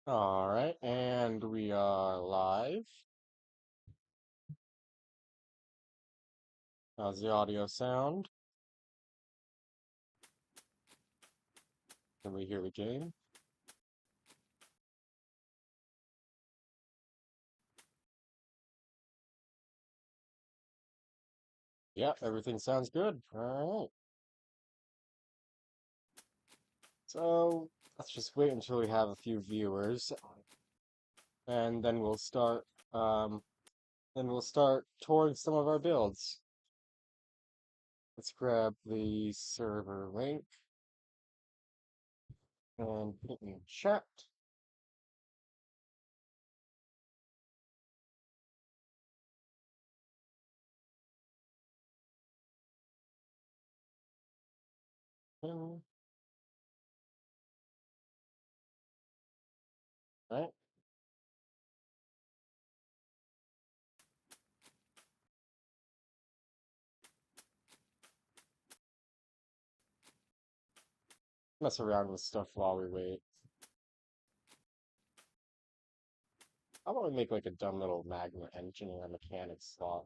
All right, and we are live. How's the audio sound? Can we hear the game? Yeah, everything sounds good. All right. So let's just wait until we have a few viewers, and then we'll start. Um, then we'll start touring some of our builds. Let's grab the server link and put it in chat. All right. Mess around with stuff while we wait. How about we make like a dumb little magma engine or a mechanic slot?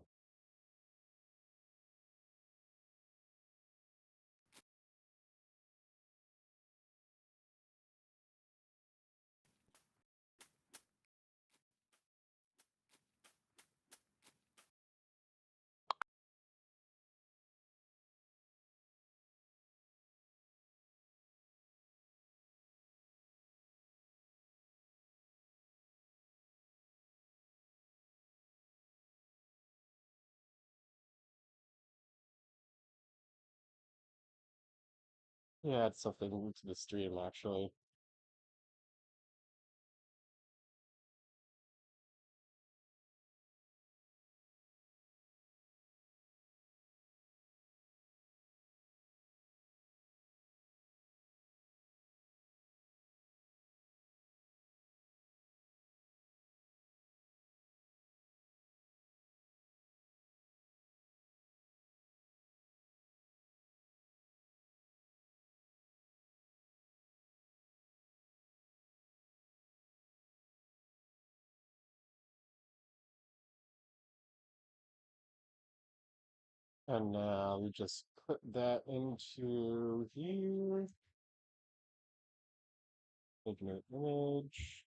Yeah, it's something new to the stream actually. And now we just put that into here, making an image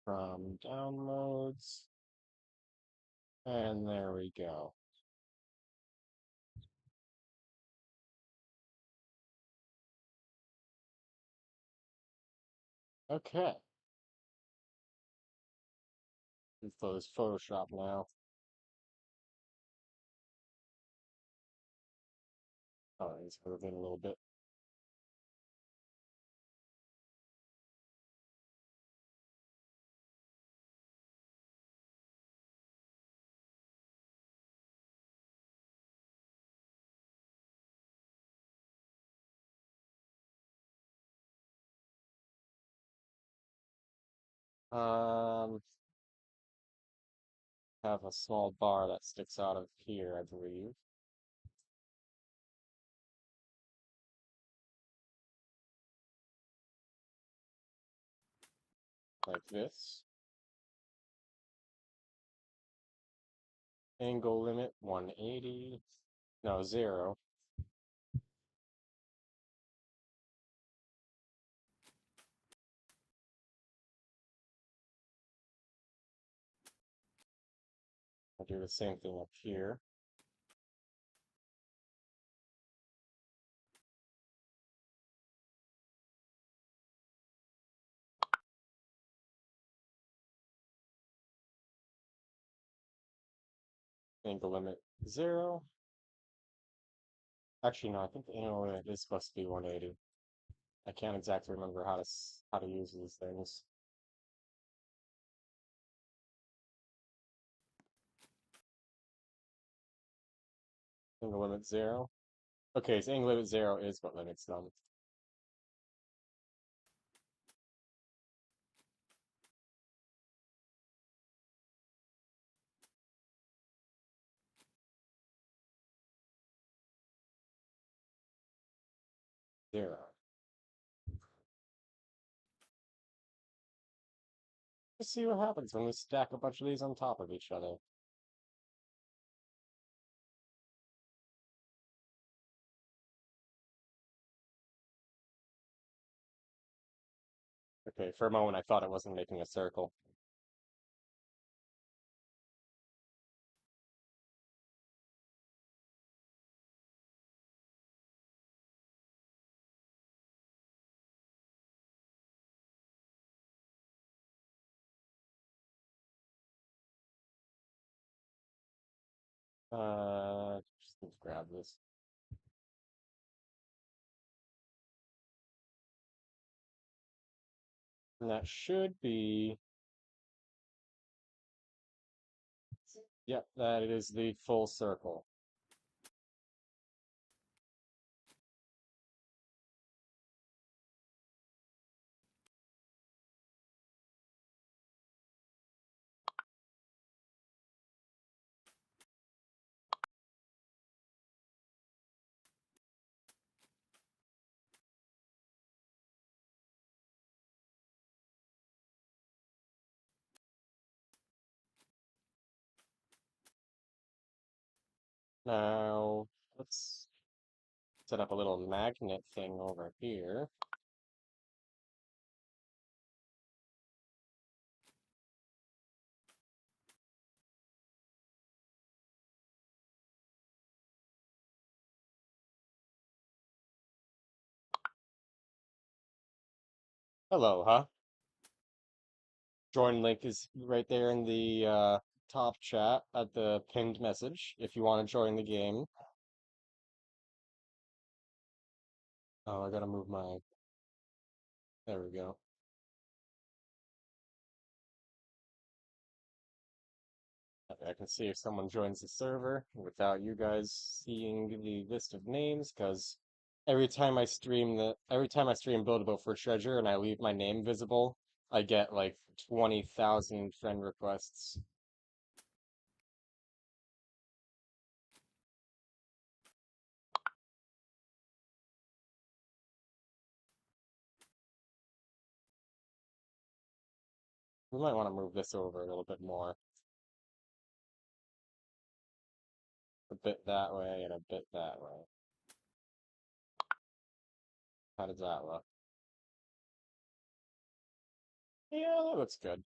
from downloads, and there we go. Okay, we close Photoshop now. Oh, it's moving a little bit. Um, have a small bar that sticks out of here, I believe. Like this. Angle limit 180. No, 0. I'll do the same thing up here. Angle limit 0. Actually, no, I think the angle limit is supposed to be 180. I can't exactly remember how to use these things. Angle limit 0. Okay, so angle limit 0 is what limits them. Zero. Let's see what happens when we stack a bunch of these on top of each other. Okay, for a moment I thought it wasn't making a circle. Just let's grab this. And that should be, yep, that is the full circle. Now, let's set up a little magnet thing over here. Hello, huh? Join link is right there in the top chat at the pinned message if you want to join the game. Oh, I gotta move my. There we go. I can see if someone joins the server without you guys seeing the list of names, because every time I stream Buildable for Treasure and I leave my name visible, I get like 20,000 friend requests. We might want to move this over a little bit more. A bit that way and a bit that way. How does that look? Yeah, that looks good.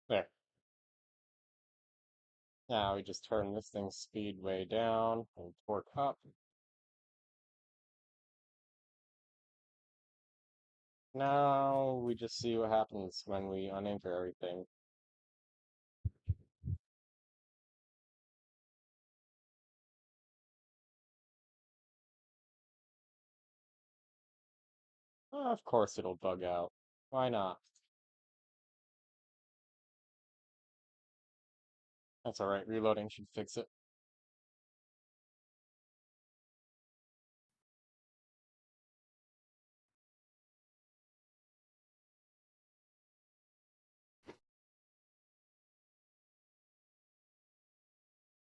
There. Now we just turn this thing's speed way down and torque up. Now we just see what happens when we unanchor everything. Of course it'll bug out. Why not? That's alright, reloading should fix it.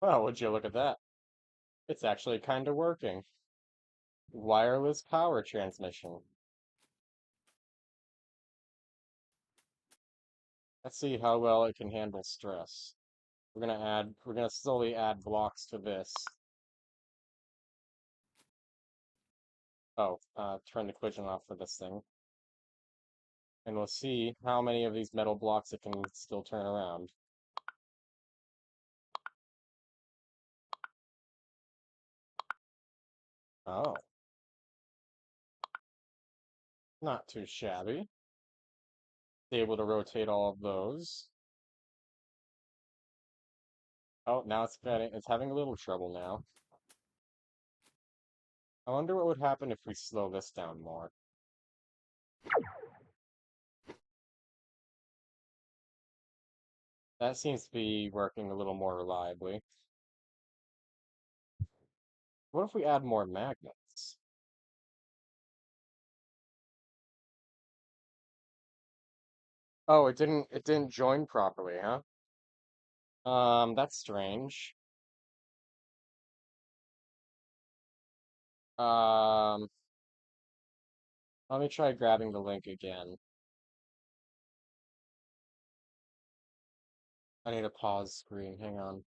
Well, would you look at that? It's actually kinda working. Wireless power transmission. Let's see how well it can handle stress. We're gonna slowly add blocks to this. Oh, turn the collision off for this thing. And we'll see how many of these metal blocks it can still turn around. Oh, not too shabby. Able to rotate all of those. Oh, now it's having a little trouble now. I wonder what would happen if we slow this down more. That seems to be working a little more reliably. What if we add more magnets? Oh, it didn't join properly, huh? That's strange. Um, Let me try grabbing the link again. I need a pause screen. Hang on.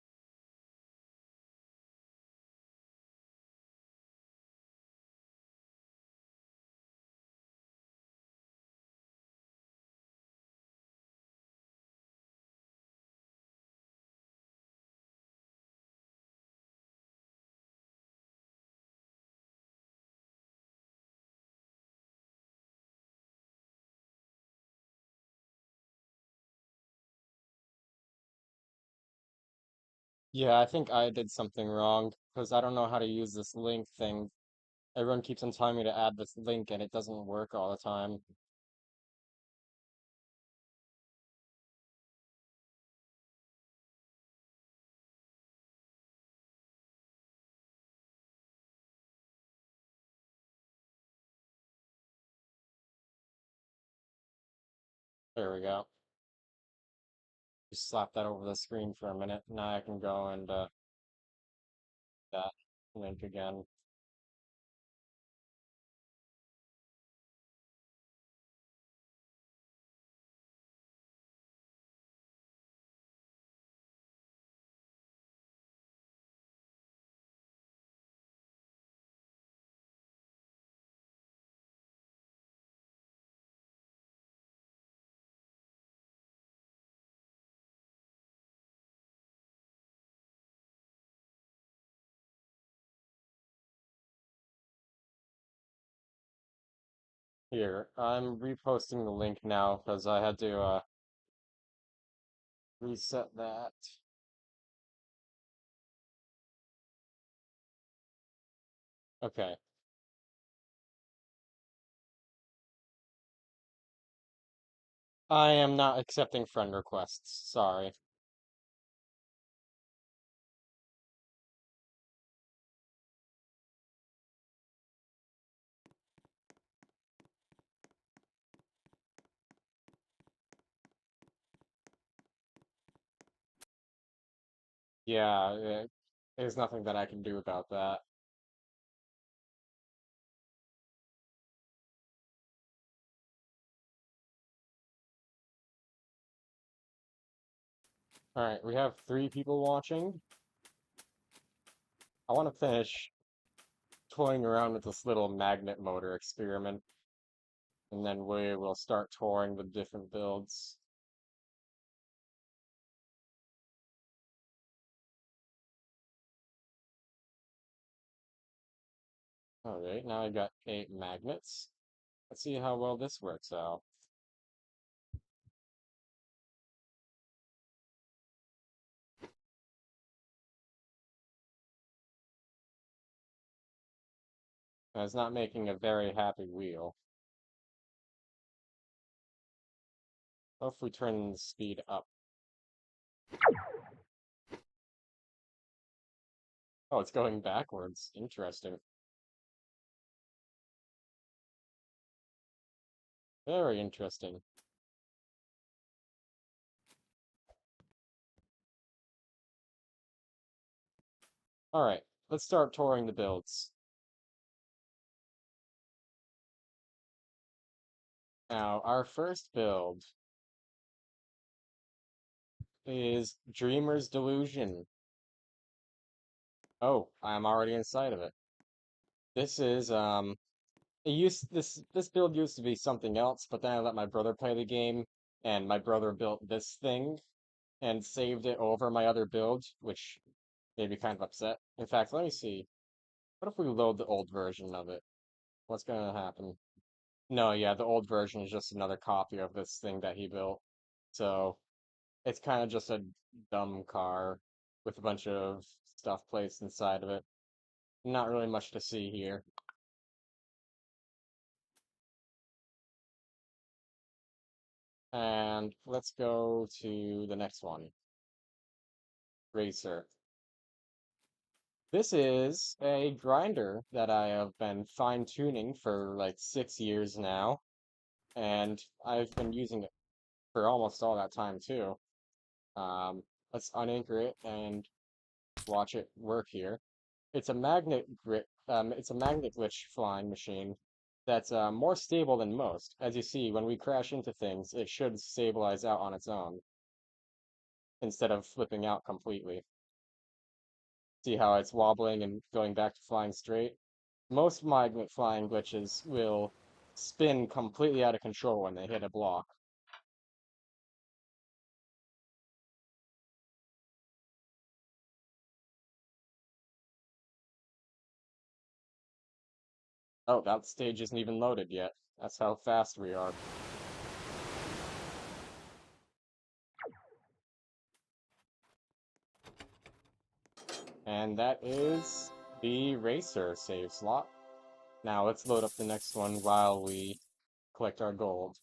Yeah, I think I did something wrong because I don't know how to use this link thing. Everyone keeps on telling me to add this link and it doesn't work all the time. There we go. Just slap that over the screen for a minute. Now I can go and that link again. Here, I'm reposting the link now because I had to reset that. Okay. I am not accepting friend requests. Sorry. Yeah, there's nothing that I can do about that. All right, we have three people watching. I want to finish toying around with this little magnet motor experiment, and then we will start touring with different builds. All right, now I got 8 magnets. Let's see how well this works out. It's not making a very happy wheel. Hopefully turn the speed up. Oh, it's going backwards. Interesting. Very interesting. All right, let's start touring the builds. Now, our first build is Dreamer's Delusion. Oh, I'm already inside of it. This is this build used to be something else, but then I let my brother play the game, and my brother built this thing and saved it over my other build, which made me kind of upset. In fact, let me see. What if we load the old version of it? What's gonna happen? No, yeah, the old version is just another copy of this thing that he built. So it's kind of just a dumb car with a bunch of stuff placed inside of it. Not really much to see here. And let's go to the next one, Racer. This is a grinder that I have been fine-tuning for like 6 years now, and I've been using it. for almost all that time too. Um, let's unanchor it and watch it work here. It's a magnet glitch flying machine that's more stable than most. As you see, when we crash into things, it should stabilize out on its own instead of flipping out completely. See how it's wobbling and going back to flying straight? Most magnet flying glitches will spin completely out of control when they hit a block. Oh, that stage isn't even loaded yet. That's how fast we are. And that is the racer save slot. Now let's load up the next one while we collect our gold.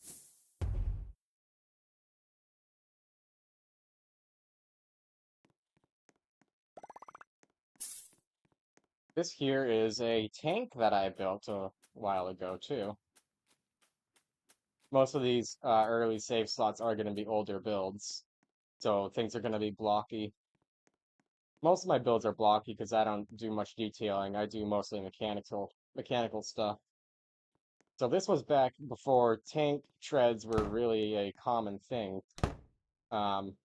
This here is a tank that I built a while ago too. Most of these early save slots are going to be older builds, so things are going to be blocky. Most of my builds are blocky because I don't do much detailing. I do mostly mechanical stuff. So this was back before tank treads were really a common thing. Um,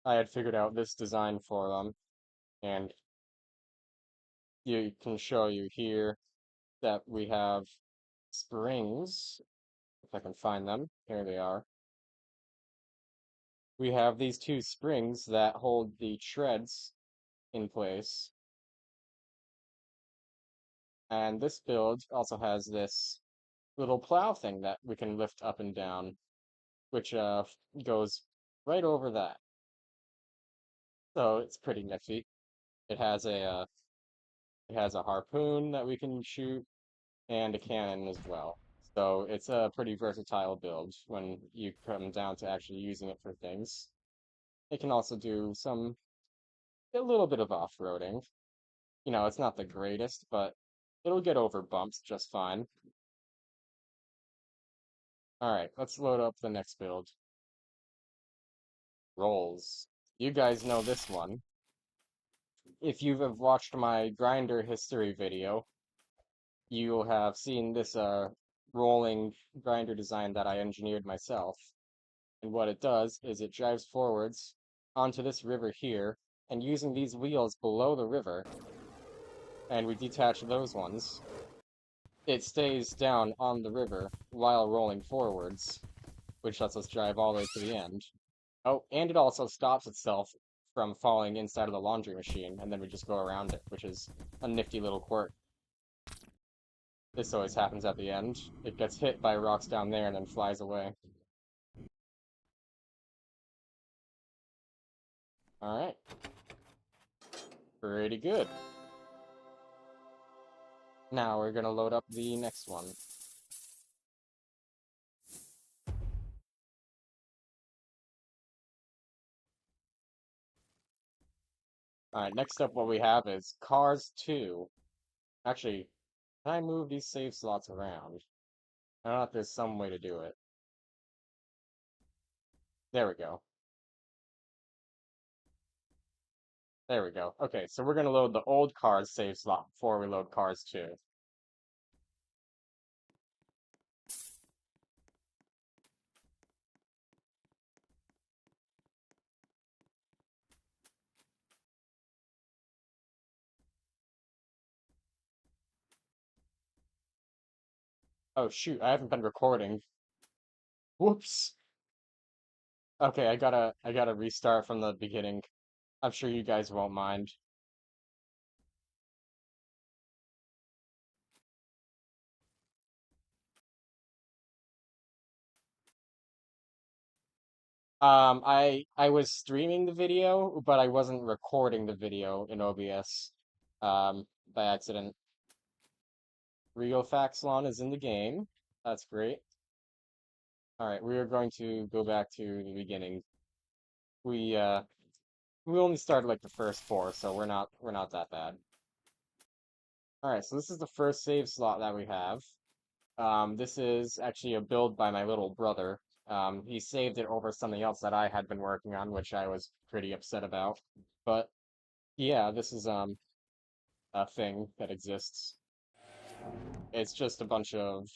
I had figured out this design for them, and you can show you here that we have springs, if I can find them. Here they are. We have these two springs that hold the treads in place. And this build also has this little plow thing that we can lift up and down, which goes right over that. So it's pretty nifty. It has a harpoon that we can shoot and a cannon as well. So it's a pretty versatile build when you come down to actually using it for things. It can also do a little bit of off-roading. You know, it's not the greatest, but it'll get over bumps just fine. All right, let's load up the next build. Rolls. You guys know this one. If you have watched my grinder history video, you'll have seen this rolling grinder design that I engineered myself. And what it does is it drives forwards onto this river here, and using these wheels below the river, and we detach those ones, it stays down on the river while rolling forwards, which lets us drive all the way to the end. Oh, and it also stops itself from falling inside of the laundry machine, and then we just go around it, which is a nifty little quirk. This always happens at the end. It gets hit by rocks down there and then flies away. Alright. Pretty good. Now we're gonna load up the next one. Alright, next up what we have is Cars 2. Actually, can I move these save slots around? I don't know if there's some way to do it. There we go. There we go. Okay, so we're gonna load the old Cars save slot before we load Cars 2. Oh shoot, I haven't been recording. Whoops. Okay, I gotta restart from the beginning. I'm sure you guys won't mind. I was streaming the video, but I wasn't recording the video in OBS, by accident. Rio Faxlon is in the game. That's great. All right, we are going to go back to the beginning. We uh we only started like the first four, so we're not that bad. All right, so this is the first save slot that we have. This is actually a build by my little brother. He saved it over something else that I had been working on, which I was pretty upset about. But yeah, this is a thing that exists. It's just a bunch of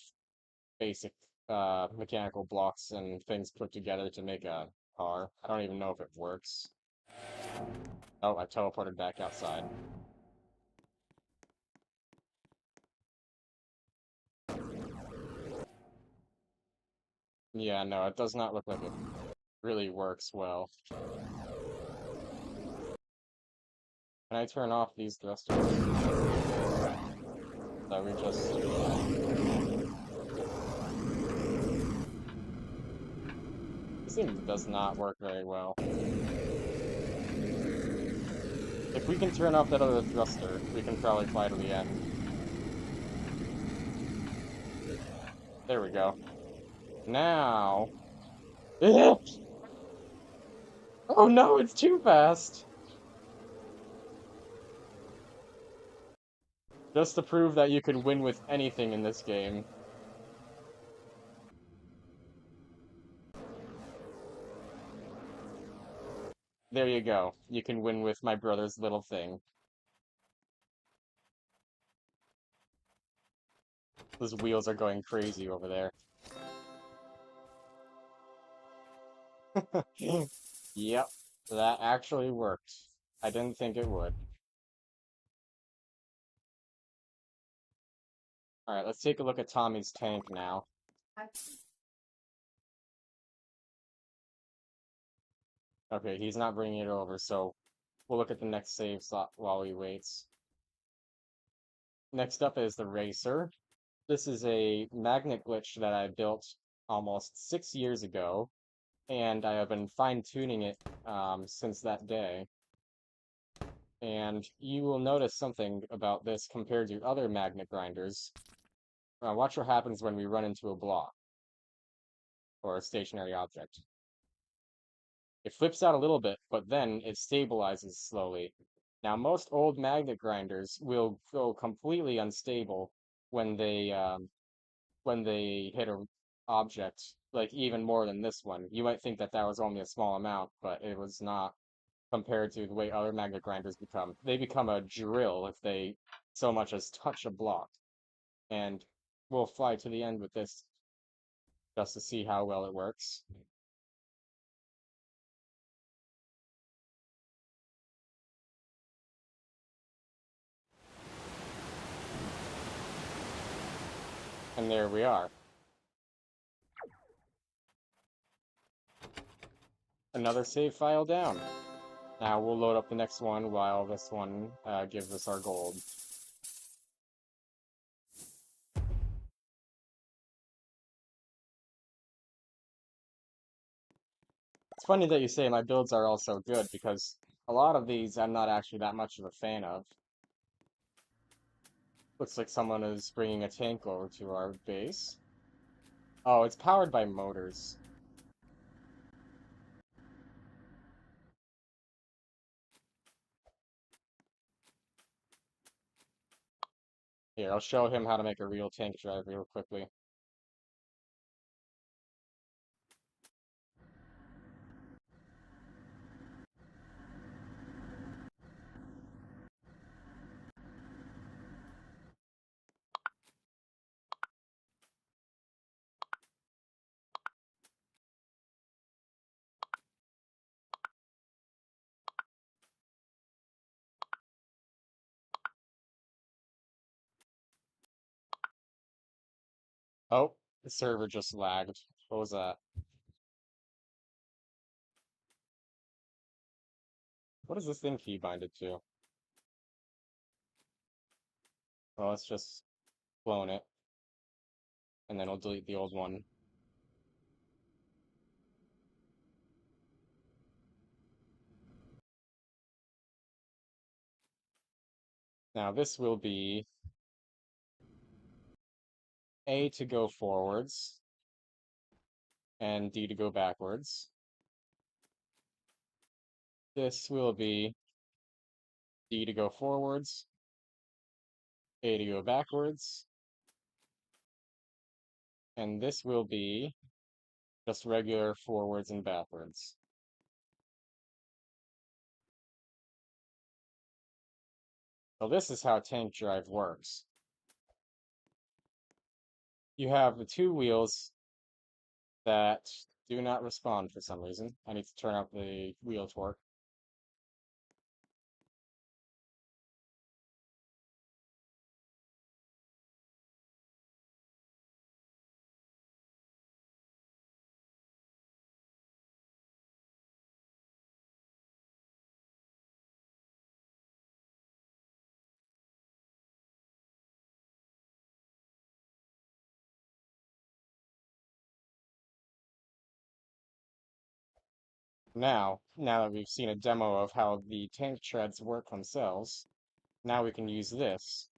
basic mechanical blocks and things put together to make a car. I don't even know if it works. Oh, I teleported back outside. Yeah, no, it does not look like it really works well. Can I turn off these thrusters? So we just... This thing does not work very well. If we can turn off that other thruster, we can probably fly to the end. There we go. Now... Oh no, it's too fast! Just to prove that you can win with anything in this game. There you go. You can win with my brother's little thing. Those wheels are going crazy over there. Yep, that actually worked. I didn't think it would. Alright, let's take a look at Tommy's tank now. Okay, he's not bringing it over, so we'll look at the next save slot while he waits. Next up is the Racer. This is a magnet glitch that I built almost 6 years ago, and I have been fine-tuning it since that day. And you will notice something about this compared to other magnet grinders. Watch what happens when we run into a block or a stationary object. It flips out a little bit, but then it stabilizes slowly. Now, most old magnet grinders will go completely unstable when they hit a object, like even more than this one. You might think that that was only a small amount, but it was not compared to the way other magnet grinders become. They become a drill if they so much as touch a block. And we'll fly to the end with this just to see how well it works. And there we are. Another save file down. Now we'll load up the next one while this one gives us our gold. It's funny that you say my builds are also good because a lot of these I'm not actually that much of a fan of. Looks like someone is bringing a tank over to our base. Oh, it's powered by motors. Here, I'll show him how to make a real tank drive real quickly. Oh, the server just lagged. What was that? What is this thing key binded to? Well, let's just clone it, and then we'll delete the old one. Now this will be A to go forwards, and D to go backwards. This will be D to go forwards, A to go backwards, and this will be Just regular forwards and backwards. So this is how tank drive works. You have the two wheels that do not respond for some reason. I need to turn up the wheel torque. Now that we've seen a demo of how the tank treads work themselves, now we can use this.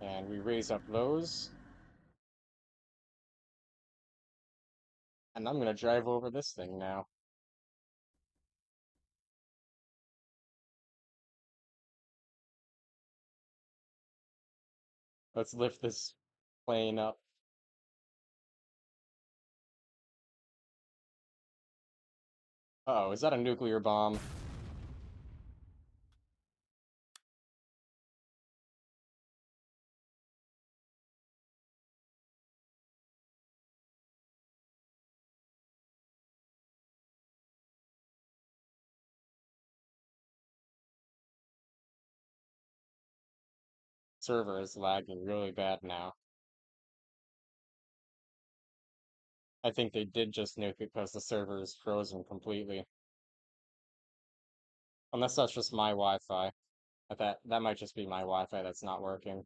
And we raise up those. And I'm gonna drive over this thing now. Let's lift this plane up. Uh-oh, is that a nuclear bomb? Server is lagging really bad now. I think they did just nuke it because the server is frozen completely. Unless that's just my Wi-Fi. That might just be my Wi-Fi that's not working.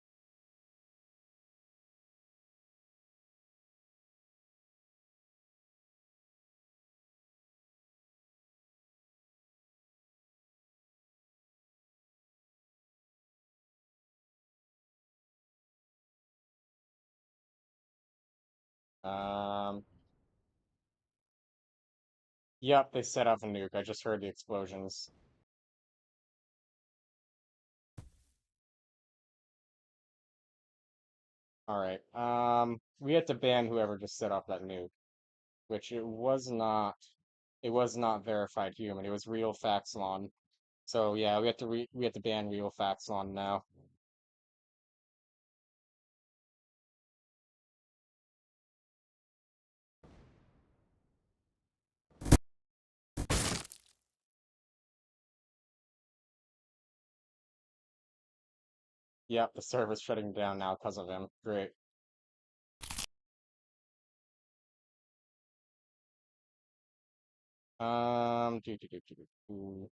Um, yep, they set off a nuke. I just heard the explosions. All right. We had to ban whoever just set off that nuke, which it was not verified human. It was real Faxlon. So yeah, we have to ban real Faxlon now. Yep, the server's shutting down now because of him. Great. Do.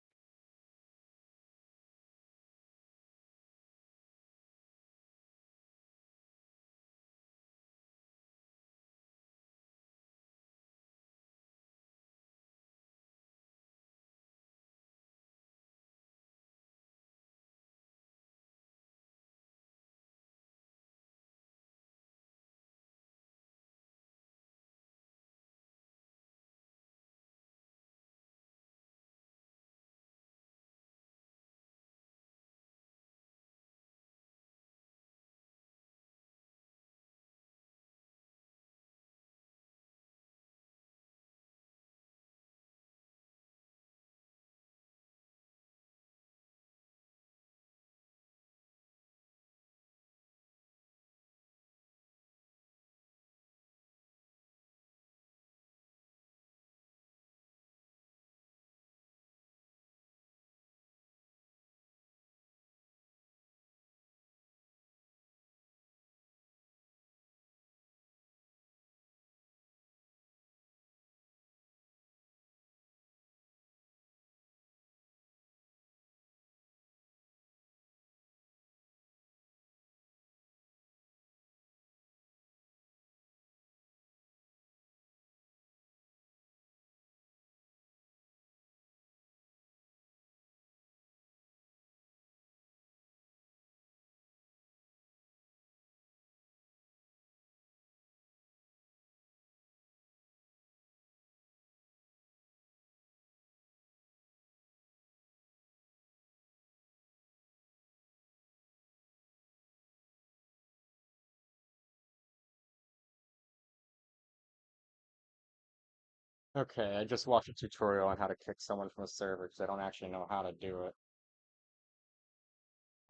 Okay, I just watched a tutorial on how to kick someone from a server because I don't actually know how to do it.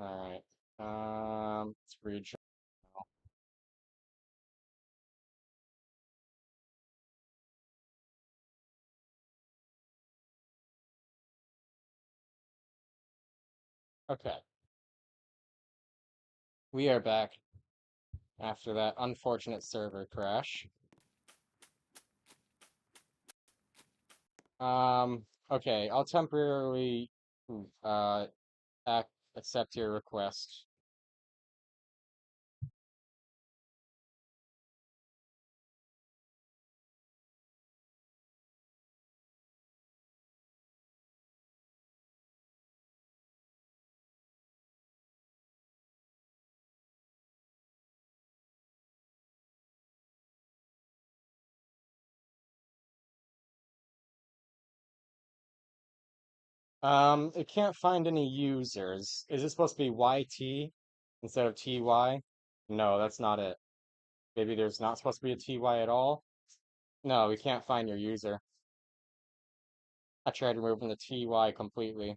Alright. Let's read. Okay, we are back after that unfortunate server crash. Okay, I'll temporarily uh accept your request. It can't find any users. Is it supposed to be YT instead of TY? No, that's not it. Maybe there's not supposed to be a TY at all? No, we can't find your user. I tried removing the TY completely.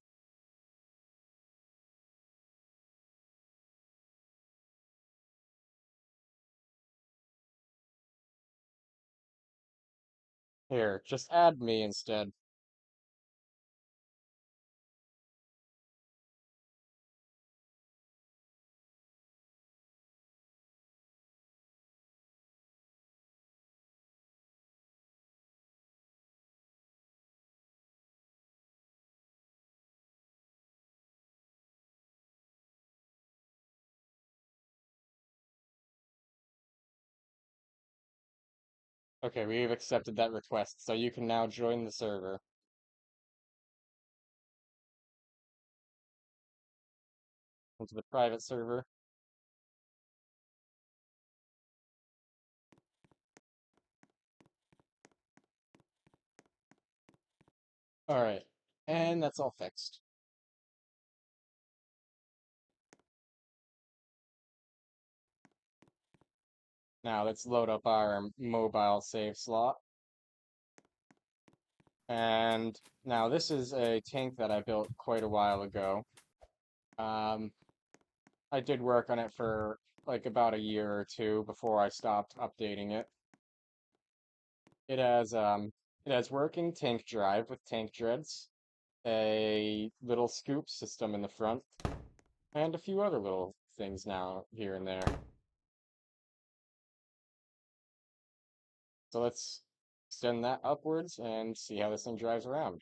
Here, just add me instead. Okay, we've accepted that request, so you can now join the server into the private server. Alright, and that's all fixed. Now let's load up our mobile save slot. And now this is a tank that I built quite a while ago. Um, I did work on it for like about a year or two before I stopped updating it. It has it has working tank drive with tank dreads, a little scoop system in the front, and a few other little things now here and there. So let's extend that upwards and see how this thing drives around.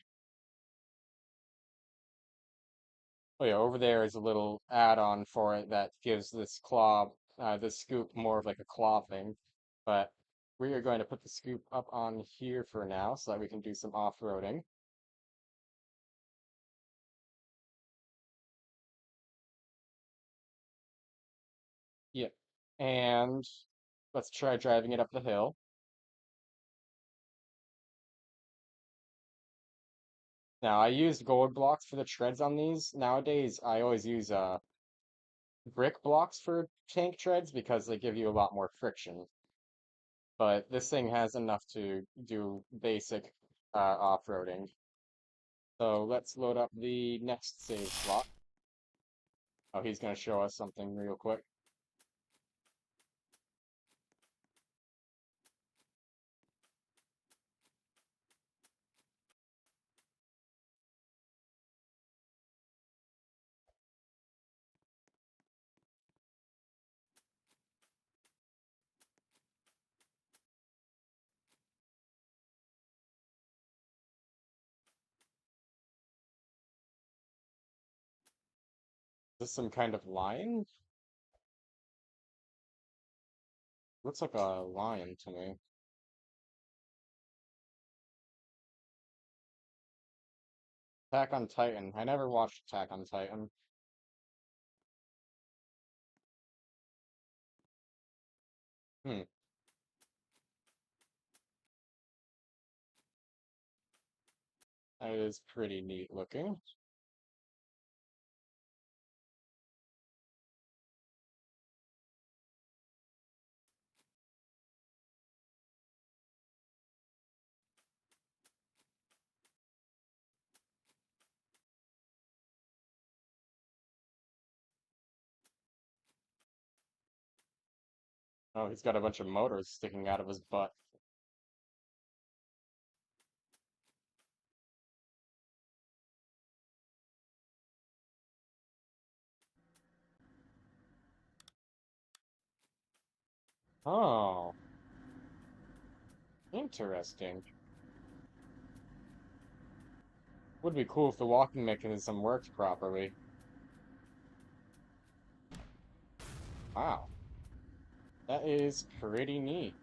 Oh yeah, over there is a little add-on for it that gives this scoop more of like a claw thing. But we are going to put the scoop up on here for now so that we can do some off-roading. Yep. And let's try driving it up the hill. Now, I used gold blocks for the treads on these. Nowadays, I always use brick blocks for tank treads because they give you a lot more friction. But this thing has enough to do basic off-roading. So let's load up the next save slot. Oh, he's going to show us something real quick. Is this some kind of lion? Looks like a lion to me. Attack on Titan. I never watched Attack on Titan. Hmm, that is pretty neat looking. Oh, he's got a bunch of motors sticking out of his butt. Oh, interesting. Would be cool if the walking mechanism worked properly. Wow, that is pretty neat.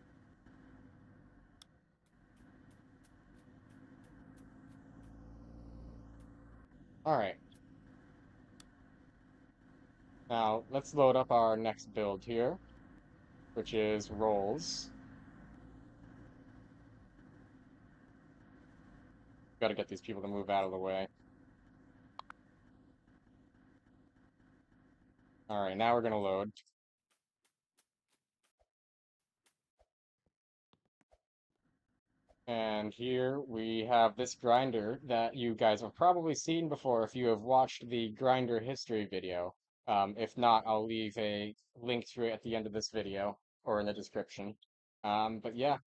All right, now let's load up our next build here, which is rolls. Got to get these people to move out of the way. All right, now we're gonna load. And here we have this grinder that you guys have probably seen before if you have watched the grinder history video. If not, I'll leave a link to it at the end of this video or in the description. But yeah,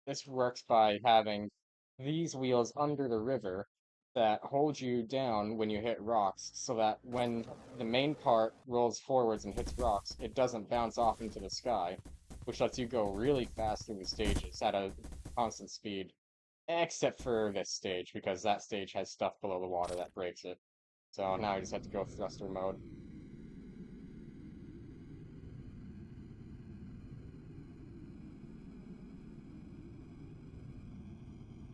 this works by having these wheels under the river that hold you down when you hit rocks so that when the main part rolls forwards and hits rocks, it doesn't bounce off into the sky, which lets you go really fast through the stages at a constant speed. Except for this stage, because that stage has stuff below the water that breaks it. So now I just have to go thruster mode.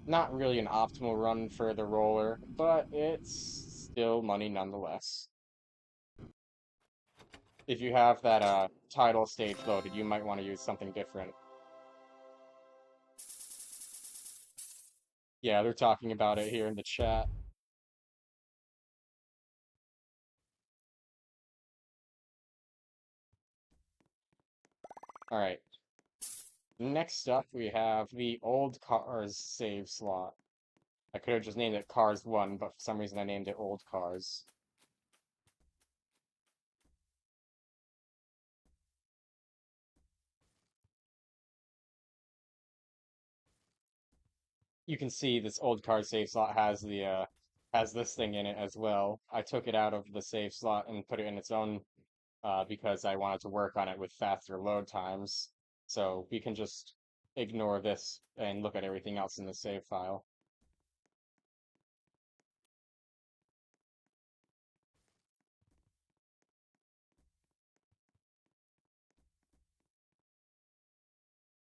Not really an optimal run for the roller, but it's still money nonetheless. If you have that title stage loaded, you might want to use something different. Yeah, they're talking about it here in the chat. All right. Next up, we have the old cars save slot. I could have just named it Cars 1, but for some reason I named it Old Cars. You can see this old card save slot has this thing in it as well. I took it out of the save slot and put it in its own because I wanted to work on it with faster load times. So we can just ignore this and look at everything else in the save file.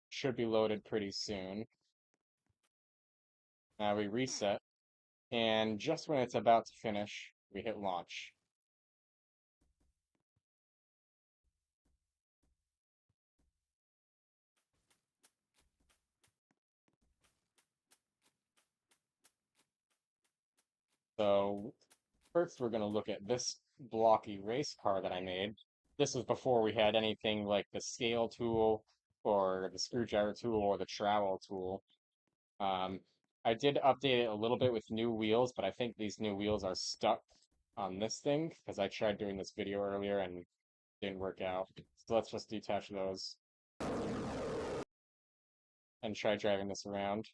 Should be loaded pretty soon. Now we reset, and just when it's about to finish, we hit launch. So first we're going to look at this blocky race car that I made. This was before we had anything like the scale tool or the screwdriver tool or the trowel tool. Um, I did update it a little bit with new wheels, but I think these new wheels are stuck on this thing because I tried doing this video earlier and didn't work out. So let's just detach those and try driving this around.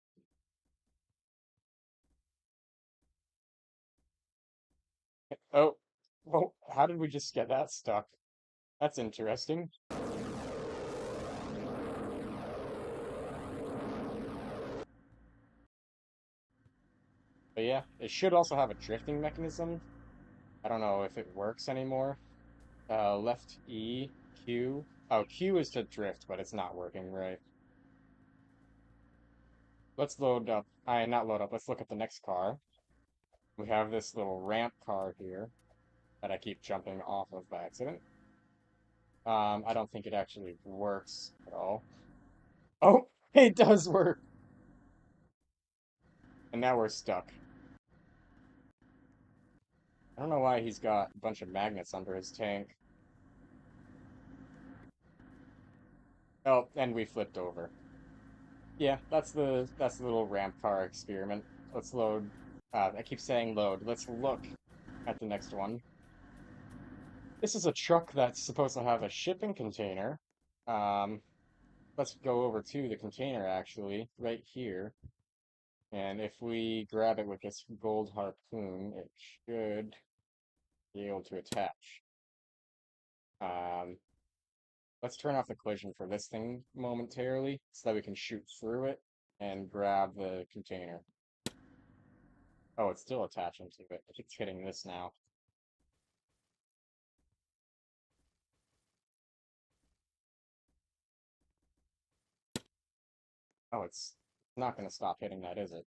Oh, well, how did we just get that stuck? That's interesting. But yeah, it should also have a drifting mechanism. I don't know if it works anymore. Left E, Q. Oh, Q is to drift, but it's not working right. Let's load up. Not load up. Let's look at the next car. We have this little ramp car here that I keep jumping off of by accident. I don't think it actually works at all. Oh, it does work! And now we're stuck. I don't know why he's got a bunch of magnets under his tank. Oh, and we flipped over. Yeah, that's the little ramp car experiment. Let's load. I keep saying load. Let's look at the next one. This is a truck that's supposed to have a shipping container. Um, let's go over to the container actually, right here. And if we grab it with this gold harpoon, it should be able to attach. Um, let's turn off the collision for this thing momentarily so that we can shoot through it and grab the container. Oh, it's still attaching to it. It's hitting this now. Oh, it's not going to stop hitting that, is it?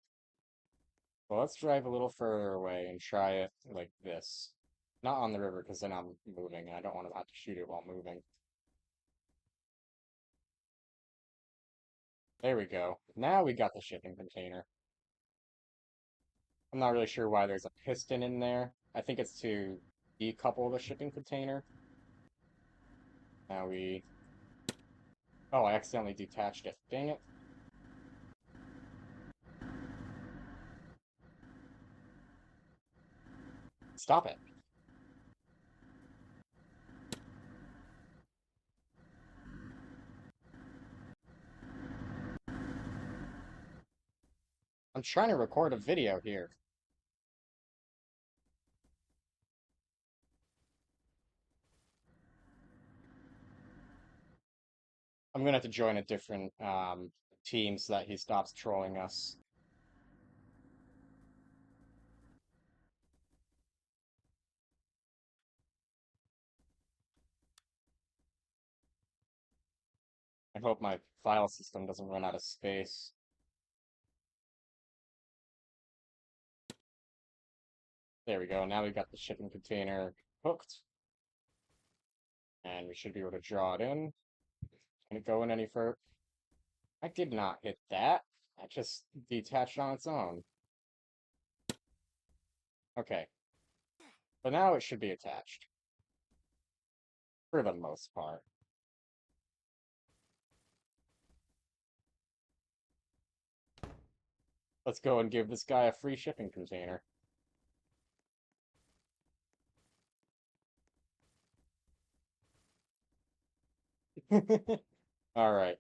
Well, let's drive a little further away and try it like this. Not on the river, because then I'm moving, and I don't want to have to shoot it while moving. There we go. Now we got the shipping container. I'm not really sure why there's a piston in there. I think it's to decouple the shipping container. Now we... Oh, I accidentally detached it. Dang it. Stop it. I'm trying to record a video here. I'm gonna have to join a different team so that he stops trolling us. I hope my file system doesn't run out of space. There we go. Now we got the shipping container hooked. And we should be able to draw it in. Can it go in any further? I did not hit that. That just detached on its own. Okay. But now it should be attached. For the most part. Let's go and give this guy a free shipping container. Alright.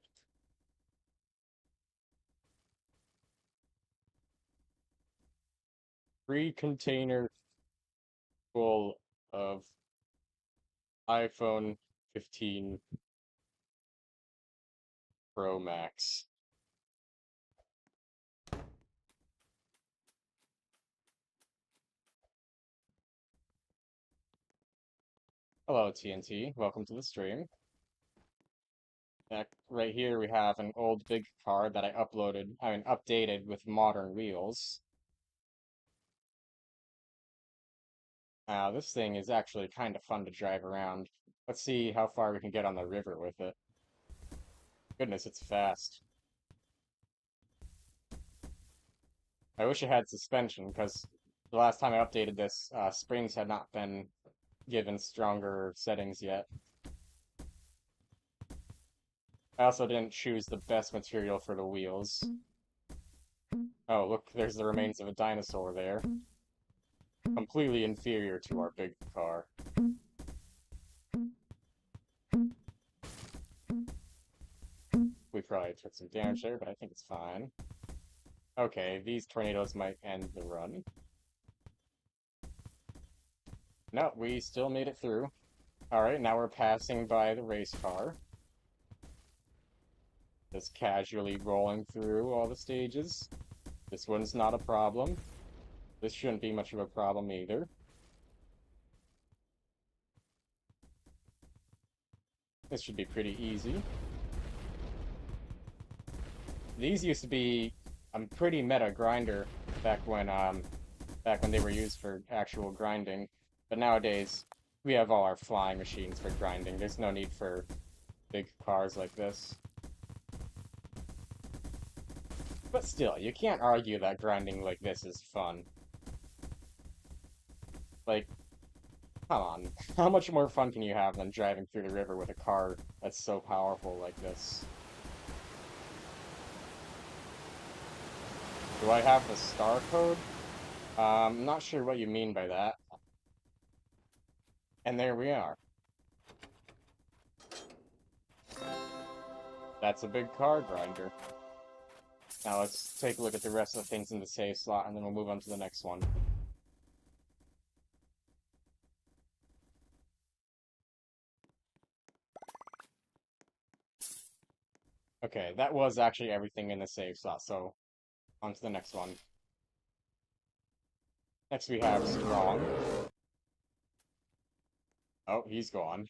Free container full of iPhone 15 Pro Max. Hello, TNT. Welcome to the stream. Right here we have an old big car that I updated with modern wheels. This thing is actually kind of fun to drive around. Let's see how far we can get on the river with it. Goodness, it's fast. I wish it had suspension, because the last time I updated this, springs had not been given stronger settings yet. I also didn't choose the best material for the wheels. Oh, look, there's the remains of a dinosaur there. Completely inferior to our big car. We probably took some damage there, but I think it's fine. Okay, these tornadoes might end the run. No, we still made it through. Alright, now we're passing by the race car. Just casually rolling through all the stages. This one's not a problem. This shouldn't be much of a problem either. This should be pretty easy. These used to be a pretty meta grinder back when they were used for actual grinding. But nowadays, we have all our flying machines for grinding. There's no need for big cars like this. But still, you can't argue that grinding like this is fun. Like, come on. How much more fun can you have than driving through the river with a car that's so powerful like this? Do I have the star code? I'm not sure what you mean by that. And there we are. That's a big card grinder. Now let's take a look at the rest of the things in the save slot, and then we'll move on to the next one. Okay, that was actually everything in the save slot, so on to the next one. Next we have Strong. Oh, he's gone.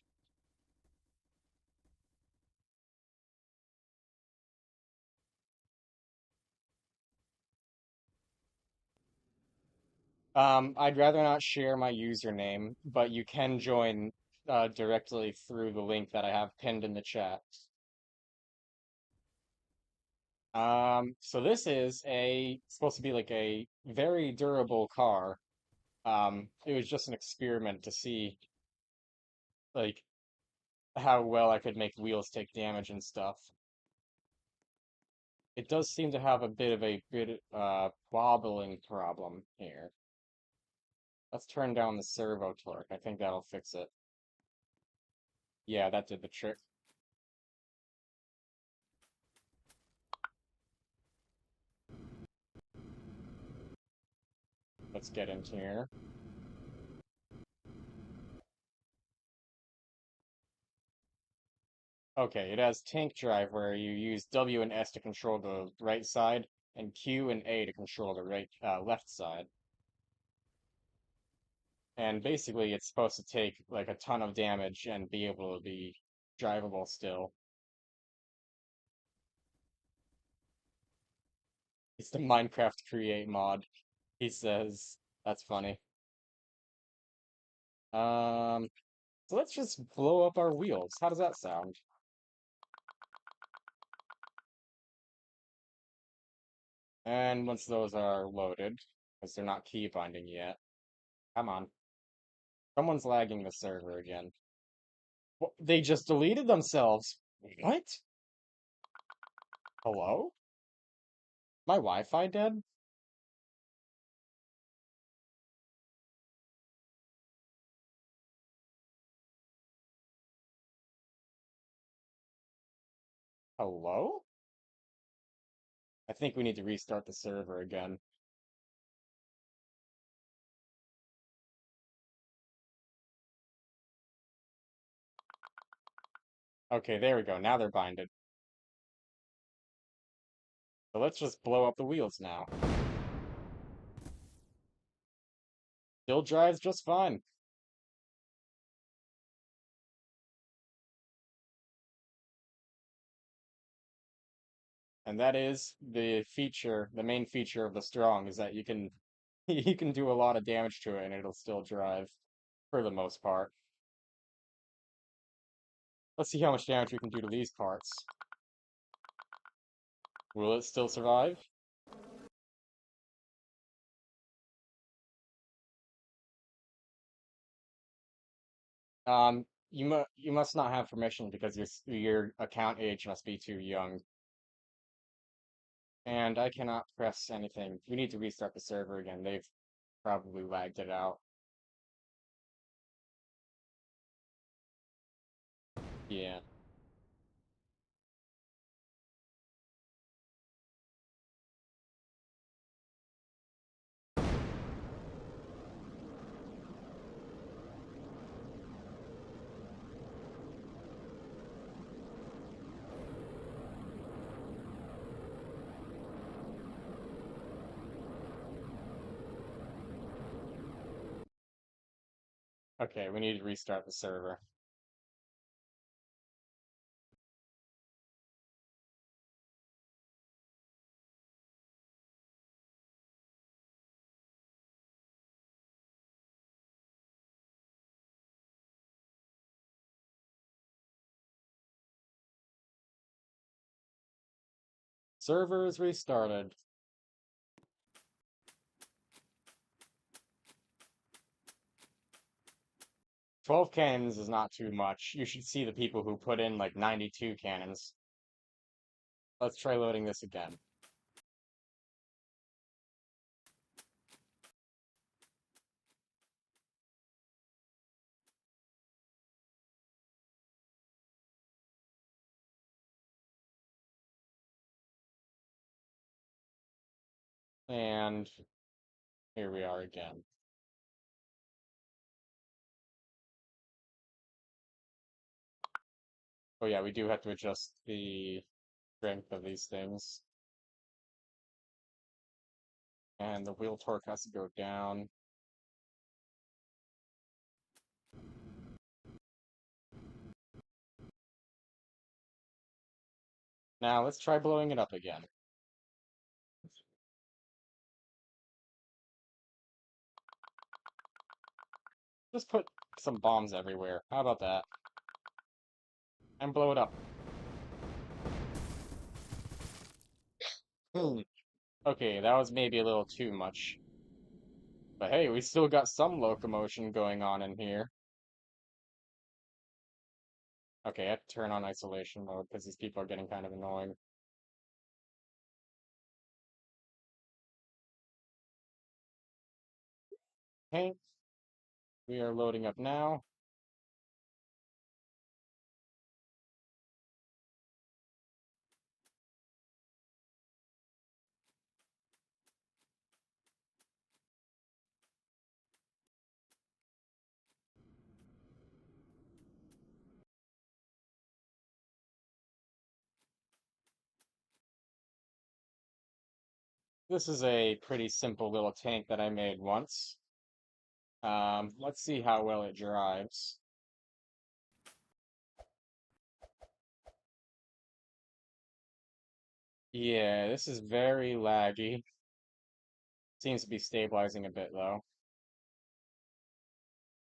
I'd rather not share my username, but you can join directly through the link that I have pinned in the chat. So this is supposed to be like a very durable car. It was just an experiment to see like how well I could make wheels take damage and stuff. It does seem to have a bit wobbling problem here. Let's turn down the servo torque. I think that'll fix it. Yeah, that did the trick. Let's get into here. Okay, it has tank drive where you use W and S to control the right side and Q and A to control the left side. And basically it's supposed to take like a ton of damage and be able to be drivable still. It's the Minecraft Create mod. He says that's funny. Um, so let's just blow up our wheels. How does that sound? And once those are loaded, because they're not key binding yet. Come on. Someone's lagging the server again. They just deleted themselves. What? Hello? My Wi-Fi dead? Hello? I think we need to restart the server again. Okay, there we go. Now they're binded. So let's just blow up the wheels now. Still drives just fine. And that is the main feature of the Strong is that you can you can do a lot of damage to it and it'll still drive for the most part. Let's see how much damage we can do to these parts. Will it still survive? You must not have permission because your account age must be too young. And I cannot press anything. We need to restart the server again. They've probably lagged it out. Yeah. Okay, we need to restart the server. Server is restarted. 12 cannons is not too much. You should see the people who put in like 92 cannons. Let's try loading this again. And here we are again. Oh yeah, we do have to adjust the strength of these things. And the wheel torque has to go down. Now let's try blowing it up again. Just put some bombs everywhere. How about that? And blow it up. Hmm. Okay, that was maybe a little too much. But hey, we still got some locomotion going on in here. Okay, I have to turn on isolation mode because these people are getting kind of annoying. Okay, we are loading up now. This is a pretty simple little tank that I made once. Let's see how well it drives. Yeah, this is very laggy. Seems to be stabilizing a bit though.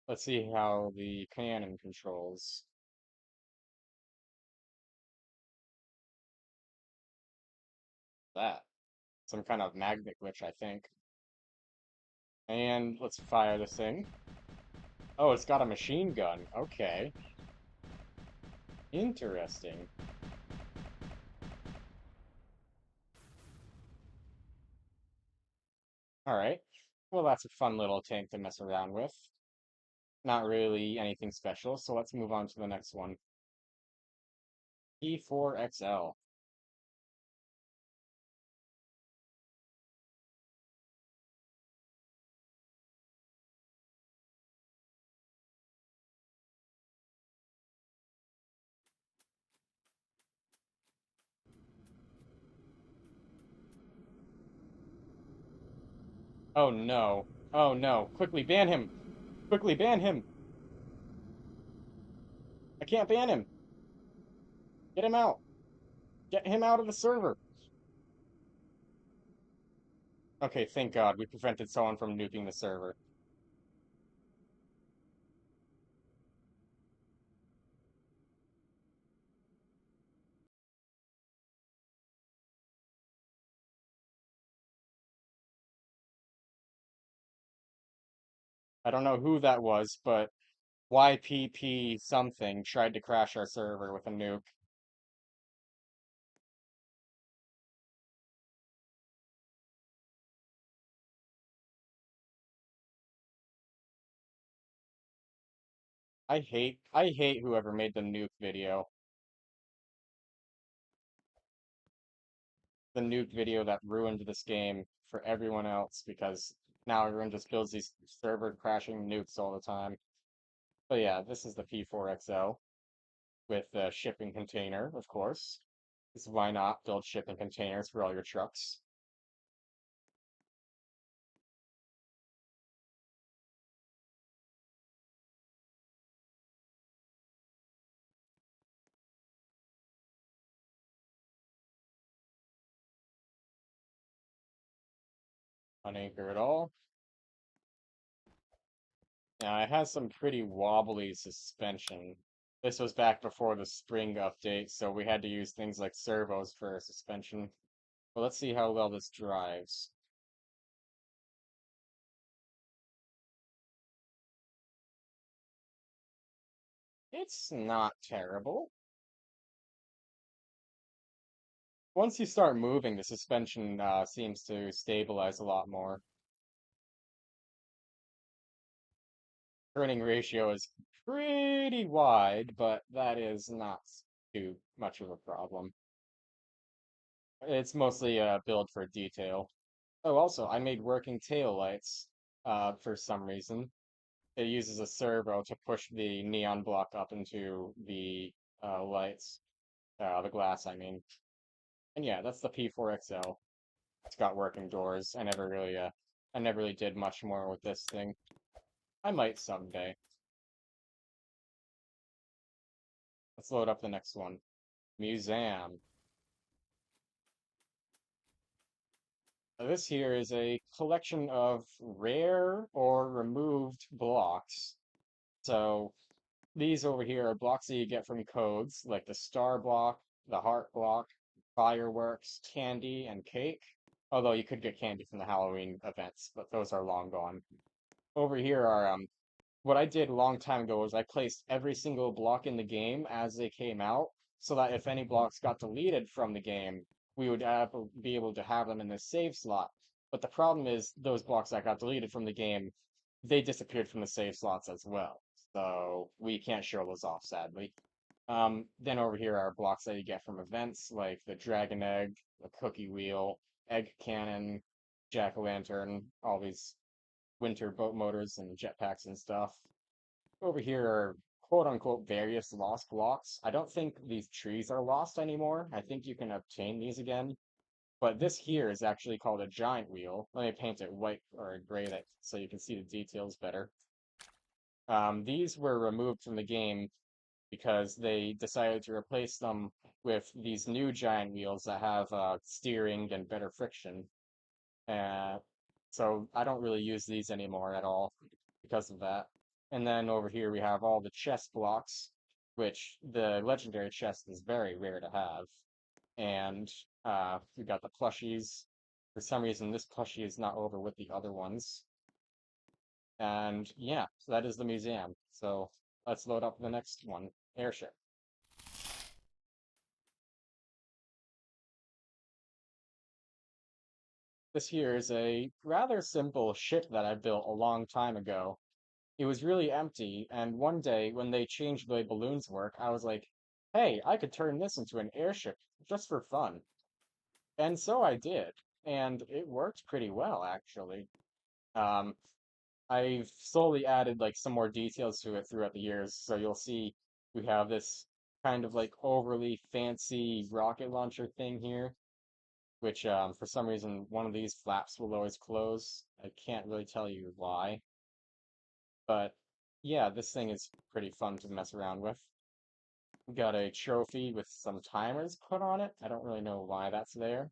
Let's see how the cannon controls that. Some kind of magnet glitch, I think. And let's fire this thing. Oh, it's got a machine gun. Okay. Interesting. Alright. Well, that's a fun little tank to mess around with. Not really anything special, so let's move on to the next one. E4XL. Oh no. Oh no. Quickly ban him. Quickly ban him. I can't ban him. Get him out. Get him out of the server. Okay, thank God we prevented someone from nuking the server. I don't know who that was, but YPP something tried to crash our server with a nuke. I hate whoever made the nuke video. The nuke video that ruined this game for everyone else because now everyone just builds these server crashing nukes all the time. But yeah, this is the P4XL with the shipping container, of course. Because why not build shipping containers for all your trucks? Unanchor it all. Now it has some pretty wobbly suspension. This was back before the spring update, so we had to use things like servos for suspension. But let's see how well this drives. It's not terrible. Once you start moving, the suspension seems to stabilize a lot more. Turning ratio is pretty wide, but that is not too much of a problem. It's mostly a build for detail. Oh, also, I made working tail lights, for some reason. It uses a servo to push the neon block up into the lights, the glass, I mean. And yeah, that's the P4XL. It's got working doors. I never really did much more with this thing. I might someday. Let's load up the next one. Museum. This here is a collection of rare or removed blocks. So these over here are blocks that you get from codes, like the star block, the heart block, fireworks, candy, and cake. Although you could get candy from the Halloween events, but those are long gone. Over here are what I did a long time ago was I placed every single block in the game as they came out, so that if any blocks got deleted from the game, we would be able to have them in the save slot. But the problem is those blocks that got deleted from the game, they disappeared from the save slots as well. So we can't show those off, sadly. Then over here are blocks that you get from events like the Dragon Egg, the Cookie Wheel, Egg Cannon, Jack-o'-lantern, all these winter boat motors and jetpacks and stuff. Over here are quote unquote various lost blocks. I don't think these trees are lost anymore. I think you can obtain these again. But this here is actually called a giant wheel. Let me paint it white or gray that so you can see the details better. These were removed from the game because they decided to replace them with these new giant wheels that have steering and better friction. Uh, so I don't really use these anymore at all because of that. And then over here we have all the chest blocks, which the legendary chest is very rare to have. And we got the plushies. For some reason, this plushie is not over with the other ones. And yeah, so that is the museum. So let's load up the next one, airship. This here is a rather simple ship that I built a long time ago. It was really empty, and one day when they changed the way balloons work, I was like, hey, I could turn this into an airship just for fun. And so I did, and it worked pretty well, actually. Um, I've slowly added like some more details to it throughout the years, so you'll see we have this kind of like overly fancy rocket launcher thing here, which for some reason one of these flaps will always close. I can't really tell you why. But yeah, this thing is pretty fun to mess around with. We got a trophy with some timers put on it. I don't really know why that's there.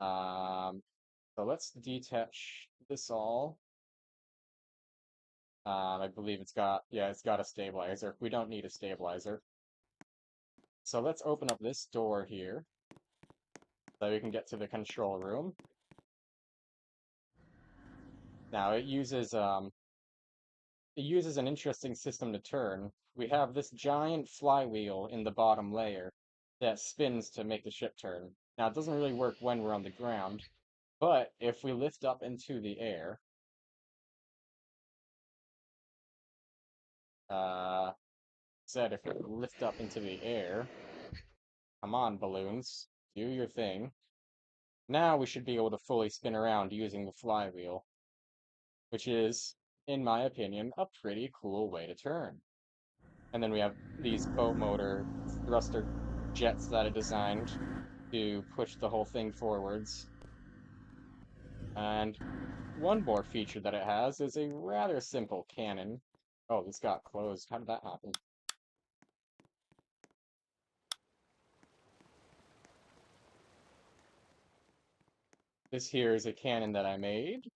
Um, so let's detach this all. I believe yeah, it's got a stabilizer. We don't need a stabilizer. So let's open up this door here so we can get to the control room. Now it uses an interesting system to turn. We have this giant flywheel in the bottom layer that spins to make the ship turn. Now, it doesn't really work when we're on the ground, but if we lift up into the air, uh, if we lift up into the air, come on, balloons, do your thing. Now we should be able to fully spin around using the flywheel, which is, in my opinion, a pretty cool way to turn. And then we have these boat motor thruster jets that are designed to push the whole thing forwards. And one more feature that it has is a rather simple cannon. Oh, this got closed. How did that happen? This here is a cannon that I made.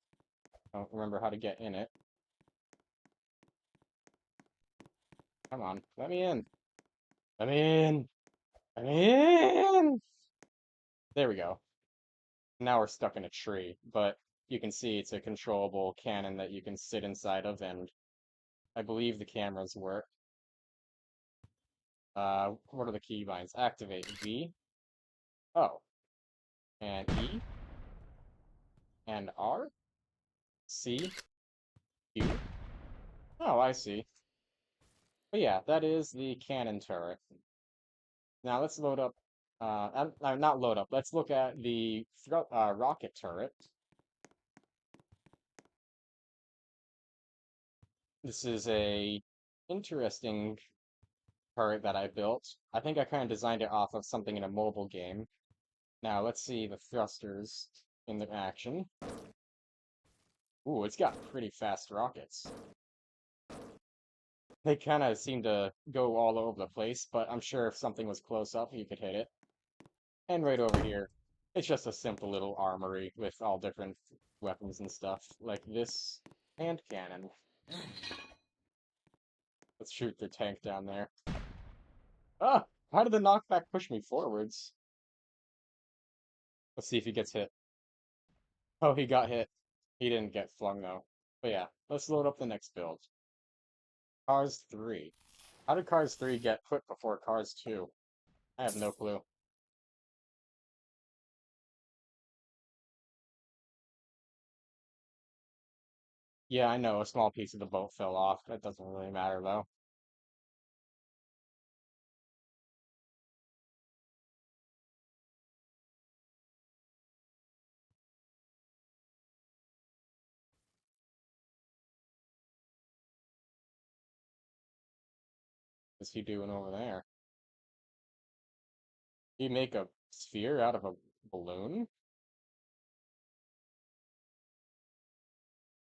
I don't remember how to get in it. Come on, let me in. Let me in. Let me in. There we go. Now we're stuck in a tree, but you can see it's a controllable cannon that you can sit inside of, and I believe the cameras work. What are the keybinds? Activate V. Oh, and E, and R, C, Q. Oh, I see. But yeah, that is the cannon turret. Now let's load up not load up. Let's look at the rocket turret. This is a interesting turret that I built. I think I kind of designed it off of something in a mobile game. Now let's see the thrusters in the action. Ooh, it's got pretty fast rockets. They kind of seem to go all over the place, but I'm sure if something was close up, you could hit it. And right over here, it's just a simple little armory with all different weapons and stuff, like this hand cannon. Let's shoot the tank down there. Ah! How did the knockback push me forwards? Let's see if he gets hit. Oh, he got hit. He didn't get flung though. But yeah, let's load up the next build. Cars 3. How did Cars 3 get put before Cars 2? I have no clue. Yeah, I know, a small piece of the boat fell off. That doesn't really matter though. What's he doing over there? He make a sphere out of a balloon?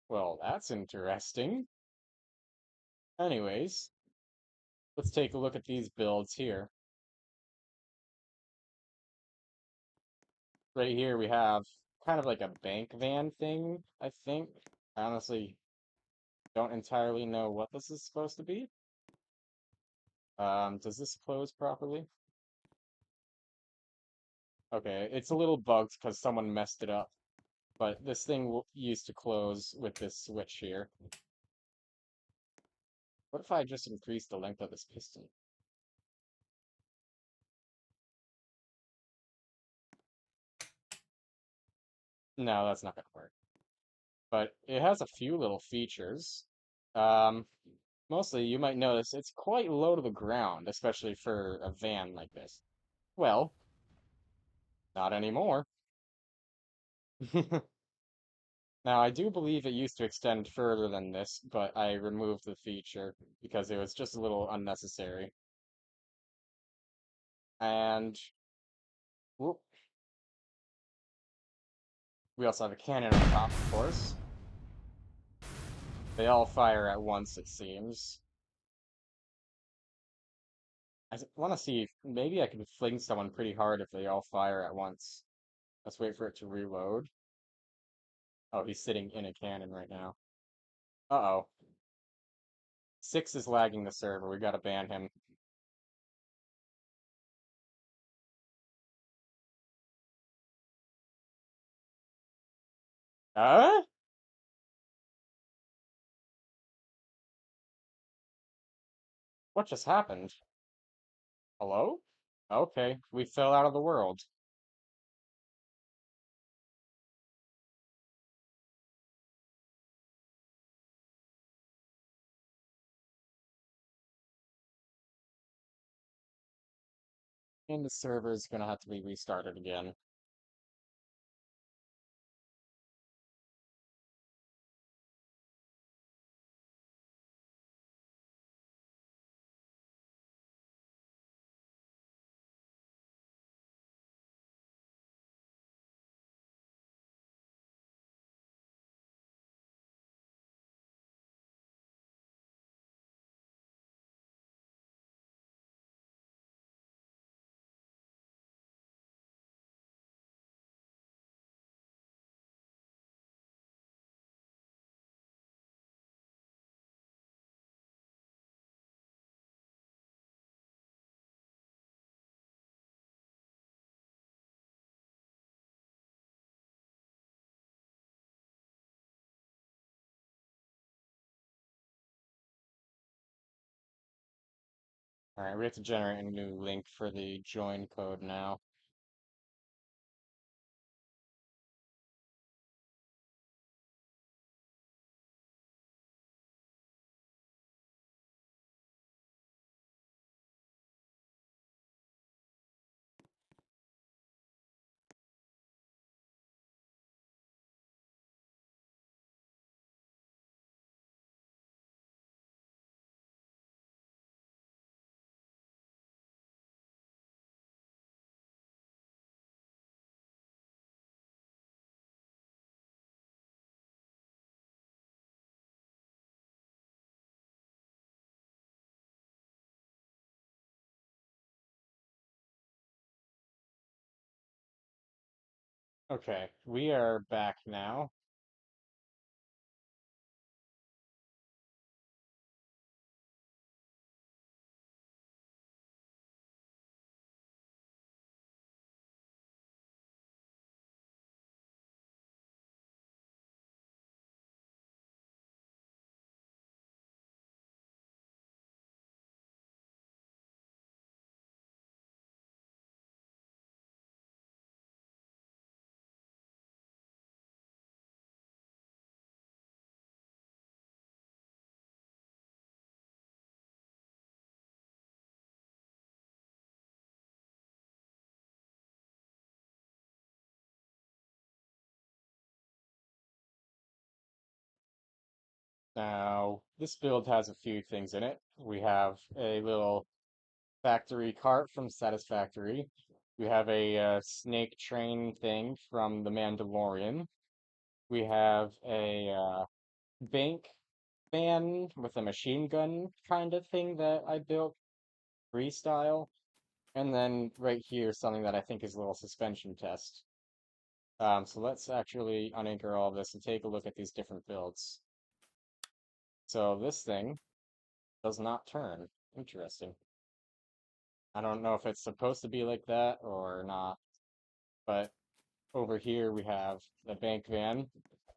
Well, that's interesting. Anyways, let's take a look at these builds here. Right here we have kind of like a bank van thing, I think. I honestly don't entirely know what this is supposed to be. Does this close properly? Okay, it's a little bugged because someone messed it up, but this thing used to close with this switch here. What if I just increase the length of this piston? No, that's not gonna work. But it has a few little features. Um, Mostly you might notice it's quite low to the ground, especially for a van like this. Well, not anymore. Now, I do believe it used to extend further than this, but I removed the feature because it was just a little unnecessary. And whoop, we also have a cannon on top, of course. They all fire at once, it seems. I want to see if maybe I can fling someone pretty hard if they all fire at once. Let's wait for it to reload. Oh, he's sitting in a cannon right now. Uh-oh. Six is lagging the server. We gotta ban him. Uh? What just happened? Hello? Okay, we fell out of the world. And the server is gonna have to be restarted again. Alright, we have to generate a new link for the join code now. Okay, we are back now. Now, this build has a few things in it. We have a little factory cart from Satisfactory. We have a snake train thing from The Mandalorian. We have a bank van with a machine gun kind of thing that I built freestyle. And then right here, something that I think is a little suspension test. So let's actually unanchor all of this and take a look at these different builds. So this thing does not turn. Interesting. I don't know if it's supposed to be like that or not, but over here we have the bank van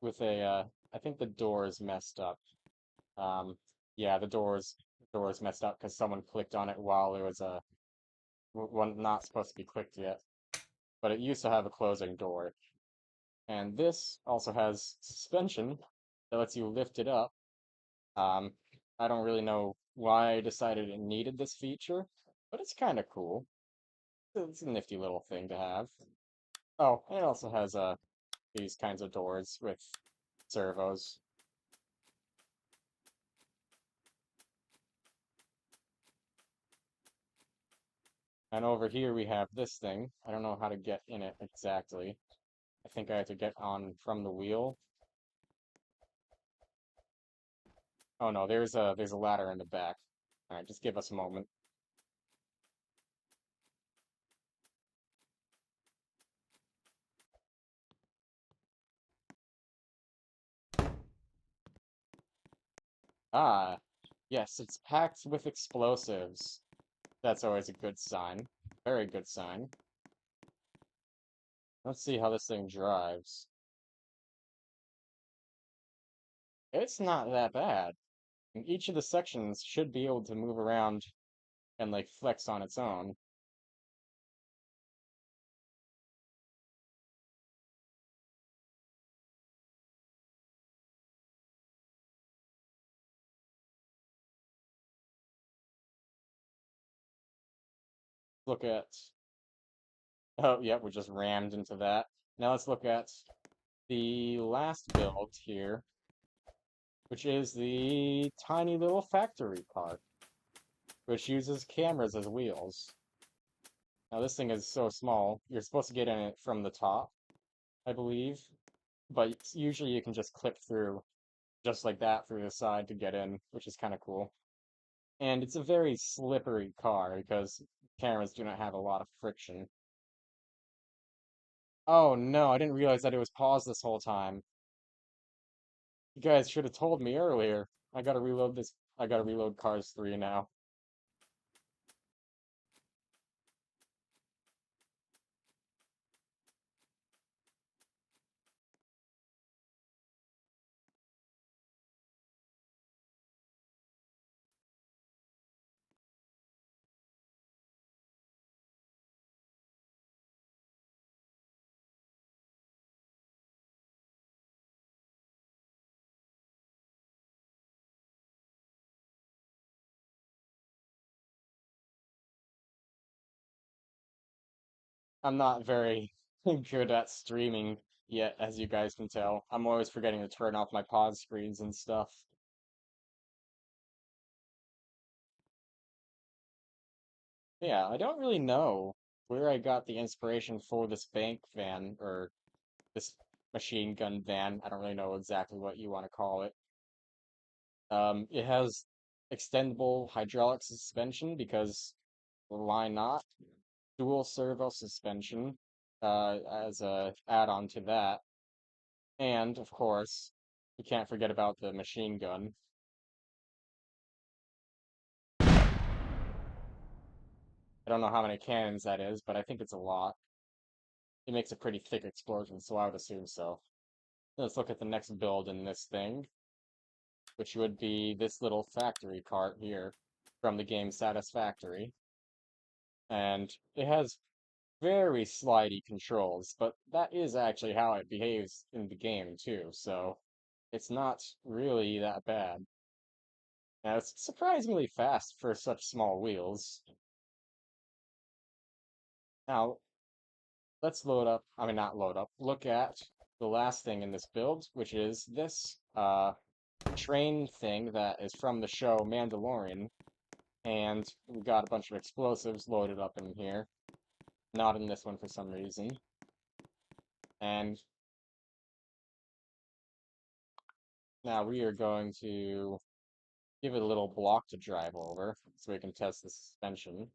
with I think the door is messed up. Um, yeah, the door is messed up because someone clicked on it while it was one not supposed to be clicked yet. But it used to have a closing door. And this also has suspension that lets you lift it up. Um, I don't really know why I decided it needed this feature, but it's kind of cool. It's a nifty little thing to have. Oh, and it also has these kinds of doors with servos. And over here we have this thing. I don't know how to get in it exactly. I think I have to get on from the wheel. Oh no, there's a ladder in the back. All right, just give us a moment. Ah, yes, it's packed with explosives. That's always a good sign. Very good sign. Let's see how this thing drives. It's not that bad. And each of the sections should be able to move around and like flex on its own. Look at, oh, yeah, we just rammed into that. Now let's look at the last build here, which is the tiny little factory car, which uses cameras as wheels. Now this thing is so small, you're supposed to get in it from the top, I believe, but usually you can just clip through just like that through the side to get in, which is kind of cool. And it's a very slippery car because cameras do not have a lot of friction. Oh no, I didn't realize that it was paused this whole time. You guys should have told me earlier. I gotta reload this. I gotta reload Cars 3 now. I'm not very good at streaming yet, as you guys can tell. I'm always forgetting to turn off my pause screens and stuff. Yeah, I don't really know where I got the inspiration for this bank van or this machine gun van. I don't really know exactly what you want to call it. It has extendable hydraulic suspension because why not? Dual servo suspension. as a add-on to that. And, of course, you can't forget about the machine gun. I don't know how many cannons that is, but I think it's a lot. It makes a pretty thick explosion, so I would assume so. Let's look at the next build in this thing, which would be this little factory cart here from the game Satisfactory. And it has very slidey controls, but that is actually how it behaves in the game too, so it's not really that bad. Now, it's surprisingly fast for such small wheels. Now, let's not load up, look at the last thing in this build, which is this train thing that is from the show Mandalorian, and we got a bunch of explosives loaded up in here, not in this one for some reason. And now we are going to give it a little block to drive over so we can test the suspension.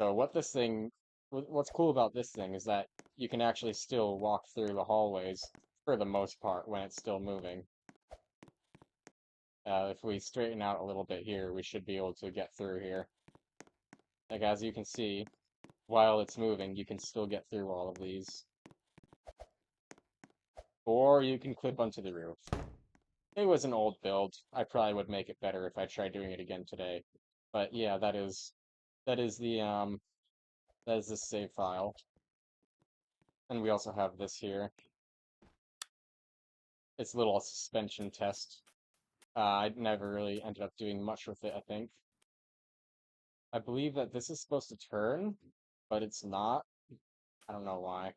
So what's cool about this thing is that you can actually still walk through the hallways for the most part when it's still moving. If we straighten out a little bit here, we should be able to get through here. Like as you can see, while it's moving, you can still get through all of these. Or you can clip onto the roof. It was an old build. I probably would make it better if I tried doing it again today. But yeah, that is the save file. And we also have this here. It's a little suspension test. I never really ended up doing much with it, I think. I believe that this is supposed to turn, but it's not. I don't know why.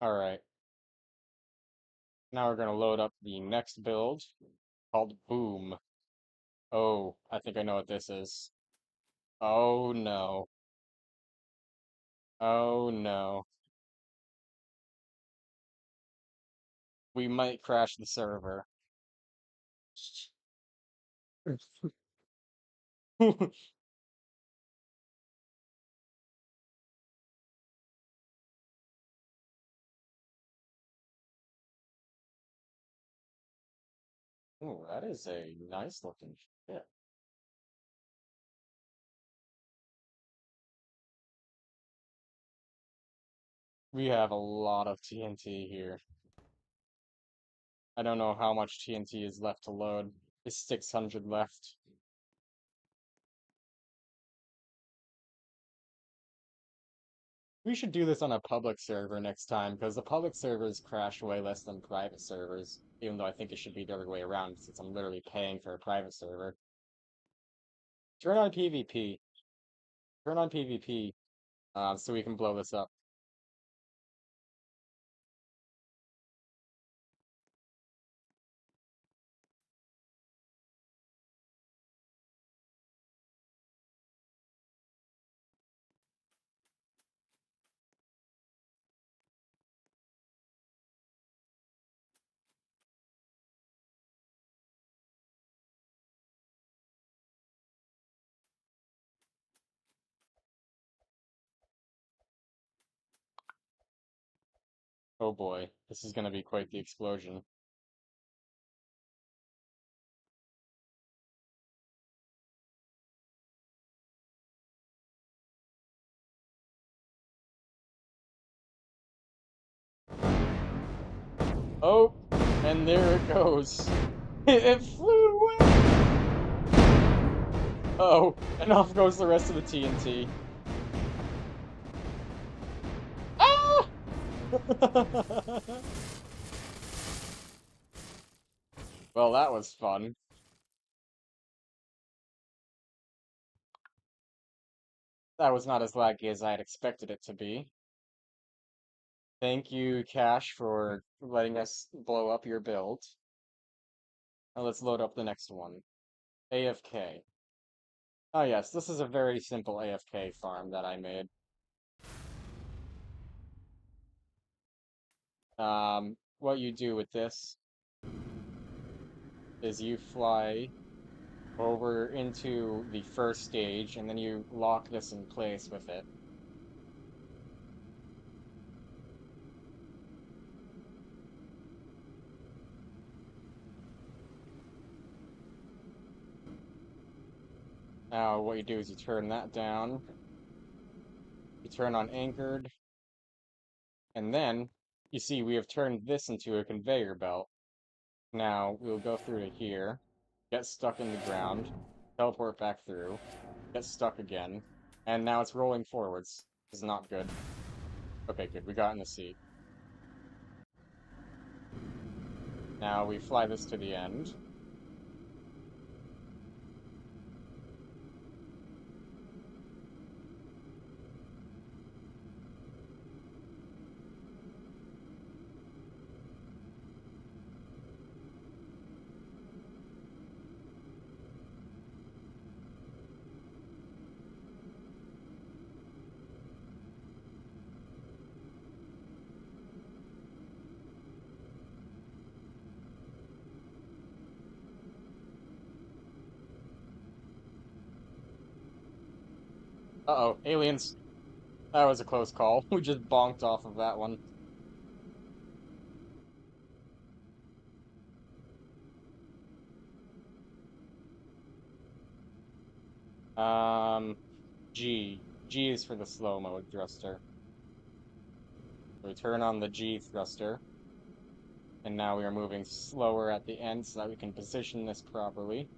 Alright, now we're gonna load up the next build called Boom. Oh, I think I know what this is. Oh no. Oh no. We might crash the server. Ooh, that is a nice looking ship. We have a lot of TNT here. I don't know how much TNT is left to load. It's 600 left. We should do this on a public server next time, because the public servers crash way less than private servers, even though I think it should be the other way around, since I'm literally paying for a private server. Turn on PvP. Turn on PvP, so we can blow this up. Oh boy, this is gonna be quite the explosion. Oh, and there it goes. It flew away! Oh, and off goes the rest of the TNT. Ah! Well, that was fun. That was not as laggy as I had expected it to be. Thank you, Cash, for letting us blow up your build. Now let's load up the next one. AFK. Oh yes, this is a very simple AFK farm that I made. What you do with this is you fly over into the first stage, and then you lock this in place with it. Now, what you do is you turn that down, you turn on anchored, and then you see we have turned this into a conveyor belt. Now, we'll go through to here, get stuck in the ground, teleport back through, get stuck again, and now it's rolling forwards. This is not good. Okay, good, we got in the sea. Now we fly this to the end. Uh-oh, aliens. That was a close call. We just bonked off of that one. Um, G. G is for the slow mode thruster. We turn on the G thruster, and now we are moving slower at the end so that we can position this properly.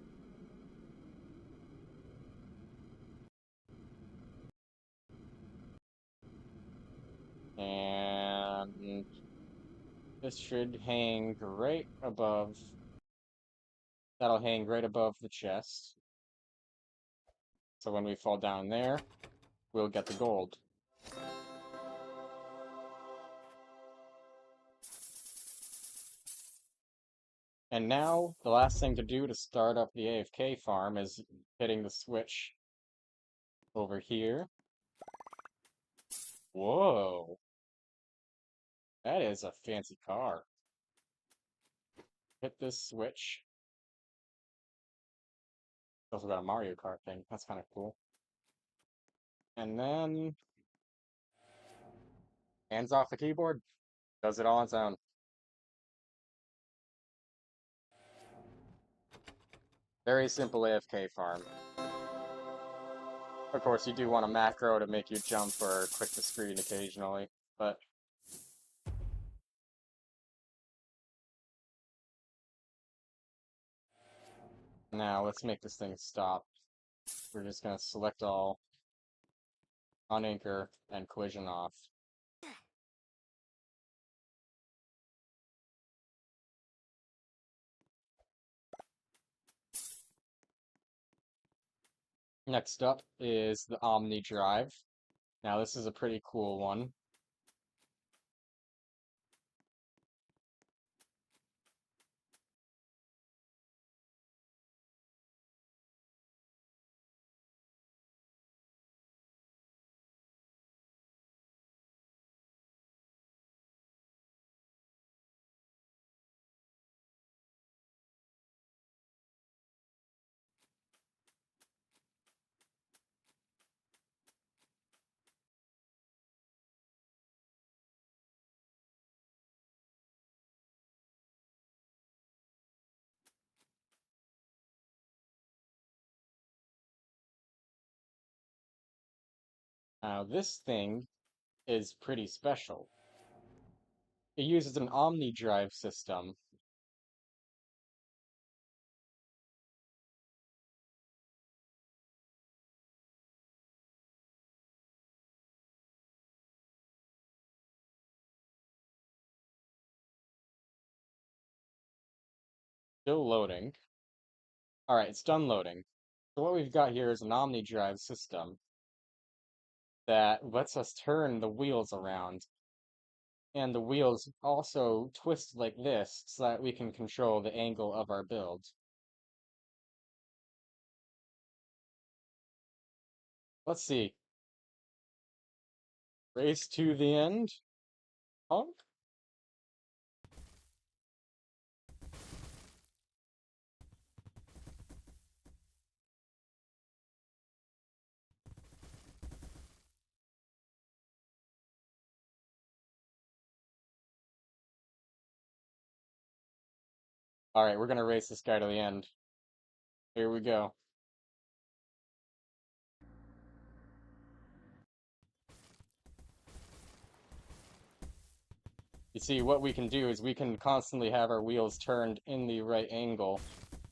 And this should hang right above, that'll hang right above the chest. So when we fall down there, we'll get the gold. And now, the last thing to do to start up the AFK farm is hitting the switch over here. Whoa, that is a fancy car. Hit this switch. Also got a Mario Kart thing. That's kind of cool. And then hands off the keyboard. Does it all on its own. Very simple AFK farm. Of course, you do want a macro to make you jump or click the screen occasionally, but now let's make this thing stop. We're just gonna select all, unanchor, and collision off. Next up is the Omni Drive. Now this is a pretty cool one. Now this thing is pretty special. It uses an Omni Drive system. Still loading. Alright, it's done loading. So what we've got here is an Omni Drive system. that lets us turn the wheels around. And the wheels also twist like this so that we can control the angle of our build. Let's see. Race to the end. Honk. All right, we're gonna race this guy to the end. Here we go. You see, what we can do is we can constantly have our wheels turned in the right angle.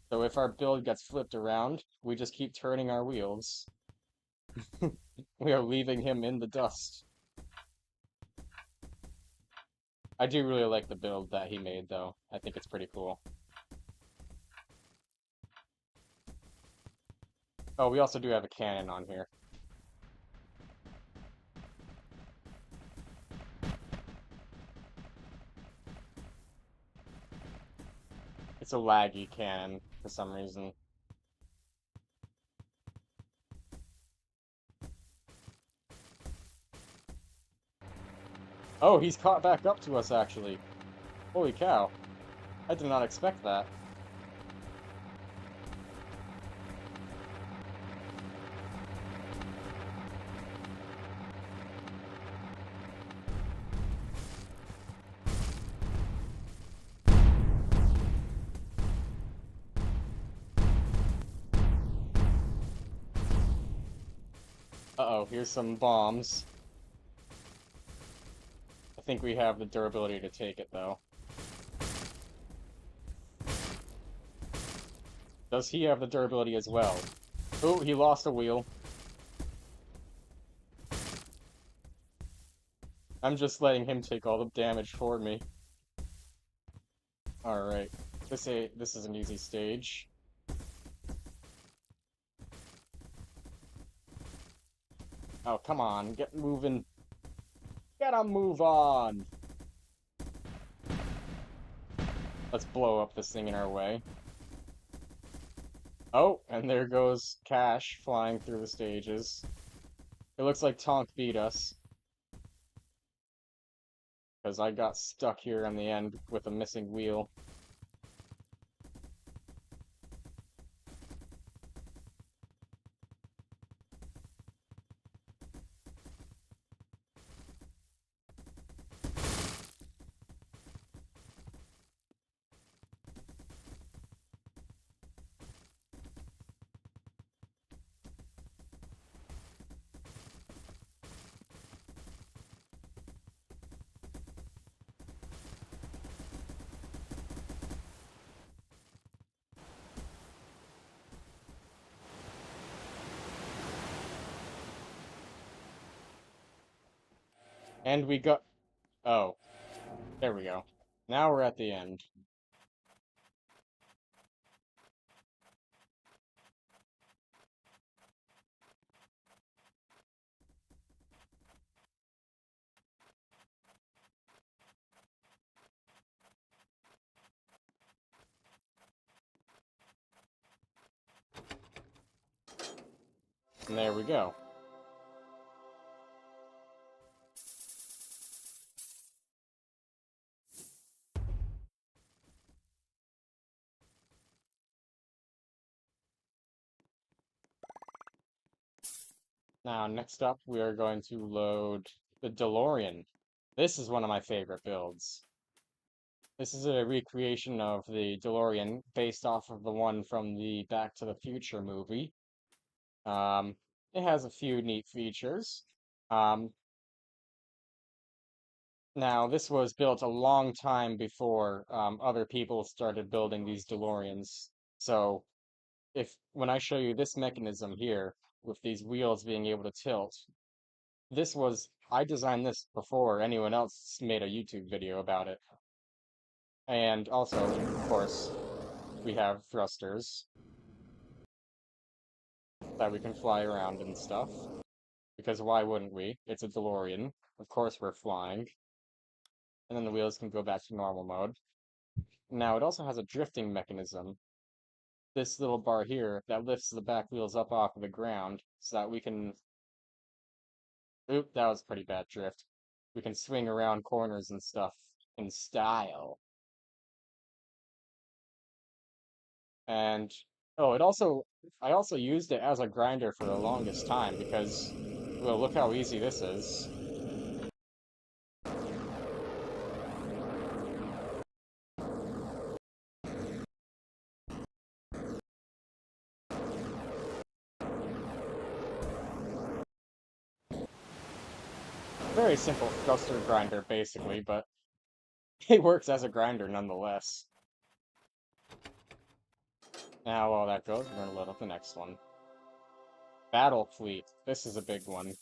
So if our build gets flipped around, we just keep turning our wheels. We are leaving him in the dust. I do really like the build that he made, though. I think it's pretty cool. Oh, we also do have a cannon on here. It's a laggy cannon for some reason. Oh, he's caught back up to us, actually. Holy cow. I did not expect that. Uh-oh, here's some bombs. I think we have the durability to take it, though. Does he have the durability as well? Oh, he lost a wheel. I'm just letting him take all the damage for me. Alright. This is an easy stage. Oh, come on, get moving. Gotta move on! Let's blow up this thing in our way. Oh, and there goes Cash flying through the stages. It looks like Tonk beat us. Because I got stuck here on the end with a missing wheel. And we got... Oh, there we go. Now we're at the end. And there we go. Now, next up, we are going to load the DeLorean. This is one of my favorite builds. This is a recreation of the DeLorean based off of the one from the Back to the Future movie. Um, it has a few neat features. Um, Now, this was built a long time before other people started building these DeLoreans. So, if when I show you this mechanism here, with these wheels being able to tilt, I designed this before anyone else made a YouTube video about it. And also, of course, we have thrusters that we can fly around and stuff. because why wouldn't we? It's a DeLorean. Of course we're flying. And then the wheels can go back to normal mode. Now it also has a drifting mechanism. This little bar here that lifts the back wheels up off of the ground so that we can. Oop, that was pretty bad drift. We can swing around corners and stuff in style. And oh, I also used it as a grinder for the longest time because, well, look how easy this is. Very simple thruster grinder, basically, but it works as a grinder nonetheless. Now, while that goes, we're going to load up the next one. Battle Fleet. This is a big one.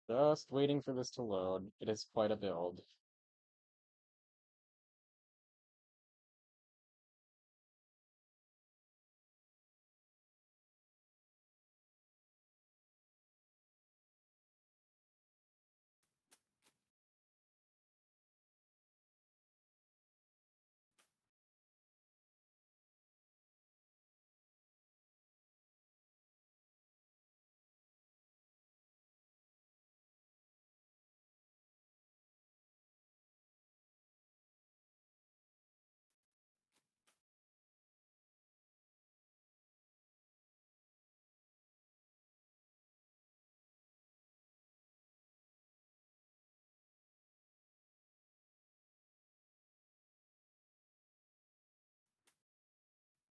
Just waiting for this to load. It is quite a build.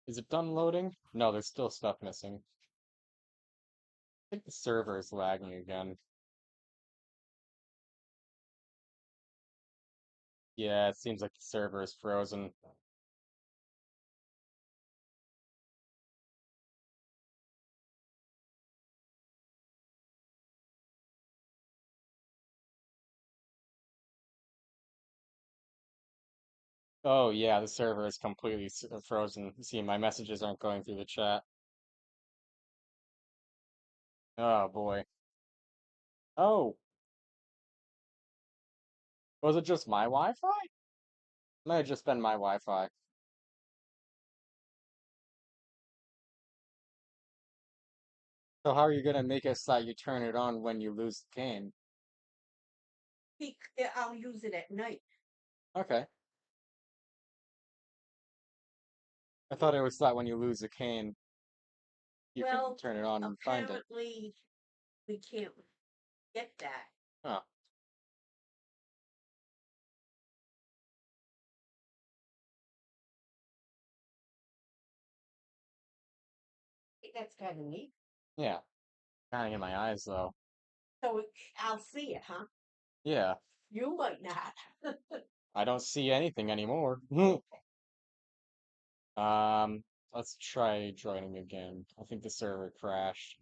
Is it done loading? No, there's still stuff missing. I think the server is lagging again. Yeah, it seems like the server is frozen. Oh yeah, the server is completely frozen. See, my messages aren't going through the chat. Oh boy. Oh, was it just my Wi-Fi? Might have just been my Wi-Fi. So how are you gonna make it so that you turn it on when you lose the cane? I'll use it at night. Okay. I thought it was that when you lose the cane, you can Well, turn it on and find it. apparently we can't get that. Huh. That's kind of neat. Yeah. Kind of in my eyes though. So I'll see it, huh? Yeah. You might not. I don't see anything anymore. Um, let's try joining again. I think the server crashed.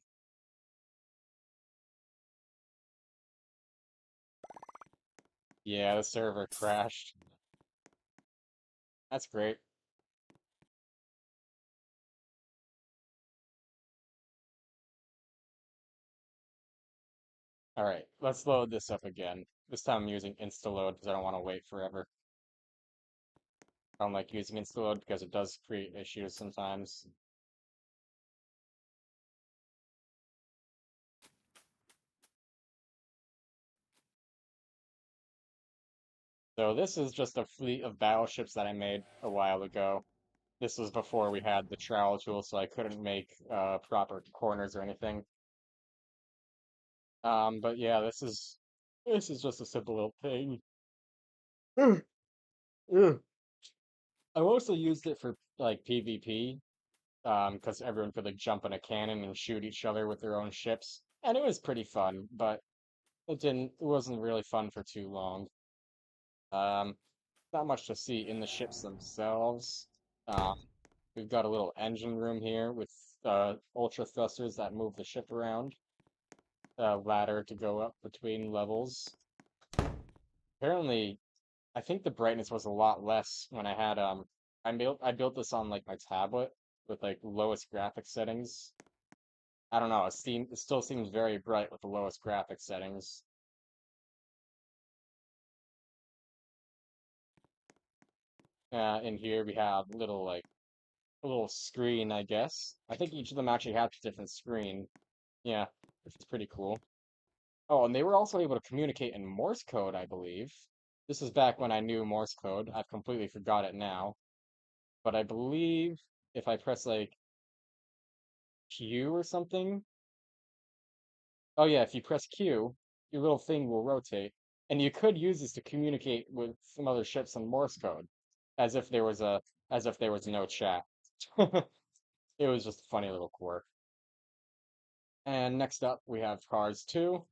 Yeah, the server crashed. That's great. All right, let's load this up again. This time I'm using insta-load because I don't want to wait forever. I don't like using insta-load because it does create issues sometimes. So this is just a fleet of battleships that I made a while ago. This was before we had the trowel tool, so I couldn't make proper corners or anything. But yeah, this is just a simple little thing. Ugh, ugh. I mostly used it for like PvP, because everyone could like jump in a cannon and shoot each other with their own ships, and it was pretty fun, but it wasn't really fun for too long. Um, Not much to see in the ships themselves. Um, we've got a little engine room here with ultra thrusters that move the ship around, a ladder to go up between levels. Apparently, I think the brightness was a lot less when I built this on like my tablet with like lowest graphics settings. I don't know, it still seems very bright with the lowest graphics settings. In here we have a little screen, I guess. I think each of them actually has a different screen. Yeah, which is pretty cool. Oh, and they were also able to communicate in Morse code, I believe. This is back when I knew Morse code. I've completely forgot it now. But I believe if I press like Q or something. Oh yeah, if you press Q, your little thing will rotate. And you could use this to communicate with some other ships in Morse code, as if there was a as if there was no chat. It was just a funny little quirk. And next up we have Cars 2.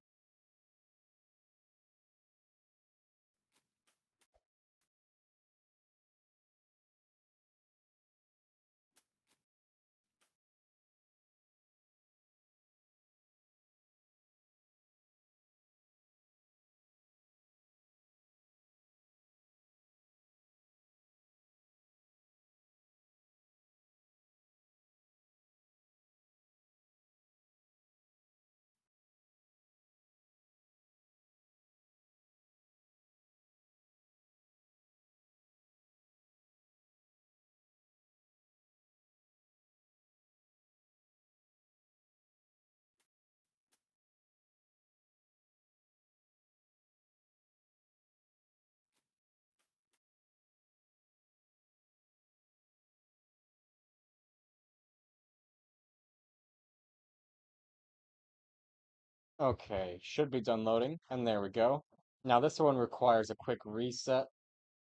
Okay, should be done loading, and there we go. Now this one requires a quick reset,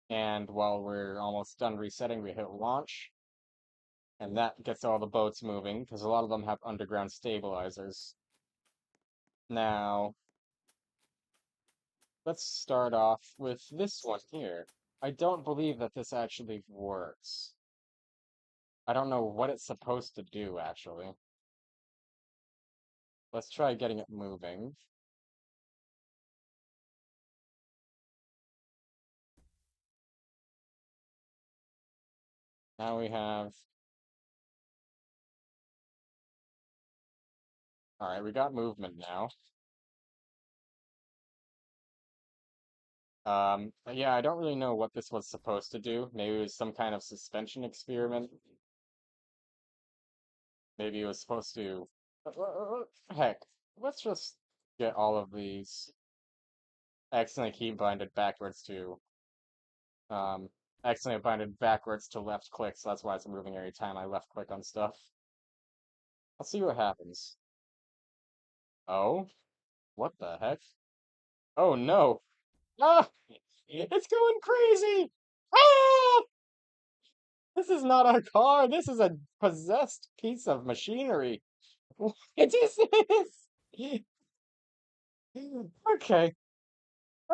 and while we're almost done resetting, we hit launch, and that gets all the boats moving, because a lot of them have underground stabilizers. Now, let's start off with this one here. I don't believe that this actually works. I don't know what it's supposed to do, actually. Let's try getting it moving. Now we have... Alright, we got movement now. Yeah, I don't really know what this was supposed to do. Maybe it was some kind of suspension experiment. Maybe it was supposed to... Heck, let's just get all of these. I accidentally key-binded backwards to... Um, I accidentally binded backwards to left click, so that's why it's moving every time I left click on stuff. Let's see what happens. Oh, what the heck? Oh no! Ah! It's going crazy! Ah! This is not a car, this is a possessed piece of machinery. What is this? Okay,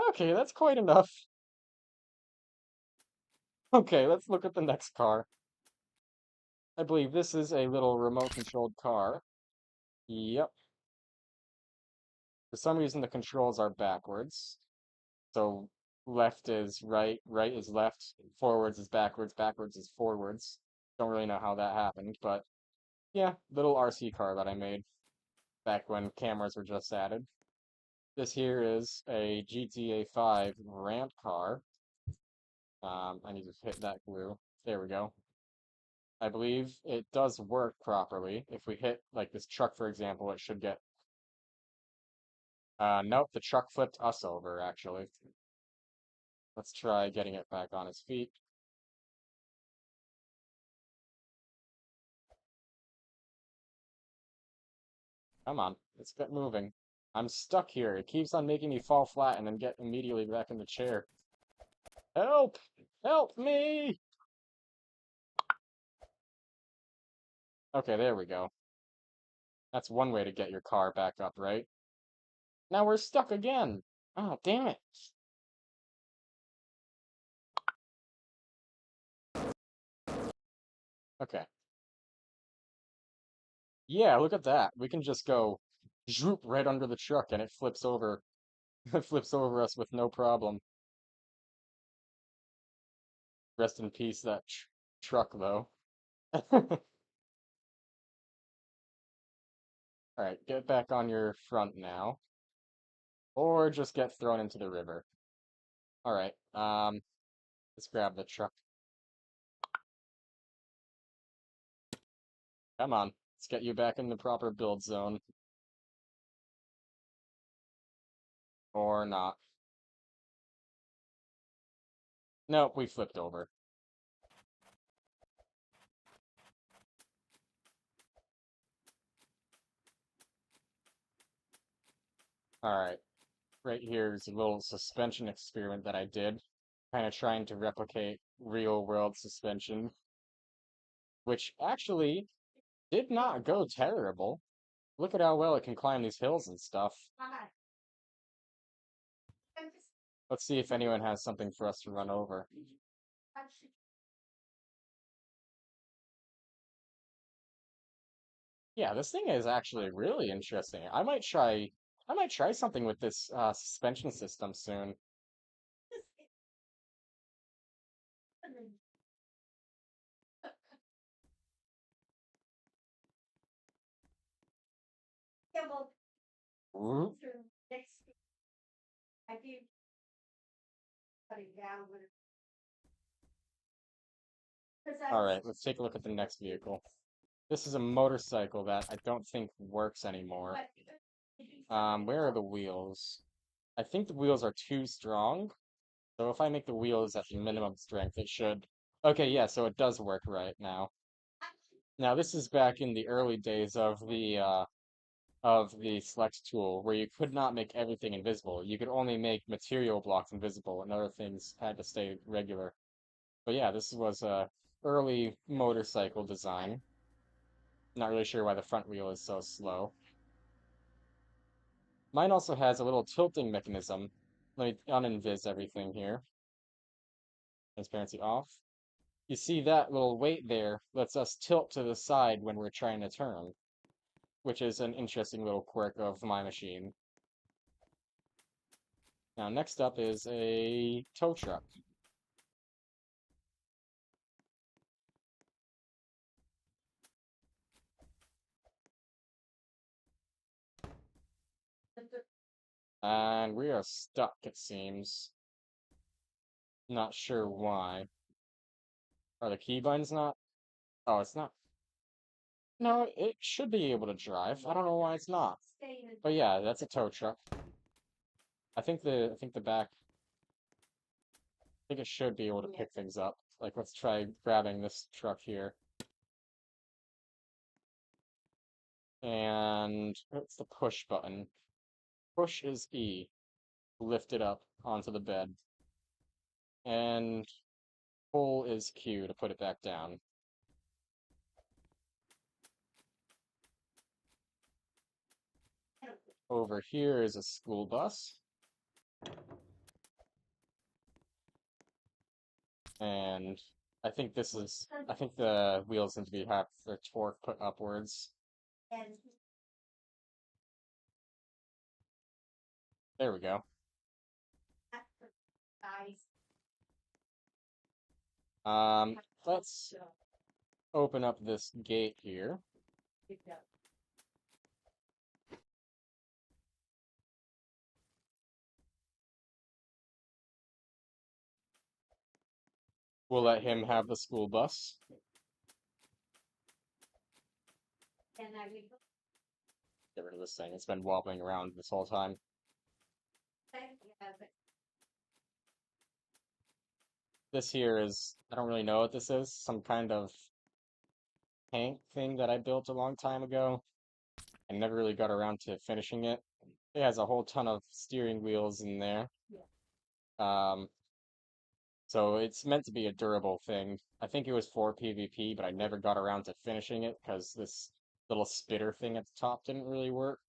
okay, that's quite enough. Okay, let's look at the next car. I believe this is a little remote-controlled car. Yep. For some reason, the controls are backwards. So left is right, right is left, forwards is backwards, backwards is forwards. Don't really know how that happened, but yeah, little RC car that I made back when cameras were just added. This here is a GTA 5 ramp car. I need to hit that glue. There we go. I believe it does work properly. If we hit, like this truck, for example, it should get... Nope, the truck flipped us over, actually. Let's try getting it back on its feet. Come on, let's get moving. I'm stuck here. It keeps on making me fall flat and then get immediately back in the chair. Help! Help me! Okay, there we go. That's one way to get your car back up, right? Now we're stuck again. Oh, damn it. Okay. Yeah, look at that. We can just go zoop right under the truck and it flips over. It flips over us with no problem. Rest in peace, that truck, though. Alright, get back on your front now. Or just get thrown into the river. Alright, let's grab the truck. Come on, let's get you back in the proper build zone. Or not. Nope, we flipped over. Alright, right here is a little suspension experiment that I did. Kind of trying to replicate real world suspension, which actually did not go terrible. Look at how well it can climb these hills and stuff. Hi. Let's see if anyone has something for us to run over. Yeah, this thing is actually really interesting. I might try something with this suspension system soon. Yeah, well, Whoop. through next, I do cutting down with. Because I All was. right, let's take a look at the next vehicle. This is a motorcycle that I don't think works anymore. Where are the wheels? I think the wheels are too strong. So if I make the wheels at the minimum strength, it should. Okay, yeah, so it does work right now. Now this is back in the early days of the select tool where you could not make everything invisible. You could only make material blocks invisible and other things had to stay regular. But yeah, this was a early motorcycle design. Not really sure why the front wheel is so slow. Mine also has a little tilting mechanism. Let me uninvis everything here. Transparency off. You see that little weight there lets us tilt to the side when we're trying to turn, which is an interesting little quirk of my machine. Now, next up is a tow truck. And we are stuck, it seems. Not sure why. Are the keybinds not? Oh, it's not. No, it should be able to drive. I don't know why it's not. But yeah, that's a tow truck. I think the back, I think it should be able to pick things up. Like, let's try grabbing this truck here. And it's the push button. Push is E. Lift it up onto the bed. And pull is Q to put it back down. Over here is a school bus. And I think I think the wheels need to be have their torque put upwards. And There we go. guys. Um, let's open up this gate here. We'll let him have the school bus. And I would Get rid of this thing. It's been wobbling around this whole time. think, yeah, but This here is, I don't really know what this is. Some kind of tank thing that I built a long time ago. I never really got around to finishing it. It has a whole ton of steering wheels in there. Yeah. So it's meant to be a durable thing. I think it was for PvP, but I never got around to finishing it because this little spitter thing at the top didn't really work.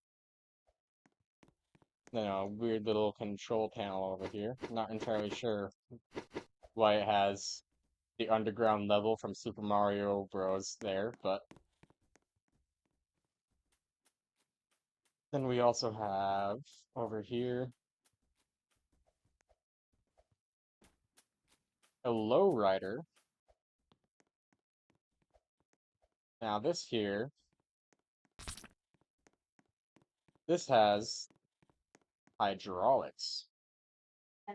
Weird little control panel over here. Not entirely sure why it has the underground level from Super Mario Bros. There, but then we also have over here a lowrider. Now this here, this has hydraulics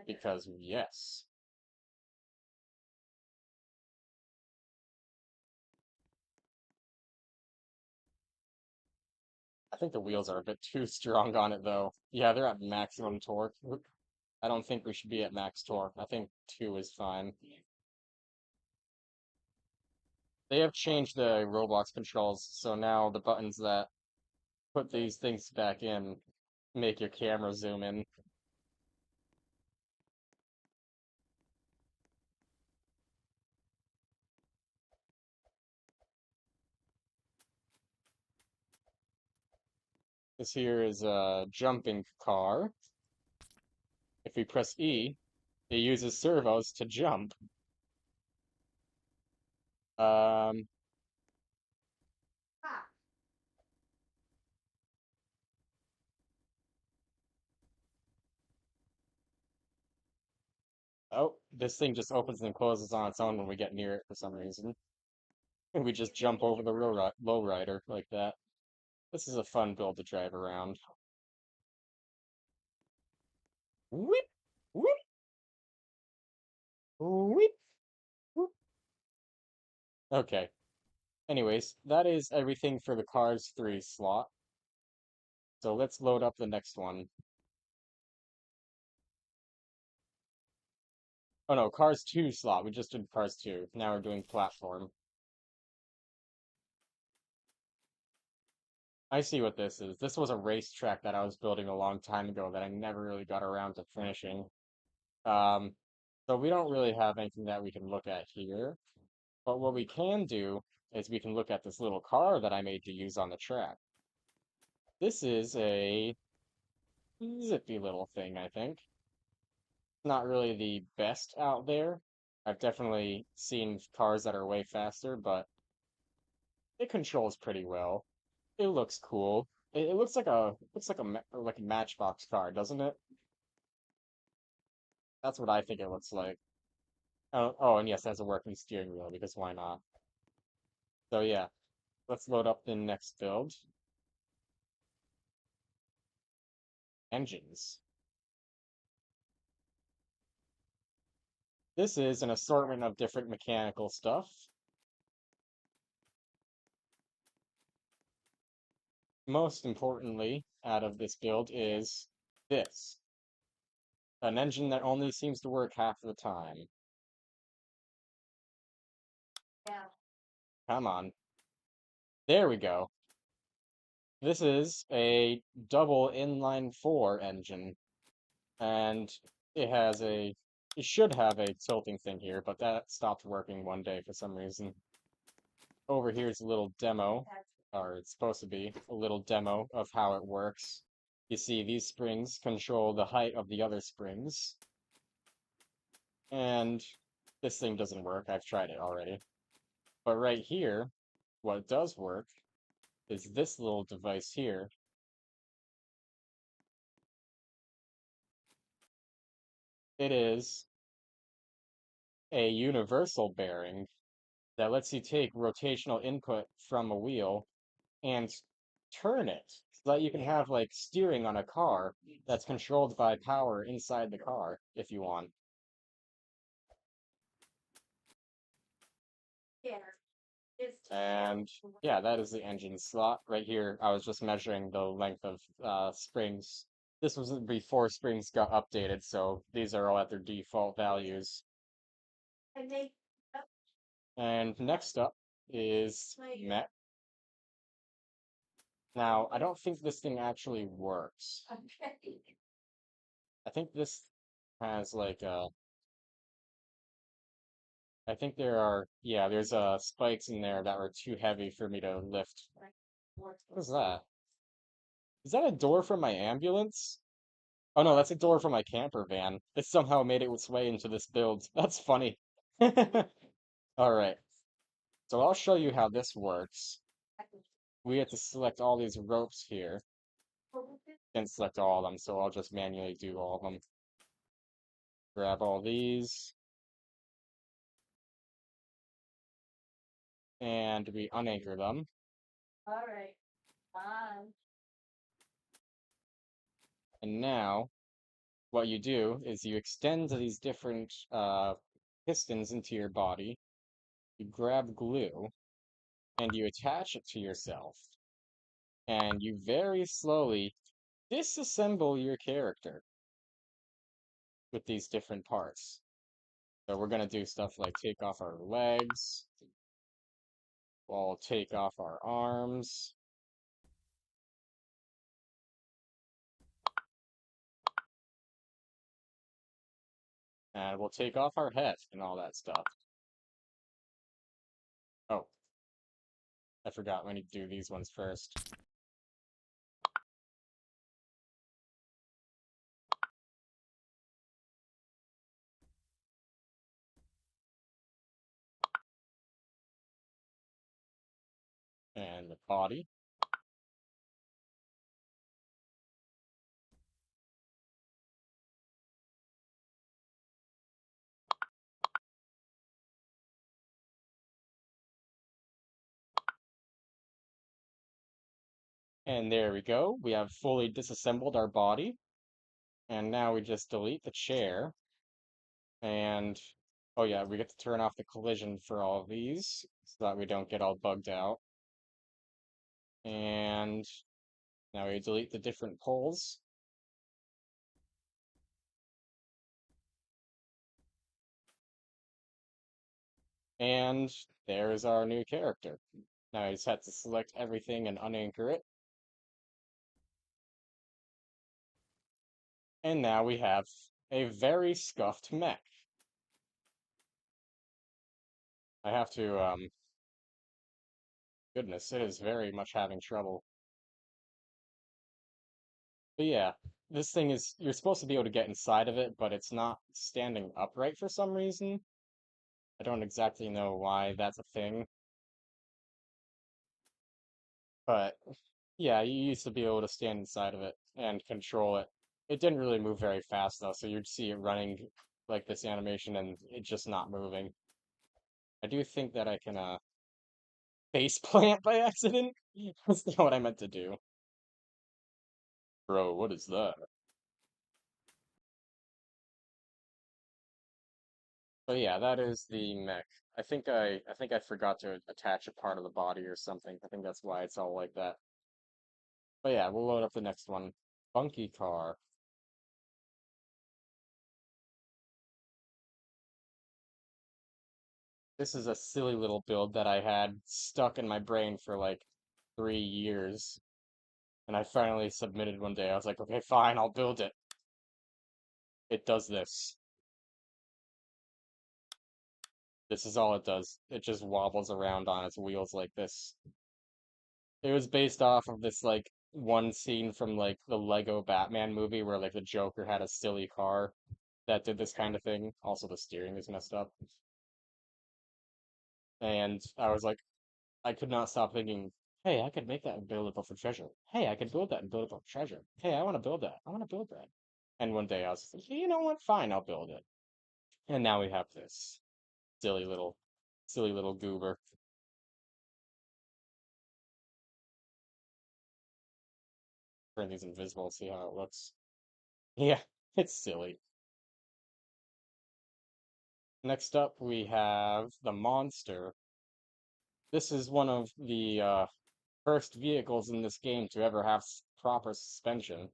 because yes. I think the wheels are a bit too strong on it though. Yeah, they're at maximum torque. I don't think we should be at max torque. I think 2 is fine. They have changed the Roblox controls, so now the buttons that put these things back in make your camera zoom in. This here is a jumping car. If we press E, it uses servos to jump. Um, Ah, oh, this thing just opens and closes on its own when we get near it for some reason. And we just jump over the lowrider like that. This is a fun build to drive around. Whip, whip, whip, whoop. Okay. Anyways, that is everything for the Cars 3 slot. So let's load up the next one. Oh no, Cars 2 slot. We just did Cars 2. Now we're doing platform. I see what this is. This was a racetrack that I was building a long time ago that I never really got around to finishing. Um, so we don't really have anything that we can look at here. But what we can do is we can look at this little car that I made to use on the track. This is a zippy little thing, I think. Not really the best out there. I've definitely seen cars that are way faster, but it controls pretty well. It looks cool. It looks like a Matchbox car, doesn't it? That's what I think it looks like. Oh, and yes, it has a working steering wheel because why not? So yeah, let's load up the next build. Engines. This is an assortment of different mechanical stuff. Most importantly, out of this build is this. An engine that only seems to work half the time. yeah. Come on. There we go. This is a double inline 4 engine, and it should have a tilting thing here, but that stopped working one day for some reason. Over here is a little demo, or it's supposed to be a little demo of how it works. You see, these springs control the height of the other springs, and this thing doesn't work. I've tried it already. But right here, what does work is this little device here. It is a universal bearing that lets you take rotational input from a wheel and turn it so that you can have like steering on a car that's controlled by power inside the car if you want. Yeah. It's And yeah, that is the engine slot right here. I was just measuring the length of springs. This was before springs got updated, so these are all at their default values. and they And next up is later. Now, I don't think this thing actually works. Okay. I think this has like a I think yeah, there's spikes in there that were too heavy for me to lift. What is that? Is that a door from my ambulance? Oh no, that's a door from my camper van. It somehow made its way into this build. That's funny. All right, so I'll show you how this works. We have to select all these ropes here. Can't select all of them, so I'll just manually do all of them. Grab all these, and we unanchor them. All right. And now, what you do is you extend these different pistons into your body. You grab glue, and you attach it to yourself. And you very slowly disassemble your character with these different parts. So we're gonna do stuff like take off our legs, we'll take off our arms, and we'll take off our head and all that stuff. Oh, I forgot we need to do these ones first. And the body. And there we go. We have fully disassembled our body. And now we just delete the chair. And, oh yeah, we get to turn off the collision for all of these so that we don't get all bugged out. And now we delete the different poles. And there's our new character. Now I just have to select everything and unanchor it. And now we have a very scuffed mech. I have to, goodness, it is very much having trouble. But yeah, this thing is, you're supposed to be able to get inside of it, but it's not standing upright for some reason. I don't exactly know why that's a thing. But yeah, you used to be able to stand inside of it and control it. It didn't really move very fast though, so you'd see it running like this animation and it just not moving. I do think that I can face plant by accident. That's not what I meant to do. Bro, what is that? But yeah, that is the mech. I think I forgot to attach a part of the body or something. I think that's why it's all like that. But yeah, we'll load up the next one. Funky car. This is a silly little build that I had stuck in my brain for like 3 years. And I finally submitted one day. I was like, okay, fine, I'll build it. It does this. This is all it does. It just wobbles around on its wheels like this. It was based off of this like one scene from like the Lego Batman movie where like the Joker had a silly car that did this kind of thing. Also, the steering is messed up. And I was like, I could not stop thinking, hey, I could make that and build it for treasure. Hey, I could build that and build it for treasure. Hey, I want to build that. I want to build that. And one day I was like, you know what? Fine, I'll build it. And now we have this silly little, silly little goober. Turn these invisible, see how it looks. Yeah, it's silly. Next up, we have the monster. This is one of the first vehicles in this game to ever have proper suspension.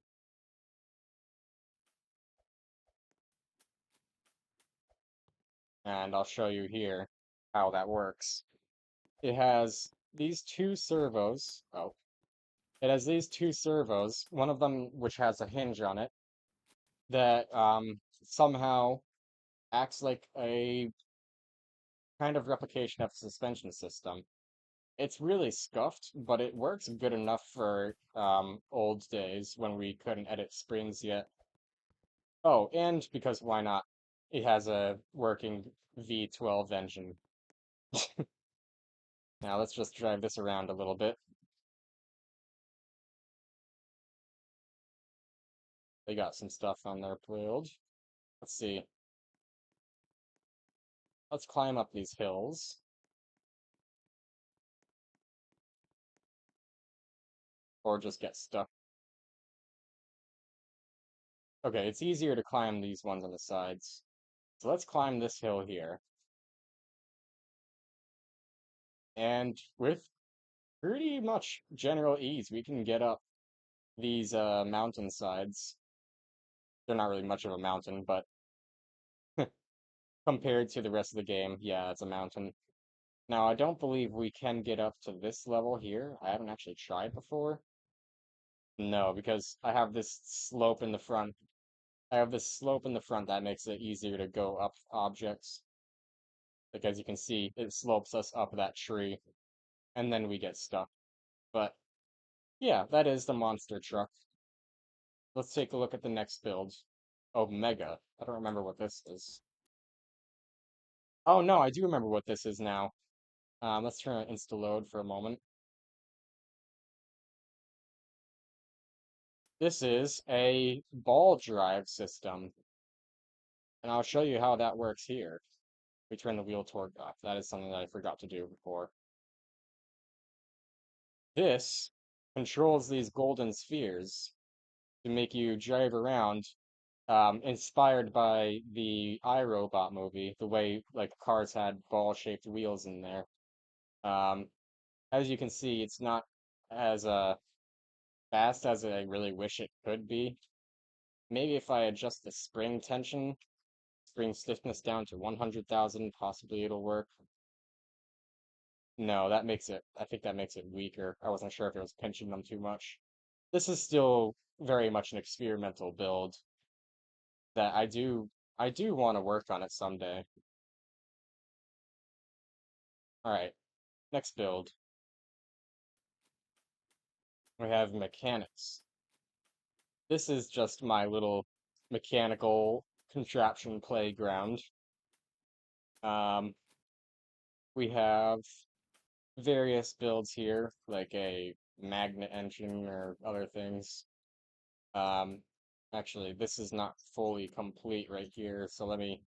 And I'll show you here how that works. It has these two servos. Oh, it has these two servos, one of them which has a hinge on it that somehow acts like a kind of replication of the suspension system. It's really scuffed, but it works good enough for old days when we couldn't edit springs yet. Oh, and because why not? It has a working V12 engine. Now let's just drive this around a little bit. They got some stuff on their build. Let's see. Let's climb up these hills. Or just get stuck. Okay, it's easier to climb these ones on the sides. So let's climb this hill here. And with pretty much general ease, we can get up these mountain sides. They're not really much of a mountain, but compared to the rest of the game, yeah, it's a mountain. Now, I don't believe we can get up to this level here. I haven't actually tried before. No, because I have this slope in the front. I have this slope in the front that makes it easier to go up objects. Like, as you can see, it slopes us up that tree, and then we get stuck. But, yeah, that is the monster truck. Let's take a look at the next build. Oh, Mega. I don't remember what this is. Oh, no, I do remember what this is now. Let's turn on insta-load for a moment. This is a ball drive system, and I'll show you how that works here. We turn the wheel torque off. That is something that I forgot to do before. This controls these golden spheres to make you drive around, inspired by the iRobot movie, the way like cars had ball-shaped wheels in there. Um, as you can see, it's not as fast as I really wish it could be. Maybe if I adjust the spring tension, spring stiffness down to 100,000, possibly it'll work. No, that makes it, I think that makes it weaker. I wasn't sure if it was pinching them too much. This is still very much an experimental build that I do want to work on it someday. All right, next build. We have mechanics. This is just my little mechanical contraption playground. Um, we have various builds here, like a magnet engine or other things. Um, actually, this is not fully complete right here, so let me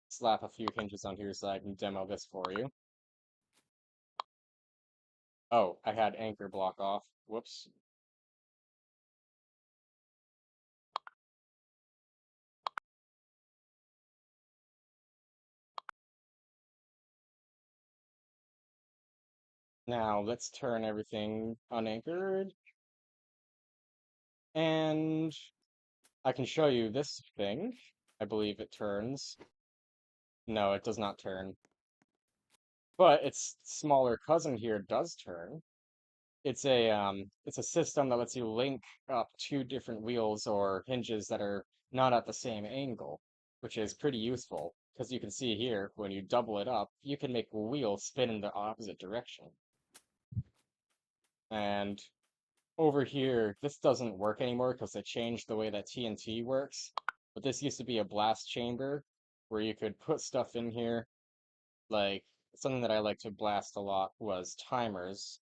slap a few hinges on here so I can demo this for you. Oh, I had anchor block off. Whoops. Now let's turn everything unanchored, and I can show you this thing. I believe it turns. No, it does not turn. But its smaller cousin here does turn. It's a system that lets you link up two different wheels or hinges that are not at the same angle, which is pretty useful because you can see here when you double it up, you can make a wheel spin in the opposite direction. And over here, this doesn't work anymore because they changed the way that TNT works. But this used to be a blast chamber where you could put stuff in here. Like something that I like to blast a lot was timers.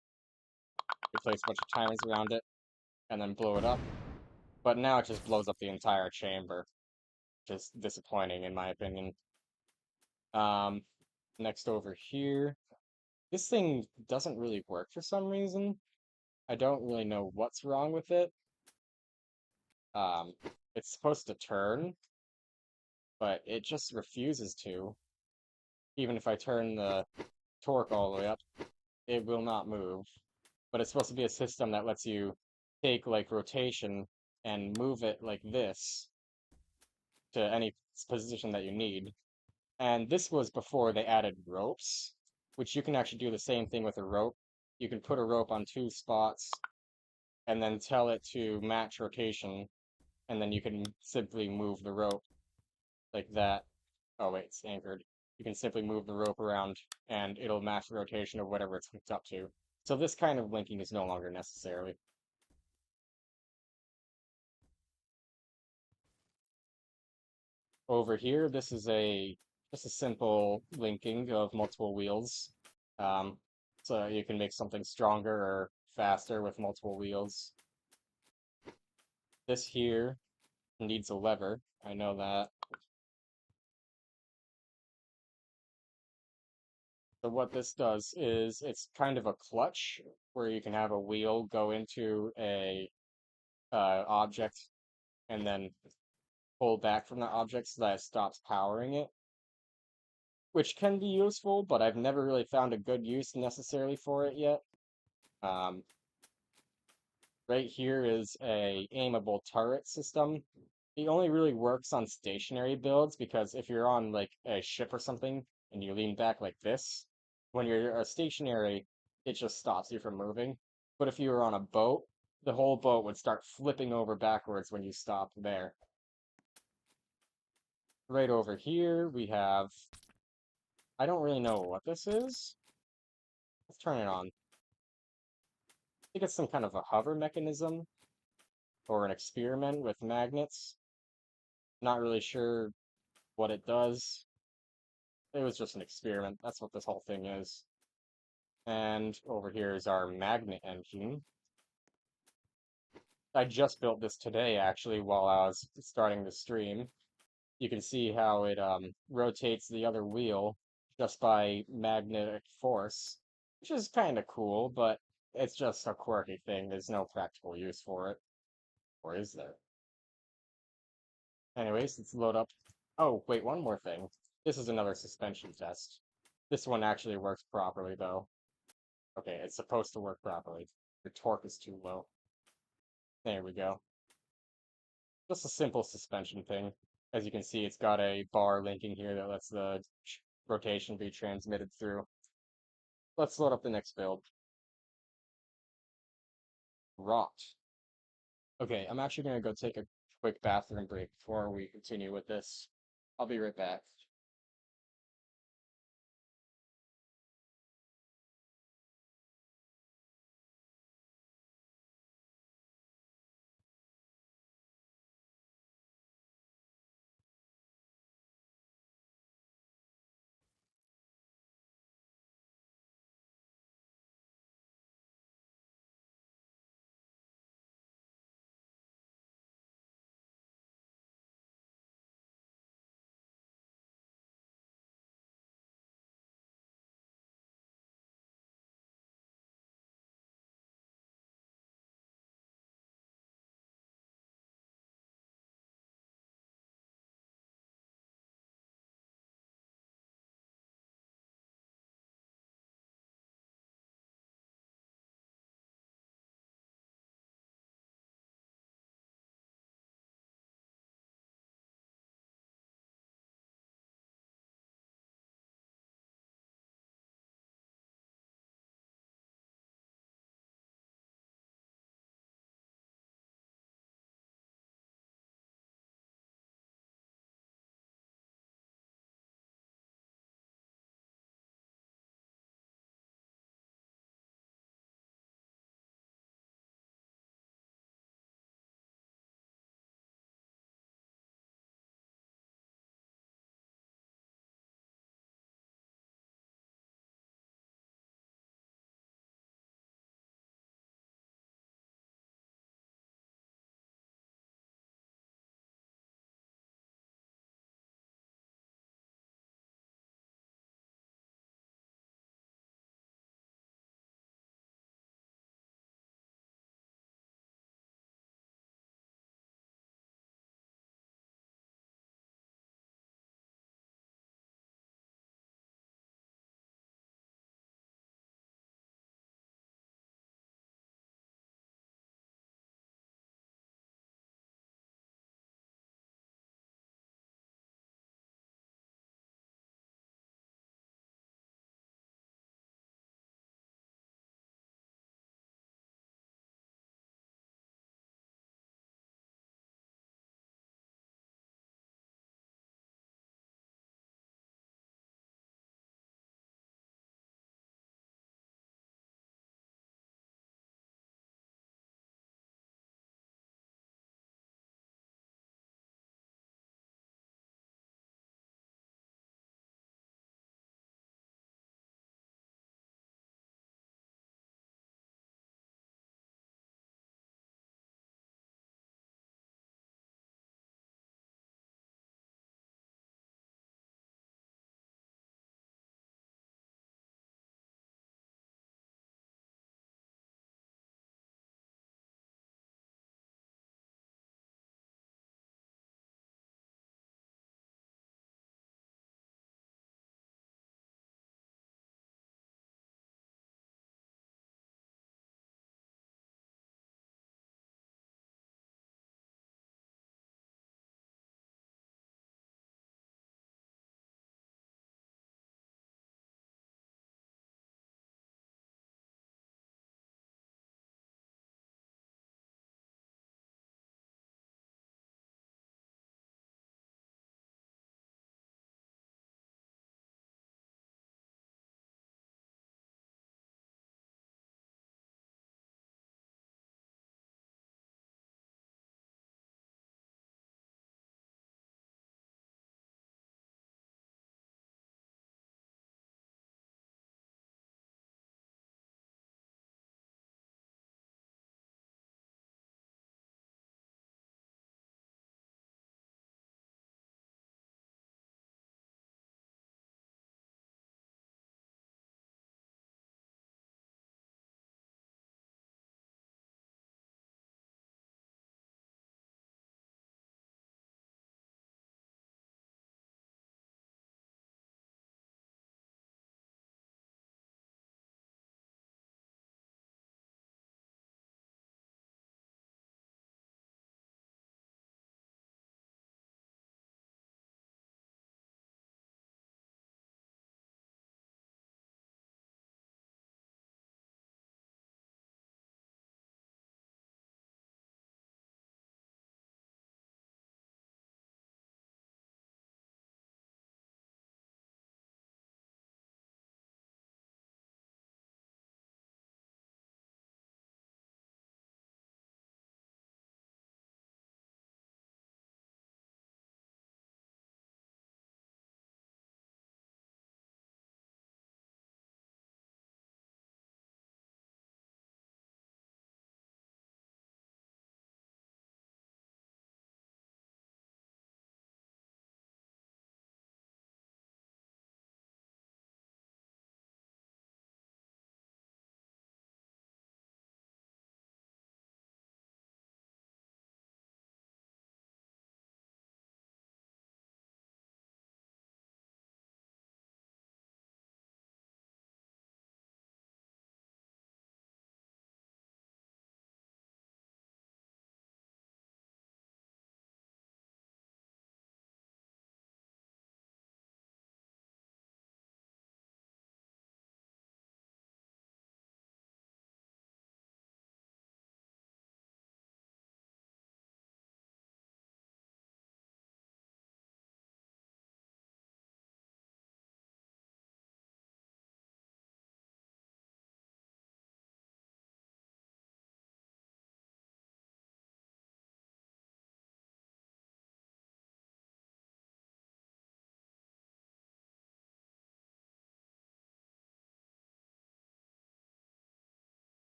You place a bunch of timers around it and then blow it up. But now it just blows up the entire chamber. Just disappointing in my opinion. Um, next over here. This thing doesn't really work for some reason. I don't really know what's wrong with it. Um, it's supposed to turn, but it just refuses to. Even if I turn the torque all the way up, it will not move. But it's supposed to be a system that lets you take like rotation and move it like this to any position that you need. And this was before they added ropes, which you can actually do the same thing with a rope. You can put a rope on two spots and then tell it to match rotation, and then you can simply move the rope like that. Oh wait, it's anchored. You can simply move the rope around and it'll match the rotation of whatever it's hooked up to. So this kind of linking is no longer necessary. Over here, this is just a simple linking of multiple wheels. Um, so you can make something stronger or faster with multiple wheels. This here needs a lever. I know that. So what this does is it's kind of a clutch where you can have a wheel go into a object and then pull back from the object so that it stops powering it, which can be useful, but I've never really found a good use necessarily for it yet. Um, right here is a aimable turret system. It only really works on stationary builds because if you're on like a ship or something and you lean back like this, when you're stationary, it just stops you from moving. But if you were on a boat, the whole boat would start flipping over backwards when you stopped there. Right over here, we have, I don't really know what this is. Let's turn it on. I think it's some kind of a hover mechanism or an experiment with magnets. Not really sure what it does. It was just an experiment. That's what this whole thing is. And over here is our magnet engine. I just built this today, actually, while I was starting the stream. You can see how it rotates the other wheel just by magnetic force, which is kind of cool, but it's just a quirky thing. There's no practical use for it. Or is there? Anyways, let's load up. Oh, wait, one more thing. This is another suspension test. This one actually works properly, though. Okay, it's supposed to work properly. The torque is too low. There we go. Just a simple suspension thing. As you can see, it's got a bar linking here that lets the rotation be transmitted through. Let's load up the next build. Rot. Okay, I'm actually going to go take a quick bathroom break before we continue with this. I'll be right back.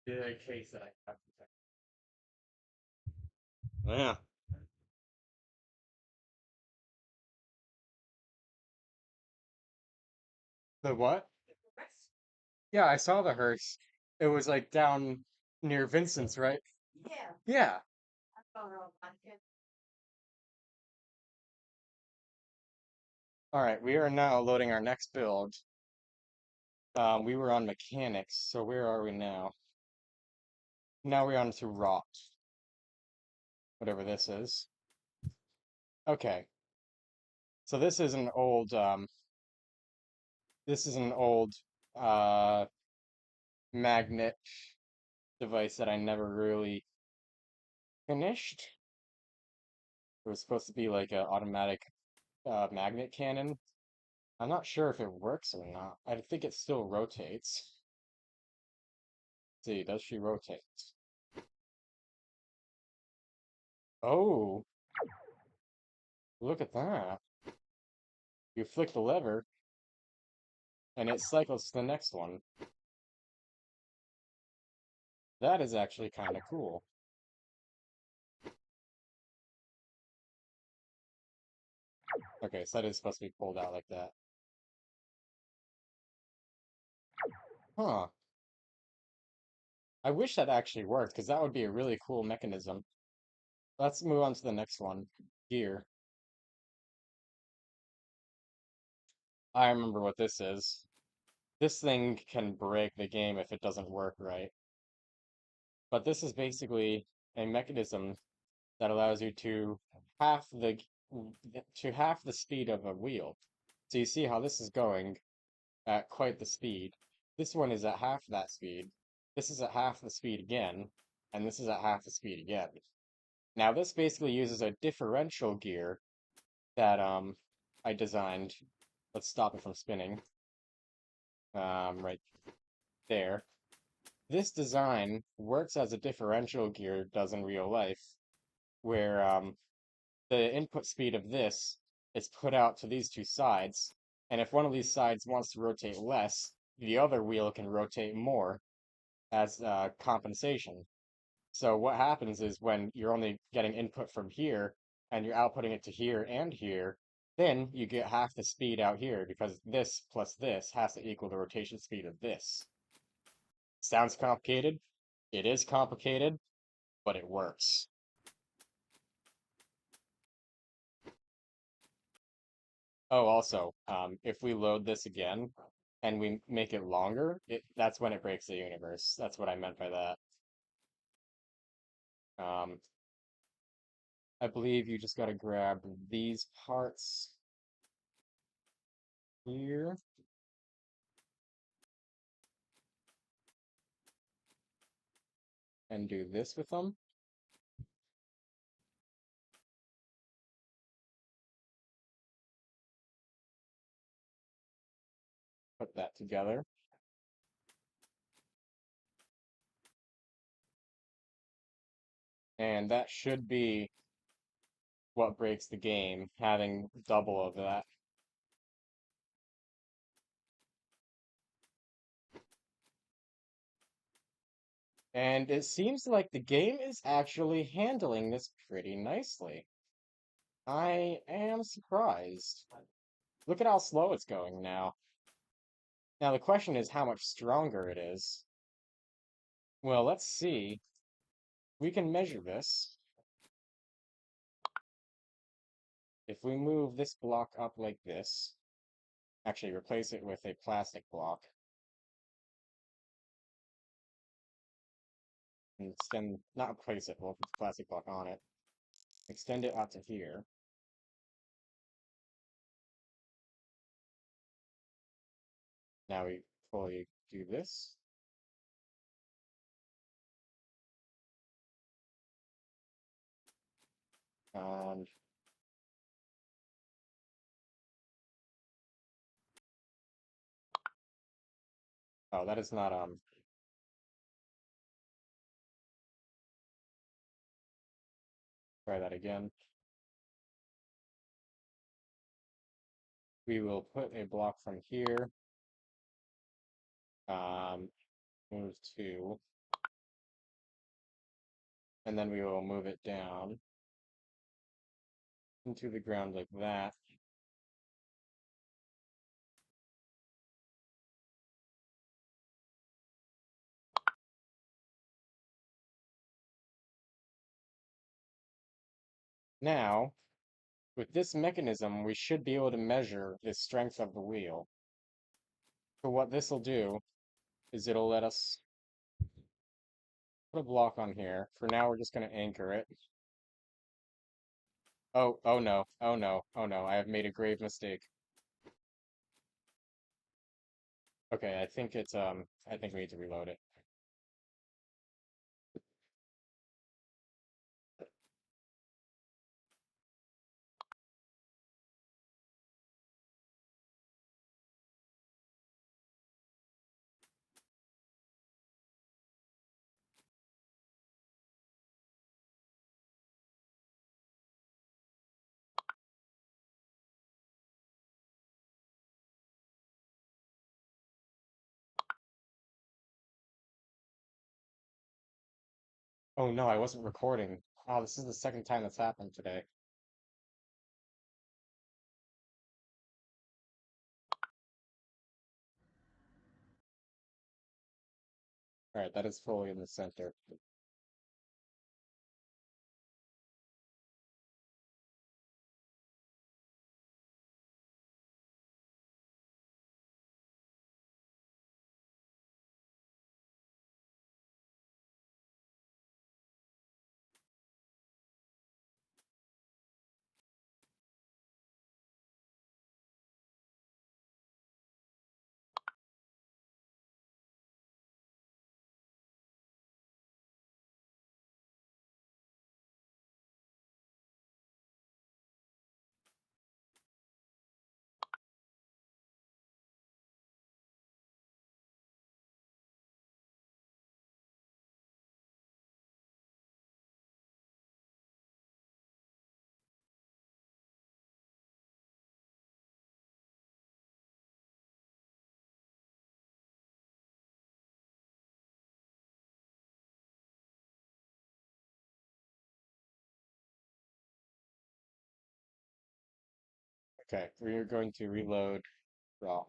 the case that I have. Yeah. The what? Yeah, I saw the hearse. It was like down near Vincent's, right? Yeah. Yeah. I don't know. All right, we are now loading our next build. We were on mechanics, so where are we now? Now we're on to rot, whatever this is. Okay, so this is an old uh magnet device that I never really finished. It was supposed to be like an automatic magnet cannon. I'm not sure if it works or not. I think it still rotates. See, does she rotate? Oh, look at that. You flick the lever and it cycles to the next one. That is actually kind of cool. Okay, so that is supposed to be pulled out like that. Huh. I wish that actually worked, because that would be a really cool mechanism. Let's move on to the next one. Gear. I remember what this is. This thing can break the game if it doesn't work right. But this is basically a mechanism that allows you to half the half the speed of a wheel. So you see how this is going at quite the speed. This one is at half that speed. This is at half the speed again, and this is at half the speed again. Now this basically uses a differential gear that I designed. Let's stop it from spinning. Right there. This design works as a differential gear does in real life, where the input speed of this is put out to these two sides, and if one of these sides wants to rotate less, the other wheel can rotate more as compensation. So what happens is when you're only getting input from here and you're outputting it to here and here, then you get half the speed out here because this plus this has to equal the rotation speed of this. Sounds complicated? It is complicated, but it works. Oh, also, if we load this again and we make it longer, that's when it breaks the universe. That's what I meant by that. Um, I believe you just gotta grab these parts here and do this with them. Put that together. And that should be what breaks the game, having double of that. And it seems like the game is actually handling this pretty nicely. I am surprised. Look at how slow it's going now. Now the question is how much stronger it is. Well, let's see. We can measure this. If we move this block up like this, actually replace it with a plastic block, and extend, not replace it, we'll put the plastic block on it, extend it out to here. Now we fully do this. And oh, that is not try that again. We will put a block from here. Move to and then we will move it down into the ground like that. Now, with this mechanism, we should be able to measure the strength of the wheel. So what this will do is it'll let us put a block on here. For now, we're just going to anchor it. Oh no, oh no, oh no, I have made a grave mistake. Okay, I think we need to reload it. Oh no, I wasn't recording. Oh, this is the second time that's happened today. Alright, that is fully in the center. Okay, we are going to reload raw.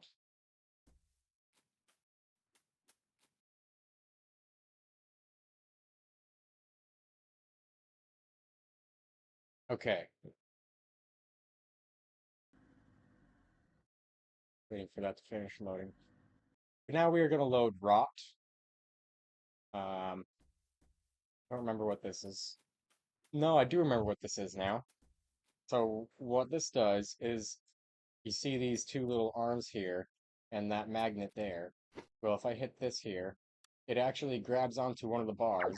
Okay, waiting for that to finish loading. Now we are going to load rot. I don't remember what this is. No, I do remember what this is now. So what this does is you see these two little arms here and that magnet there. Well, if I hit this here, it actually grabs onto one of the bars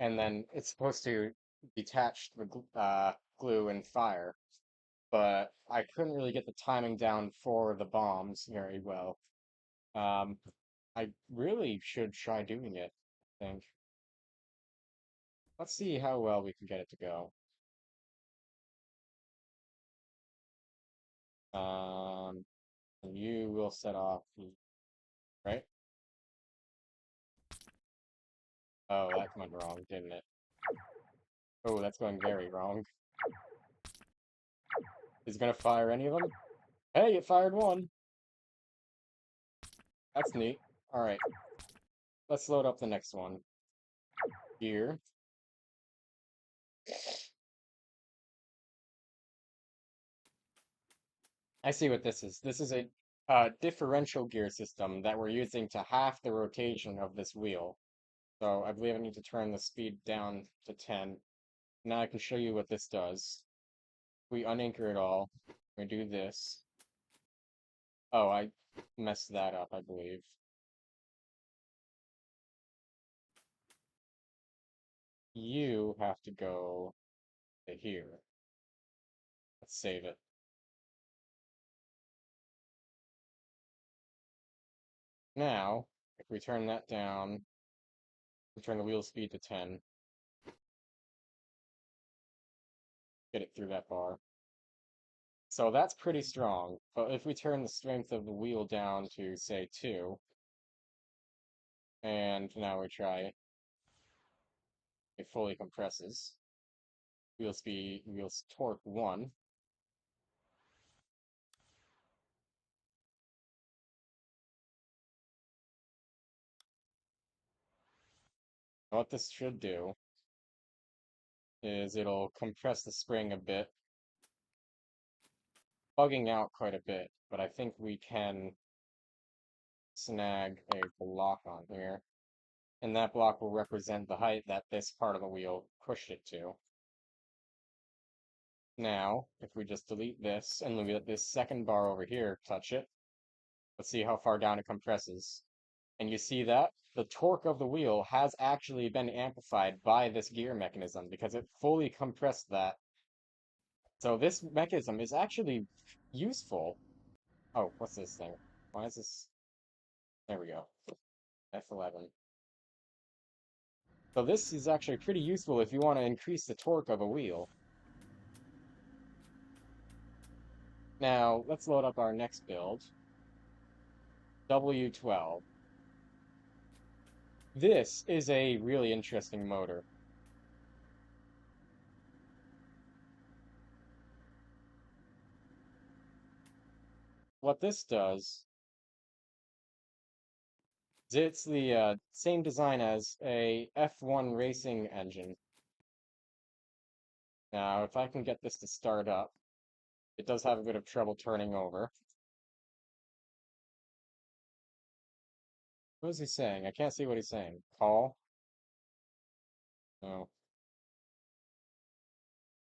and then it's supposed to detach the glue and fire. But I couldn't really get the timing down for the bombs very well. Um, I really should try doing it, I think. Let's see how well we can get it to go. Um, and you will set off the, right? Oh, that went wrong, didn't it? Oh, that's going very wrong. Is it gonna fire any of them? Hey, it fired one! That's neat. Alright, let's load up the next one. Here. I see what this is. This is a differential gear system that we're using to half the rotation of this wheel. So I believe I need to turn the speed down to 10. Now I can show you what this does. We unanchor it all. We do this. Oh, I messed that up, I believe. You have to go to here. Let's save it. Now, if we turn that down, we turn the wheel speed to 10, get it through that bar. So that's pretty strong, but if we turn the strength of the wheel down to, say, 2, and now we try it. it fully compresses. Wheels torque 1. What this should do is it'll compress the spring a bit, bugging out quite a bit, but I think we can snag a block on here, and that block will represent the height that this part of the wheel pushed it to. Now, if we just delete this and look at this second bar over here, touch it, let's see how far down it compresses. And you see that the torque of the wheel has actually been amplified by this gear mechanism because it fully compressed that. So this mechanism is actually useful. Oh, what's this thing? Why is this? There we go. F11. So this is actually pretty useful if you want to increase the torque of a wheel. Now, let's load up our next build. W12. This is a really interesting motor. What this does is it's the same design as a F1 racing engine. Now, if I can get this to start up, it does have a bit of trouble turning over. What is he saying? I can't see what he's saying. Call? No.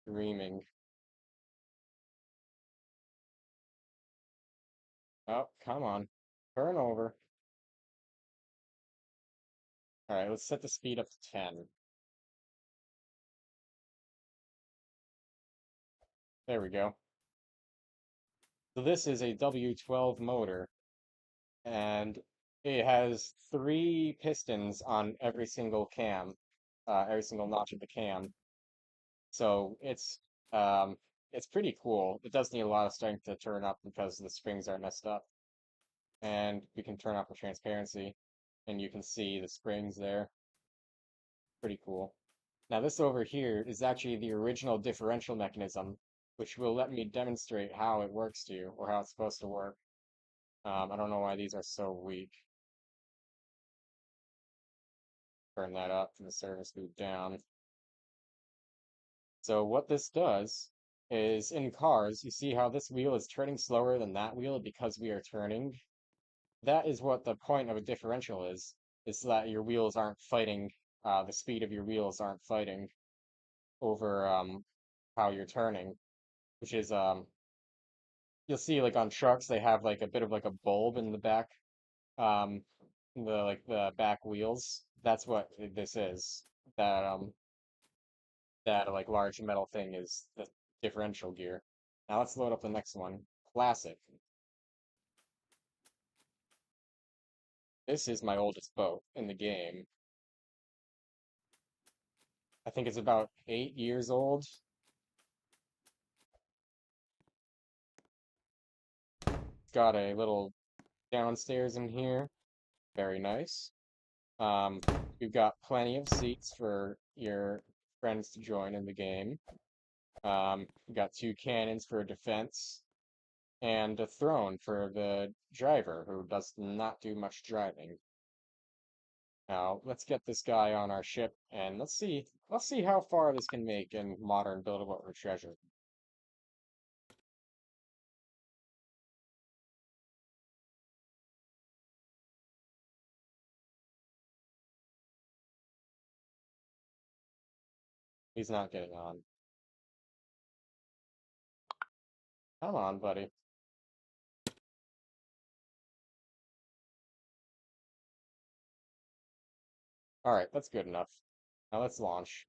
Dreaming. Oh, come on. Turn over. Alright, let's set the speed up to 10. There we go. So this is a W12 motor, and it has 3 pistons on every single cam, every single notch of the cam. So it's pretty cool. It does need a lot of strength to turn up because the springs are messed up. And we can turn off the transparency, and you can see the springs there. Pretty cool. Now this over here is actually the original differential mechanism, which will let me demonstrate how it works to you, or how it's supposed to work. I don't know why these are so weak. Turn that up and the service boot down. So what this does is in cars, you see how this wheel is turning slower than that wheel because we are turning. That is what the point of a differential is that your wheels aren't fighting, the speed of your wheels aren't fighting over how you're turning, which is you'll see like on trucks they have like a bit of like a bulb in the back, um, the back wheels. That's what this is. That that like large metal thing is the differential gear. Now let's load up the next one. Classic. This is my oldest boat in the game. I think it's about 8 years old. It's got a little downstairs in here. Very nice. Um, we've got plenty of seats for your friends to join in the game. We've got 2 cannons for defense, and a throne for the driver who does not do much driving. Now, let's get this guy on our ship and let's see how far this can make in modern buildable or treasure. He's not getting on. Come on, buddy. All right, that's good enough. Now let's launch.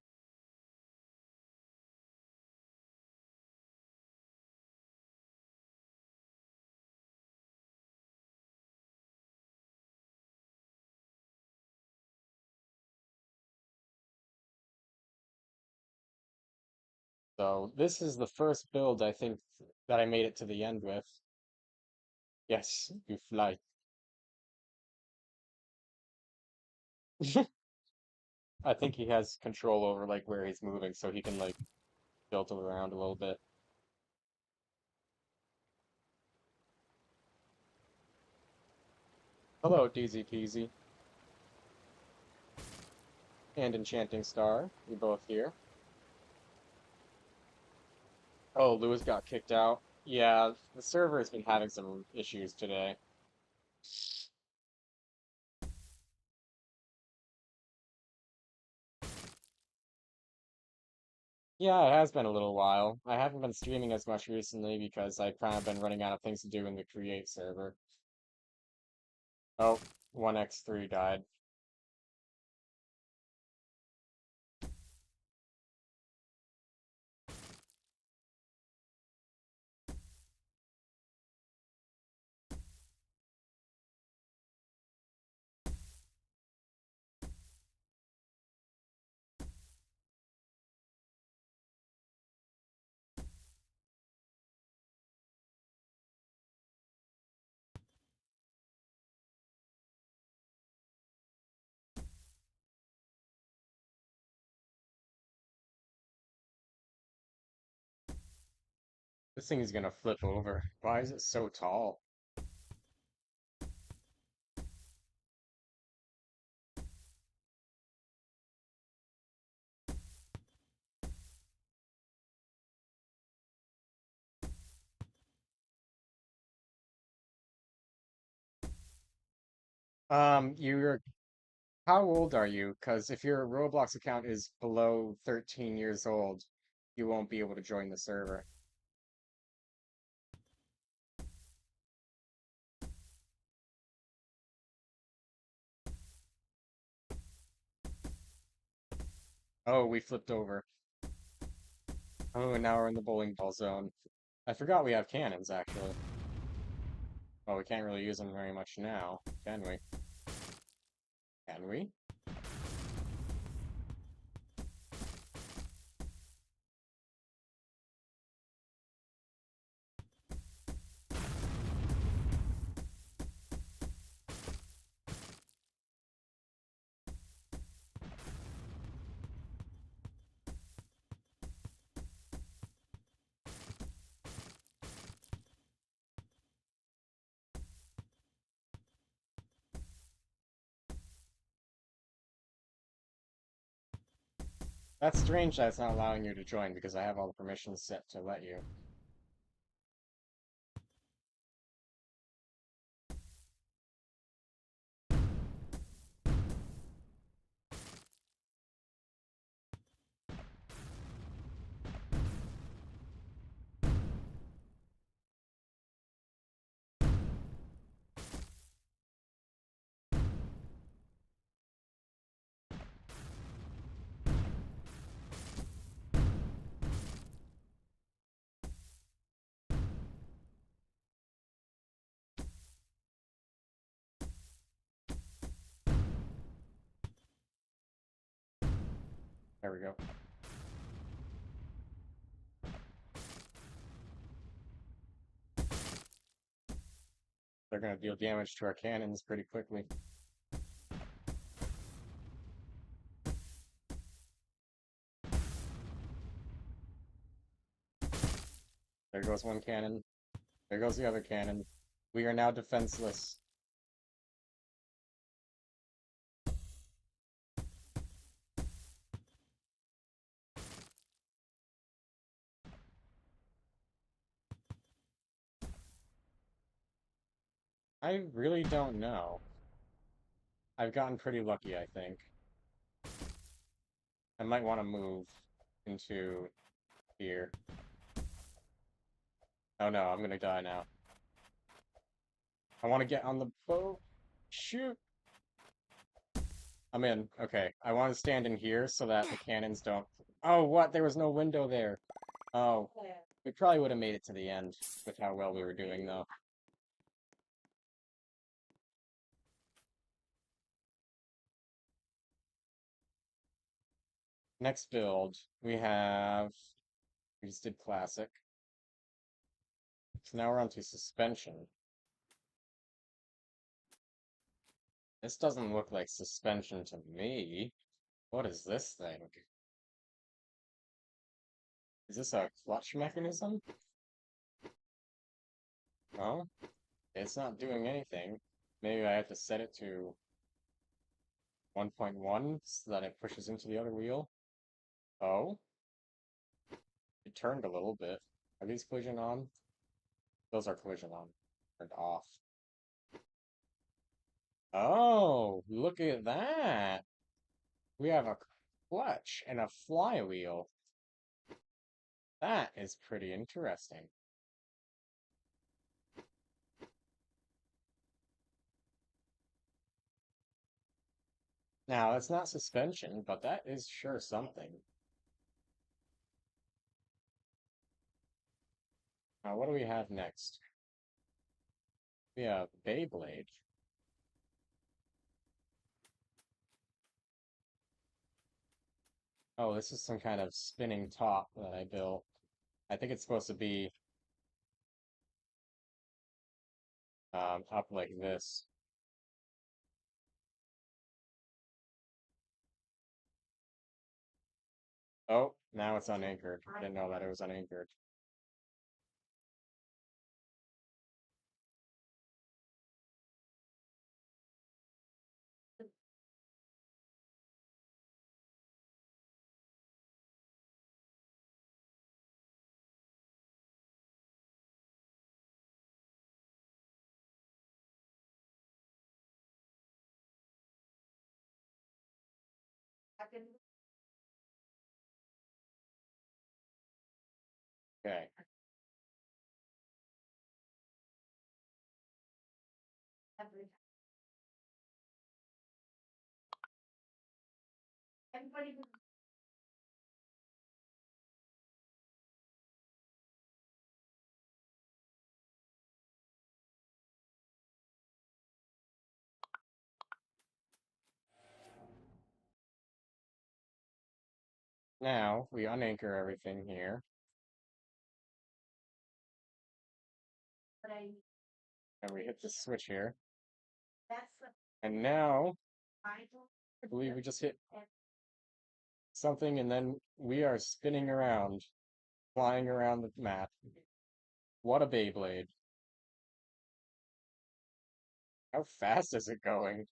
So this is the first build I think that I made it to the end with. Yes, you fly. I think he has control over like where he's moving, so he can like tilt around a little bit. Hello, DZ Peasy and Enchanting Star. You both here? Oh, Lewis got kicked out. Yeah, the server has been having some issues today. Yeah, it has been a little while. I haven't been streaming as much recently because I've kind of been running out of things to do in the Create server. Oh, 1x3 died. This thing is gonna flip over. Why is it so tall? You're how old are you? Because if your Roblox account is below 13 years old, you won't be able to join the server. Oh, we flipped over. Oh, and now we're in the bowling ball zone. I forgot we have cannons, actually. Well, we can't really use them very much now, can we? Can we? That's strange that it's not allowing you to join because I have all the permissions set to let you. There we go. They're gonna deal damage to our cannons pretty quickly. There goes one cannon. There goes the other cannon. We are now defenseless. I really don't know. I've gotten pretty lucky, I think. I might want to move into here. Oh no, I'm gonna die now. I want to get on the boat. Shoot! I'm in. Okay. I want to stand in here so that the cannons don't... Oh, what? There was no window there. Oh. We probably would have made it to the end with how well we were doing, though. Next build, we have... We just did classic. So now we're on to suspension. This doesn't look like suspension to me. What is this thing? Is this a clutch mechanism? No, it's not doing anything. Maybe I have to set it to 1.1 so that it pushes into the other wheel. Oh, it turned a little bit. Are these collision on? Those are collision on. Turned off. Oh, look at that. We have a clutch and a flywheel. That is pretty interesting. Now, it's not suspension, but that is sure something. Now, what do we have next? We have Beyblade. Oh, this is some kind of spinning top that I built. I think it's supposed to be up like this. Oh, now it's unanchored. I didn't know that it was unanchored. Okay. Everybody. Now we unanchor everything here, But and we hit the switch here. that's the And now final. I believe we just hit something, and then we are spinning around, flying around the map. What a Beyblade. How fast is it going?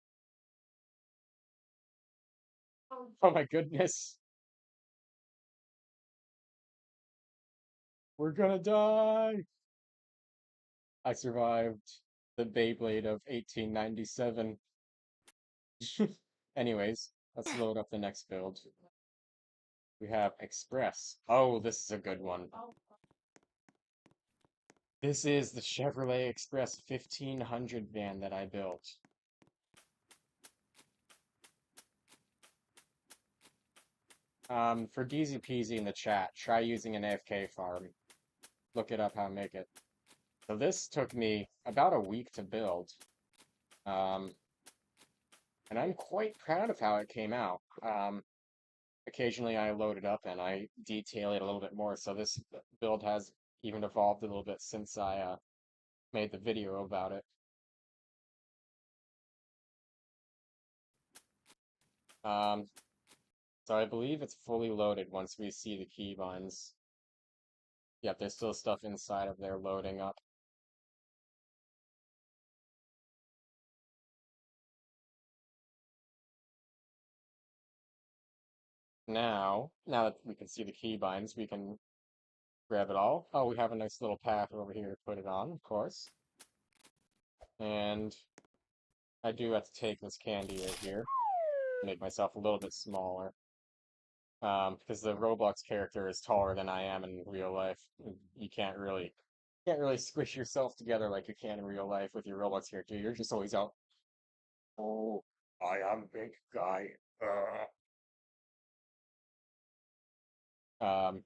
Oh my goodness. We're gonna die. I survived the Beyblade of 1897. Anyways, let's load up the next build. We have Express. Oh, this is a good one. This is the Chevrolet Express 1500 van that I built. For Deezy Peasy in the chat, try using an AFK farm. Look it up how to make it. So this took me about a week to build. Um, and I'm quite proud of how it came out. Occasionally I load it up and I detail it a little bit more, so this build has even evolved a little bit since I made the video about it. Um, so I believe it's fully loaded once we see the keybinds. Yep, there's still stuff inside of there loading up. Now that we can see the keybinds, we can grab it all. Oh, we have a nice little path over here to put it on, of course. And I do have to take this candy right here, make myself a little bit smaller. Because the Roblox character is taller than I am in real life. You can't really squish yourself together like you can in real life with your Roblox character. You're just always out. Oh, I am big guy. Um,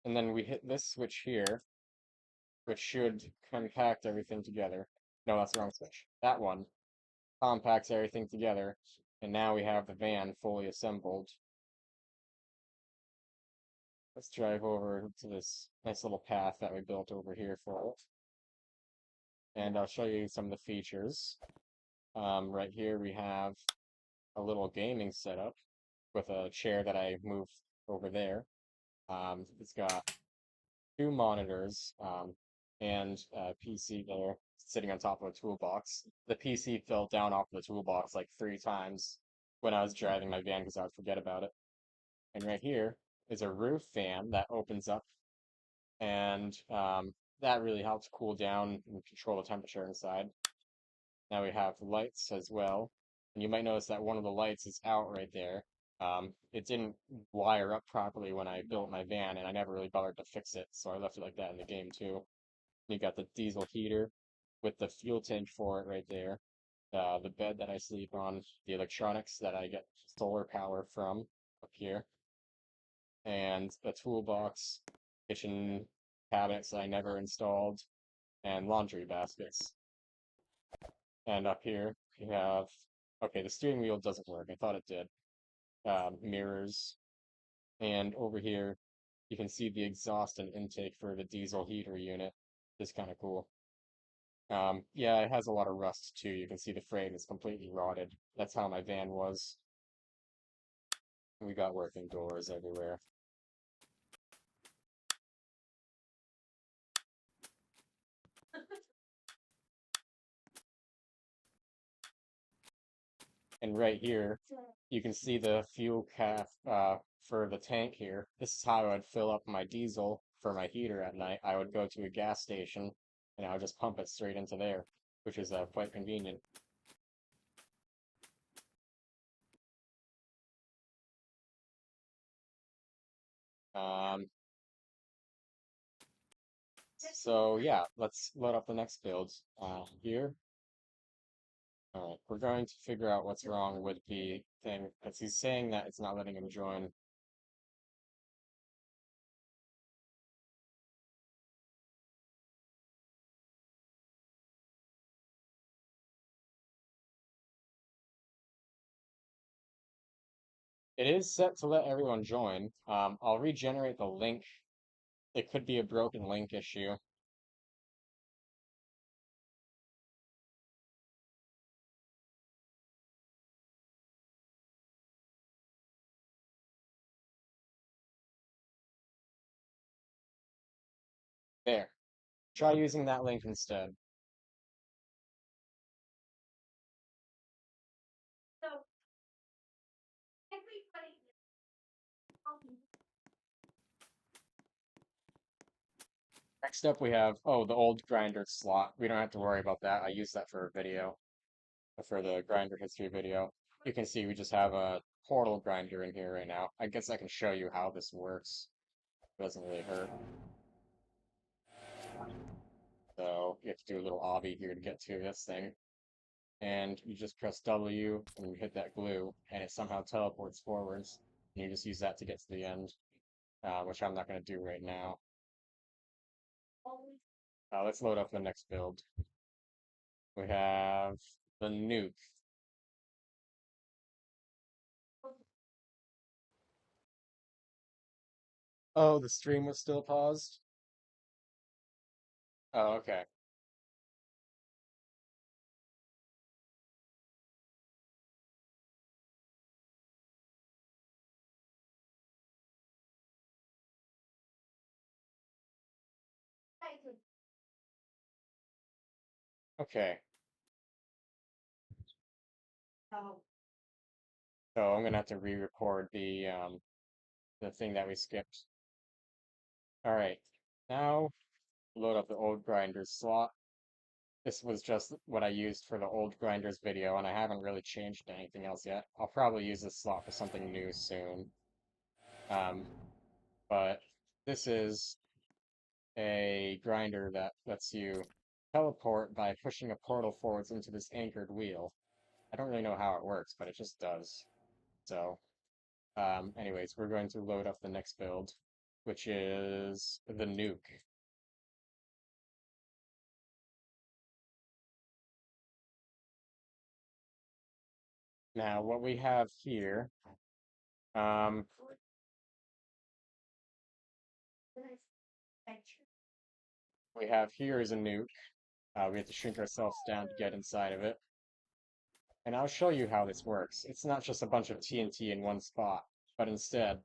and then we hit this switch here, which should compact everything together. No, that's the wrong switch. That one compacts everything together, and now we have the van fully assembled. Let's drive over to this nice little path that we built over here for it. And I'll show you some of the features. Right here we have a little gaming setup with a chair that I moved over there. It's got two monitors and a PC there sitting on top of a toolbox. The PC fell down off the toolbox like 3 times when I was driving my van because I would forget about it. And right here is a roof fan that opens up, and that really helps cool down and control the temperature inside. Now we have lights as well, and you might notice that one of the lights is out right there. It didn't wire up properly when I built my van, and I never really bothered to fix it, so I left it like that in the game too. You got the diesel heater with the fuel tank for it right there. The bed that I sleep on, the electronics that I get solar power from up here, and a toolbox, kitchen cabinets that I never installed, and laundry baskets. And up here we have, okay, the steering wheel doesn't work. I thought it did. Mirrors. And over here, you can see the exhaust and intake for the diesel heater unit. It's kind of cool. Yeah, it has a lot of rust too. You can see the frame is completely rotted. That's how my van was. We got working doors everywhere. And right here, you can see the fuel cap for the tank here. This is how I would fill up my diesel for my heater at night. I would go to a gas station and I would just pump it straight into there, which is quite convenient. Um, so yeah, let's load up the next build here. All right, we're going to figure out what's wrong with the thing because he's saying that it's not letting him join. It is set to let everyone join. I'll regenerate the link. It could be a broken link issue. There. Try using that link instead. So everybody. Next up we have, oh, the old grinder slot. We don't have to worry about that. I used that for a video, for the grinder history video. You can see we just have a portal grinder in here right now. I guess I can show you how this works. It doesn't really hurt. So you have to do a little obby here to get to this thing. And you just press W and you hit that glue, and it somehow teleports forwards. And you just use that to get to the end, which I'm not going to do right now. Let's load up the next build. We have the nuke. Oh, the stream was still paused? Oh, okay. Okay. Oh, So I'm gonna have to re-record the thing that we skipped. All right. Now load up the old grinders slot. This was just what I used for the old grinders video, and I haven't really changed anything else yet. I'll probably use this slot for something new soon. Um, but this is a grinder that lets you teleport by pushing a portal forwards into this anchored wheel. I don't really know how it works, but it just does. So, anyways, we're going to load up the next build, which is the nuke. Now, what we have here, um, we have here is a nuke. We have to shrink ourselves down to get inside of it. And I'll show you how this works. It's not just a bunch of TNT in one spot. but instead,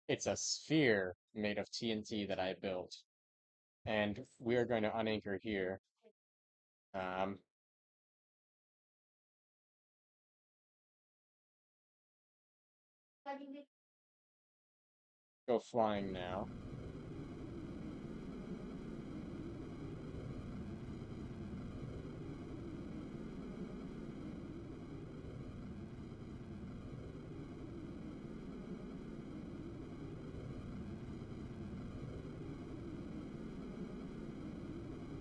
it's a sphere made of TNT that I built. And we are going to unanchor here. Um, Go flying now.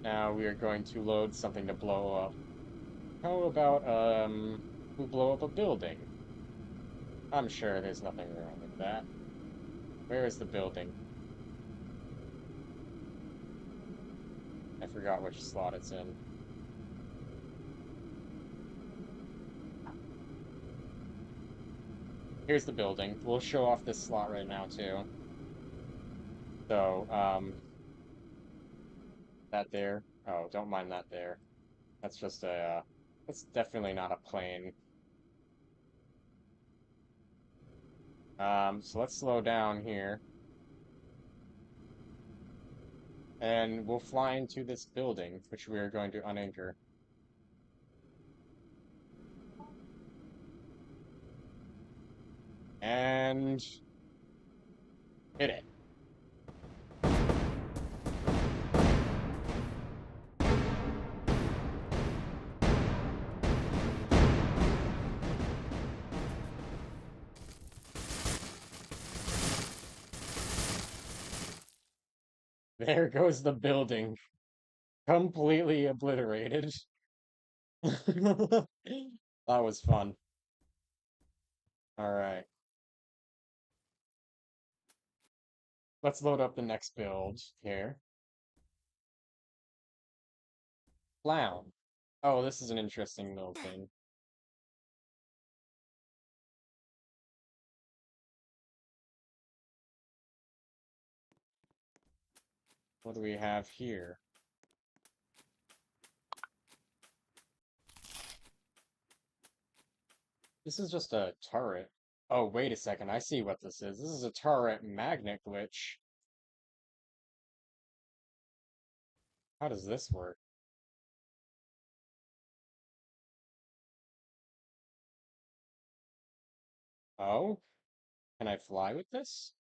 Now we are going to load something to blow up. How about, we blow up a building? I'm sure there's nothing wrong with that. Where is the building? I forgot which slot it's in. Here's the building. We'll show off this slot right now, too. So, that there. Oh, don't mind that there. That's just that's definitely not a plane. So let's slow down here. And we'll fly into this building, which we are going to unanchor. And hit it. There goes the building. Completely obliterated. That was fun. Alright. Let's load up the next build here. Clown. Oh, this is an interesting little thing. What do we have here? This is just a turret. Oh, wait a second. I see what this is. This is a turret magnet glitch. How does this work? Oh, can I fly with this?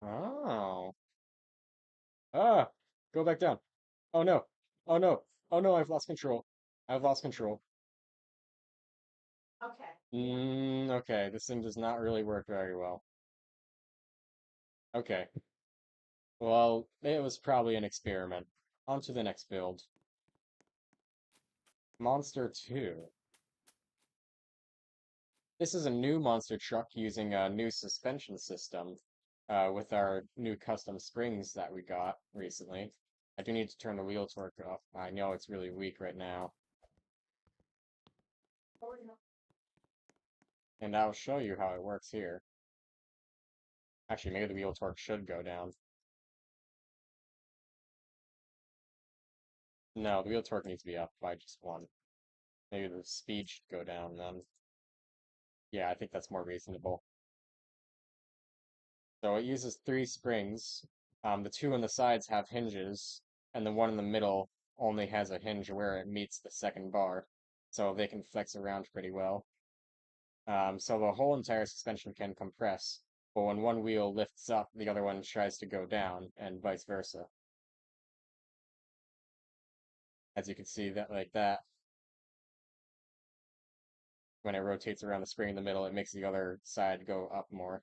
Oh. Ah, go back down. Oh no. Oh no. Oh no, I've lost control. I've lost control. Okay. Okay, this thing does not really work very well. Okay. Well, it was probably an experiment. On to the next build. Monster 2. This is a new monster truck using a new suspension system with our new custom springs that we got recently. I do need to turn the wheel torque off. I know it's really weak right now. And I'll show you how it works here. Actually, maybe the wheel torque should go down. No, the wheel torque needs to be up by just one. Maybe the speed should go down then. Yeah, I think that's more reasonable. So it uses three springs. The two on the sides have hinges, and the one in the middle only has a hinge where it meets the second bar, so they can flex around pretty well. So the whole entire suspension can compress, but when one wheel lifts up, the other one tries to go down, and vice versa. As you can see, that like that, when it rotates around the spring in the middle, it makes the other side go up more.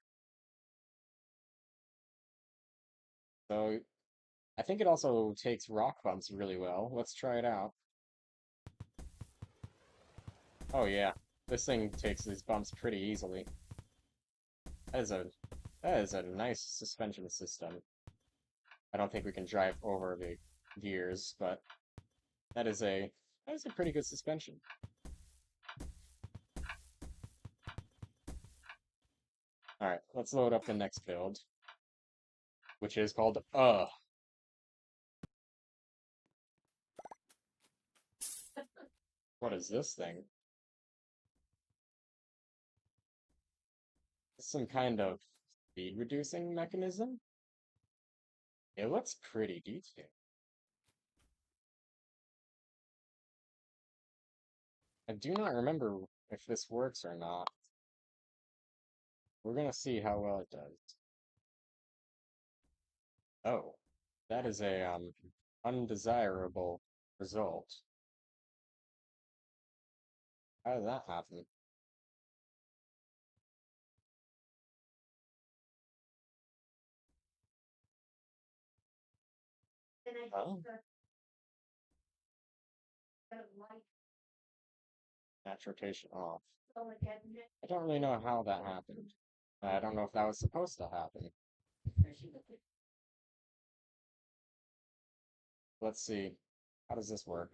So I think it also takes rock bumps really well. Let's try it out. Oh yeah, this thing takes these bumps pretty easily. That is a that is a nice suspension system. I don't think we can drive over the gears, but that is a pretty good suspension. Alright, let's load up the next build, which is called What is this thing? This some kind of speed reducing mechanism? It looks pretty detailed. I do not remember if this works or not. We're gonna see how well it does. Oh, that is a undesirable result. How did that happen? Then I Oh, just got a light match rotation off. go ahead and I don't really know how that happened. I don't know if that was supposed to happen. Let's see. How does this work?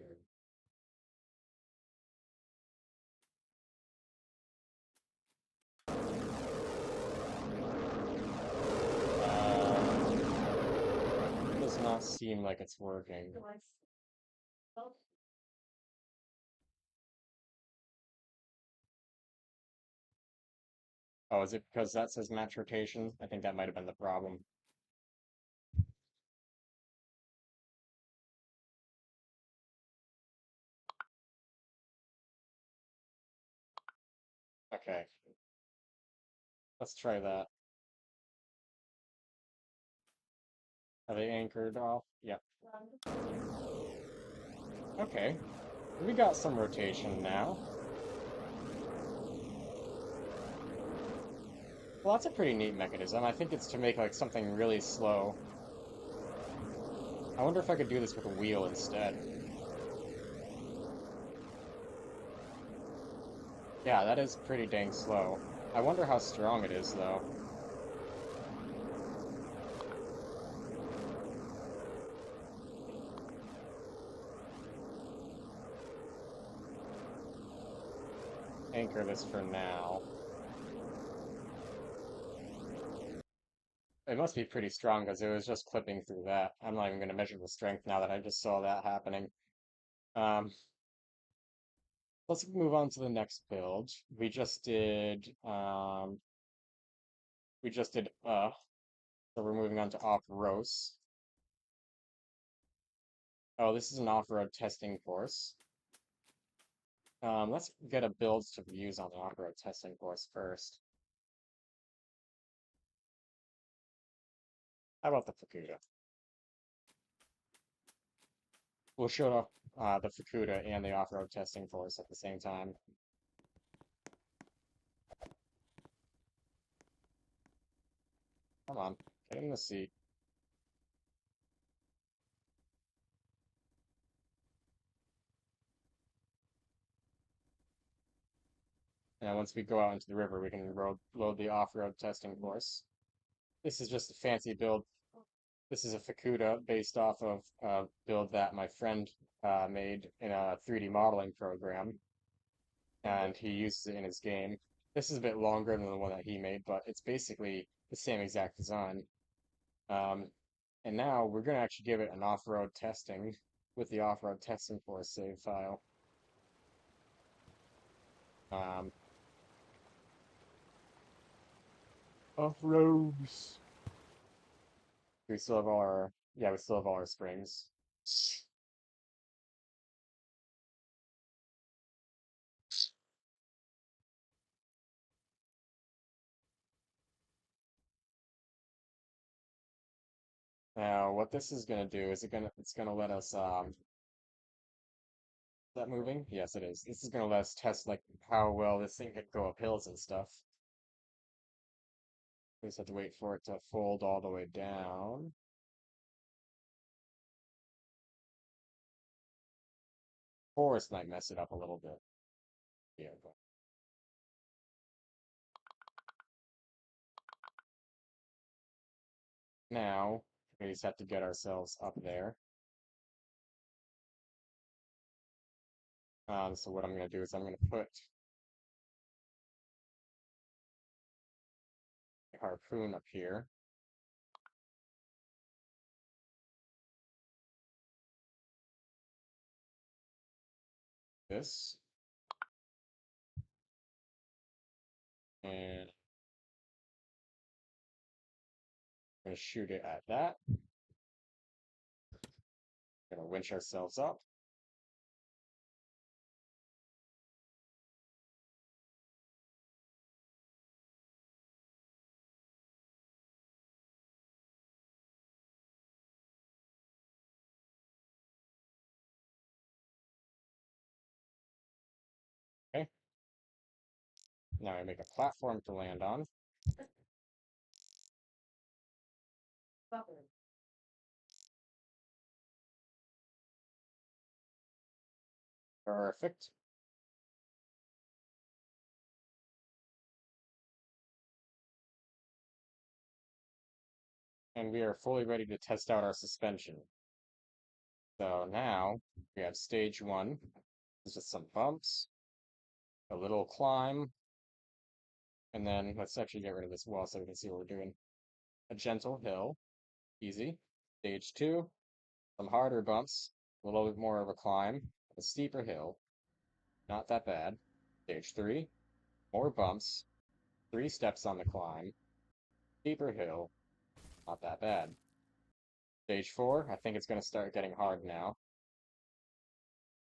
Does not seem like it's working. well, Oh, is it because that says match rotation? I think that might have been the problem. Okay, let's try that. Are they anchored off? Yep. Okay, we got some rotation now. Well, that's a pretty neat mechanism. I think it's to make like something really slow. I wonder if I could do this with a wheel instead. Yeah, that is pretty dang slow. I wonder how strong it is, though. Anchor this for now. It must be pretty strong because it was just clipping through that. I'm not even going to measure the strength now that I just saw that happening. Um, let's move on to the next build. We just did so we're moving on to off-roast. Oh, this is an off-road testing course. Let's get a build to use on the off-road testing course first. How about the Fukuda? We'll show off the Fukuda and the off-road testing course at the same time. Come on, get in the seat. And once we go out into the river, we can load the off-road testing course. This is just a fancy build. This is a Fukuda based off of a build that my friend made in a 3D modeling program, and he uses it in his game. This is a bit longer than the one that he made, but it's basically the same exact design. Um, and now we're going to actually give it an off-road testing with the off-road testing for a save file. Um, Off-roads. We still have yeah, we still have all our springs. Now, what this is going to do is it's going to let us, is that moving? Yes, it is. This is going to let us test, like, how well this thing can go up hills and stuff. We just have to wait for it to fold all the way down. Forest might mess it up a little bit. Yeah, but now we just have to get ourselves up there. So what I'm going to do is I'm going to put a harpoon up here. This. And Gonna shoot it at that. Gonna winch ourselves up. Okay. Now I make a platform to land on. Bubble. Perfect. And we are fully ready to test out our suspension. So now we have stage one. There's just some bumps, a little climb, and then let's actually get rid of this wall so we can see what we're doing. A gentle hill, easy. Stage two, some harder bumps, a little bit more of a climb, a steeper hill, not that bad. Stage three, more bumps, 3 steps on the climb, steeper hill, not that bad. Stage four, I think it's going to start getting hard now.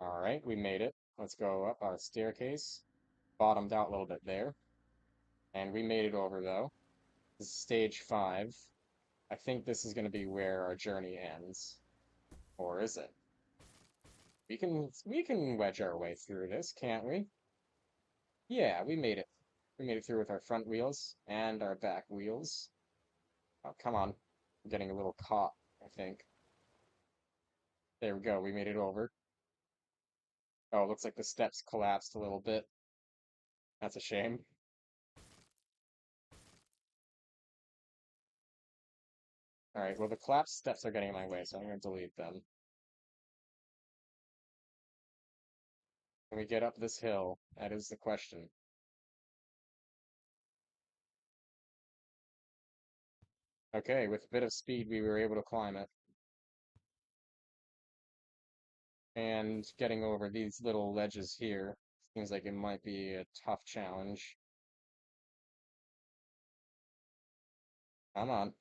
All right, we made it. Let's go up our staircase. Bottomed out a little bit there. And we made it over, though. This is stage five. I think this is going to be where our journey ends. Or is it? We can wedge our way through this, can't we? Yeah, we made it. We made it through with our front wheels and our back wheels. Oh, come on. I'm getting a little caught, I think. There we go. We made it over. Oh, looks like the steps collapsed a little bit. That's a shame. Alright, well the collapsed steps are getting in my way, so I'm going to delete them. Can we get up this hill? That is the question. Okay, with a bit of speed we were able to climb it. And getting over these little ledges here seems like it might be a tough challenge. Come on.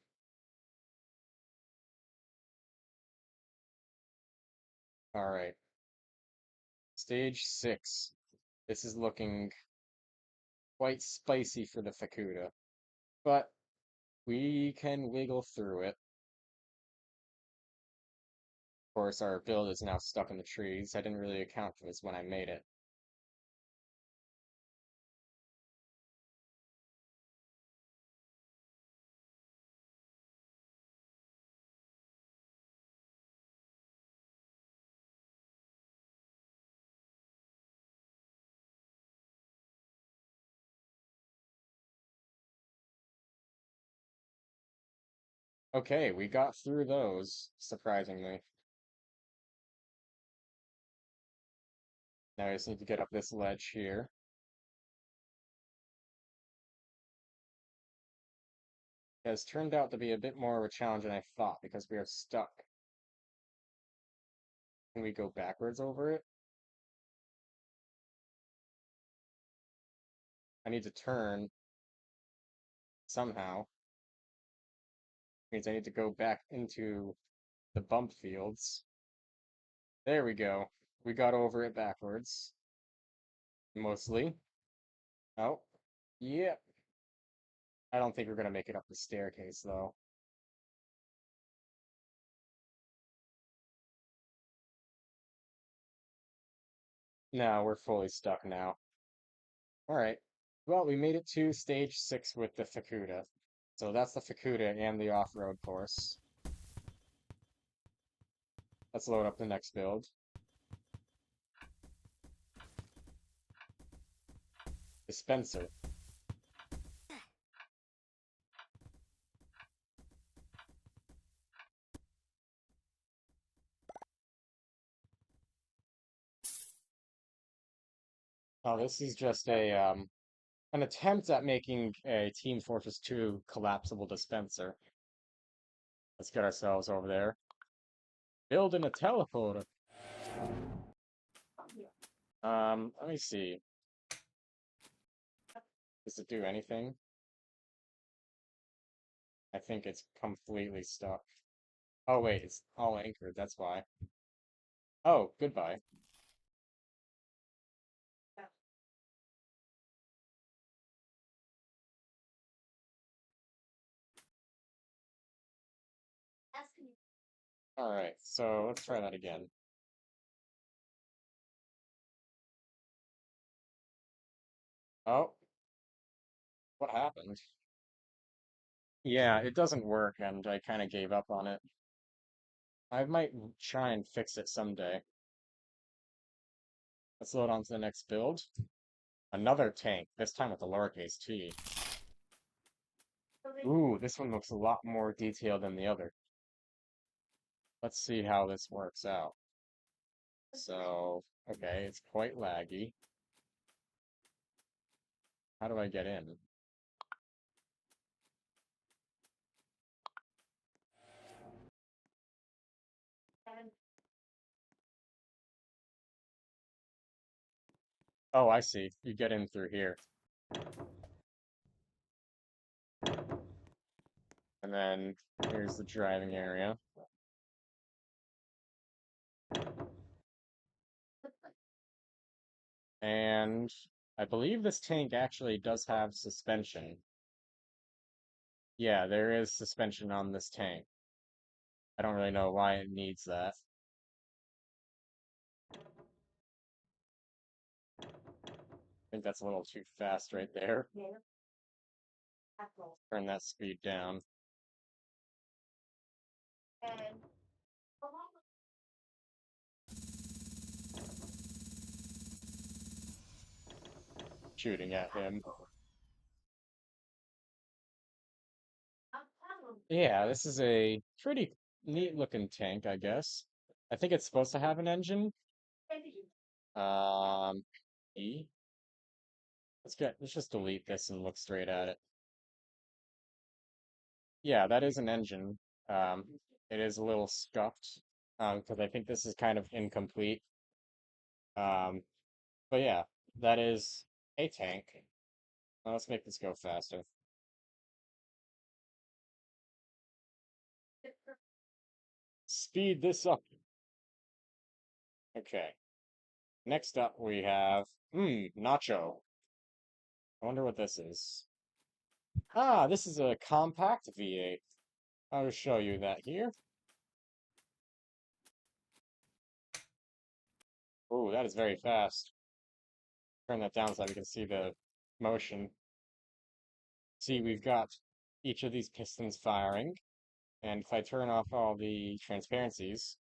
Alright. Stage 6. This is looking quite spicy for the Fakuda. But we can wiggle through it. Of course, our build is now stuck in the trees. I didn't really account for this when I made it. Okay, we got through those, surprisingly. Now I just need to get up this ledge here. It has turned out to be a bit more of a challenge than I thought because we are stuck. Can we go backwards over it? I need to turn somehow. Means I need to go back into the bump fields. There we go. We got over it backwards. Mostly. Oh, yeah. I don't think we're gonna make it up the staircase though. No, we're fully stuck now. Alright. Well, we made it to stage 6 with the Fakuda. So that's the Fakuda and the off-road course. Let's load up the next build. Dispenser. Oh, this is just an attempt at making a Team Fortress 2 collapsible dispenser. Let's get ourselves over there. Building a teleporter. Let me see. Does it do anything? I think it's completely stuck. Oh wait, it's all anchored, that's why. Oh, goodbye. Alright, so let's try that again. Oh, what happened? Yeah, it doesn't work, and I kind of gave up on it. I might try and fix it someday. Let's load on to the next build. Another tank, this time with a lowercase t. Ooh, this one looks a lot more detailed than the other. Let's see how this works out. So, okay, it's quite laggy. How do I get in? Oh, I see. You get in through here. And then here's the driving area. And I believe this tank actually does have suspension. Yeah, there is suspension on this tank. I don't really know why it needs that. I think that's a little too fast right there. Turn that speed down. Shooting at him. Yeah, this is a pretty neat looking tank, I guess. I think it's supposed to have an engine. Um, E. Let's just delete this and look straight at it. Yeah, that is an engine. Um, it is a little scuffed, because I think this is kind of incomplete. Um, but yeah, that is a tank. Let's make this go faster. Speed this up. Okay. Next up we have, Nacho. I wonder what this is. Ah, this is a compact V8. I'll show you that here. Ooh, that is very fast. Turn that down so that we can see the motion. See, we've got each of these pistons firing, and if I turn off all the transparencies,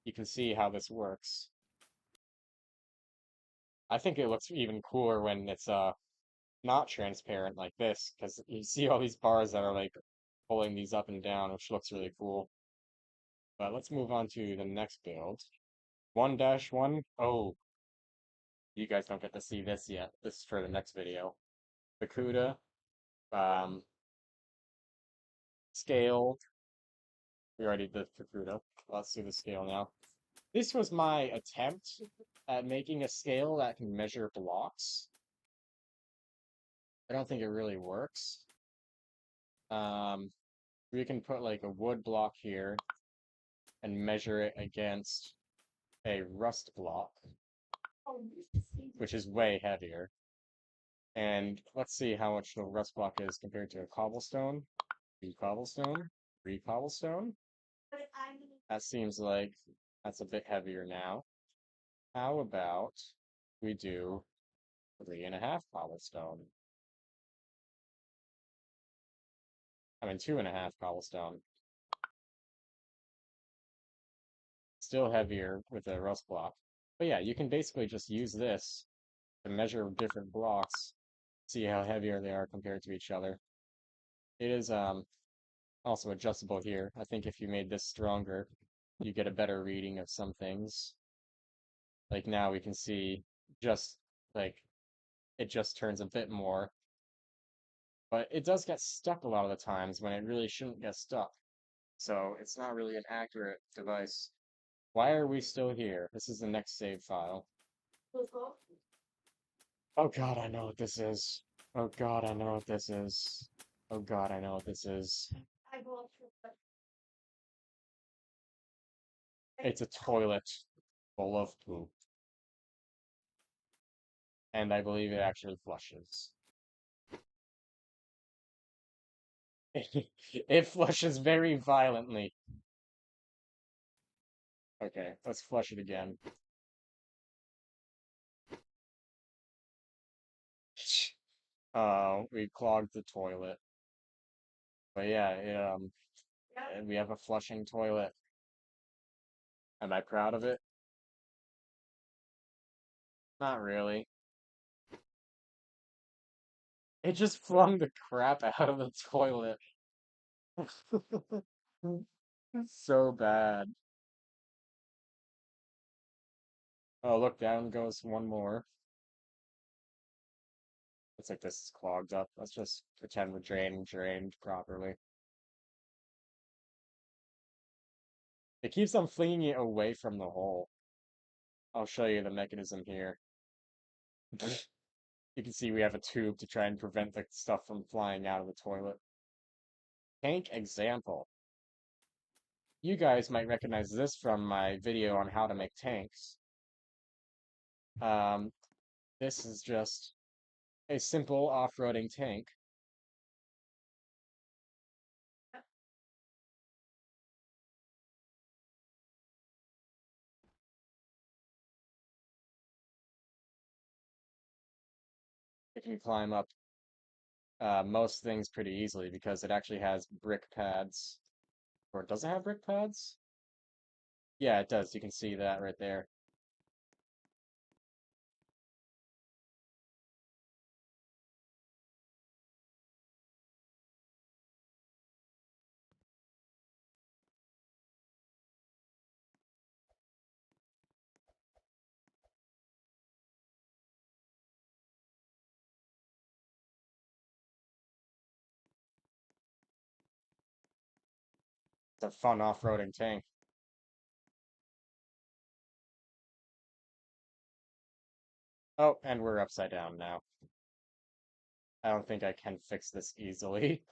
you can see how this works. I think it looks even cooler when it's not transparent like this, because you see all these bars that are like pulling these up and down, which looks really cool. But let's move on to the next build. 1-1. Oh, you guys don't get to see this yet. This is for the next video. Bakuda, um, scale. We already did Bakuda. Let's do the scale now. This was my attempt at making a scale that can measure blocks. I don't think it really works. We can put like a wood block here and measure it against a rust block, which is way heavier. And let's see how much the rust block is compared to a cobblestone. 2 cobblestone, 3 cobblestone. That seems like that's a bit heavier now. How about we do 3.5 cobblestone? I mean 2.5 cobblestone. Still heavier with a rust block. But yeah, you can basically just use this to measure different blocks, see how heavier they are compared to each other. It is also adjustable here. I think if you made this stronger, you get a better reading of some things. Like now we can see just like it just turns a bit more. But it does get stuck a lot of the times when it really shouldn't get stuck. So it's not really an accurate device. Why are we still here? This is the next save file. Oh god, I know what this is. Oh god, I know what this is. Oh god, I know what this is. I will. It's a toilet full of poop. And I believe it actually flushes. It flushes very violently. Okay, let's flush it again. We clogged the toilet. But yeah, and we have a flushing toilet. Am I proud of it? Not really. It just flung the crap out of the toilet. So bad. Oh, look, down goes one more. Looks like this is clogged up. Let's just pretend the drain drained properly. It keeps on flinging it away from the hole. I'll show you the mechanism here. You can see we have a tube to try and prevent the stuff from flying out of the toilet. Tank example. You guys might recognize this from my video on how to make tanks. Um, this is just a simple off-roading tank. It can climb up most things pretty easily because it actually has brick pads. Or does it have brick pads? Yeah, it does. You can see that right there. It's a fun off-roading tank. Oh, and we're upside down now. I don't think I can fix this easily.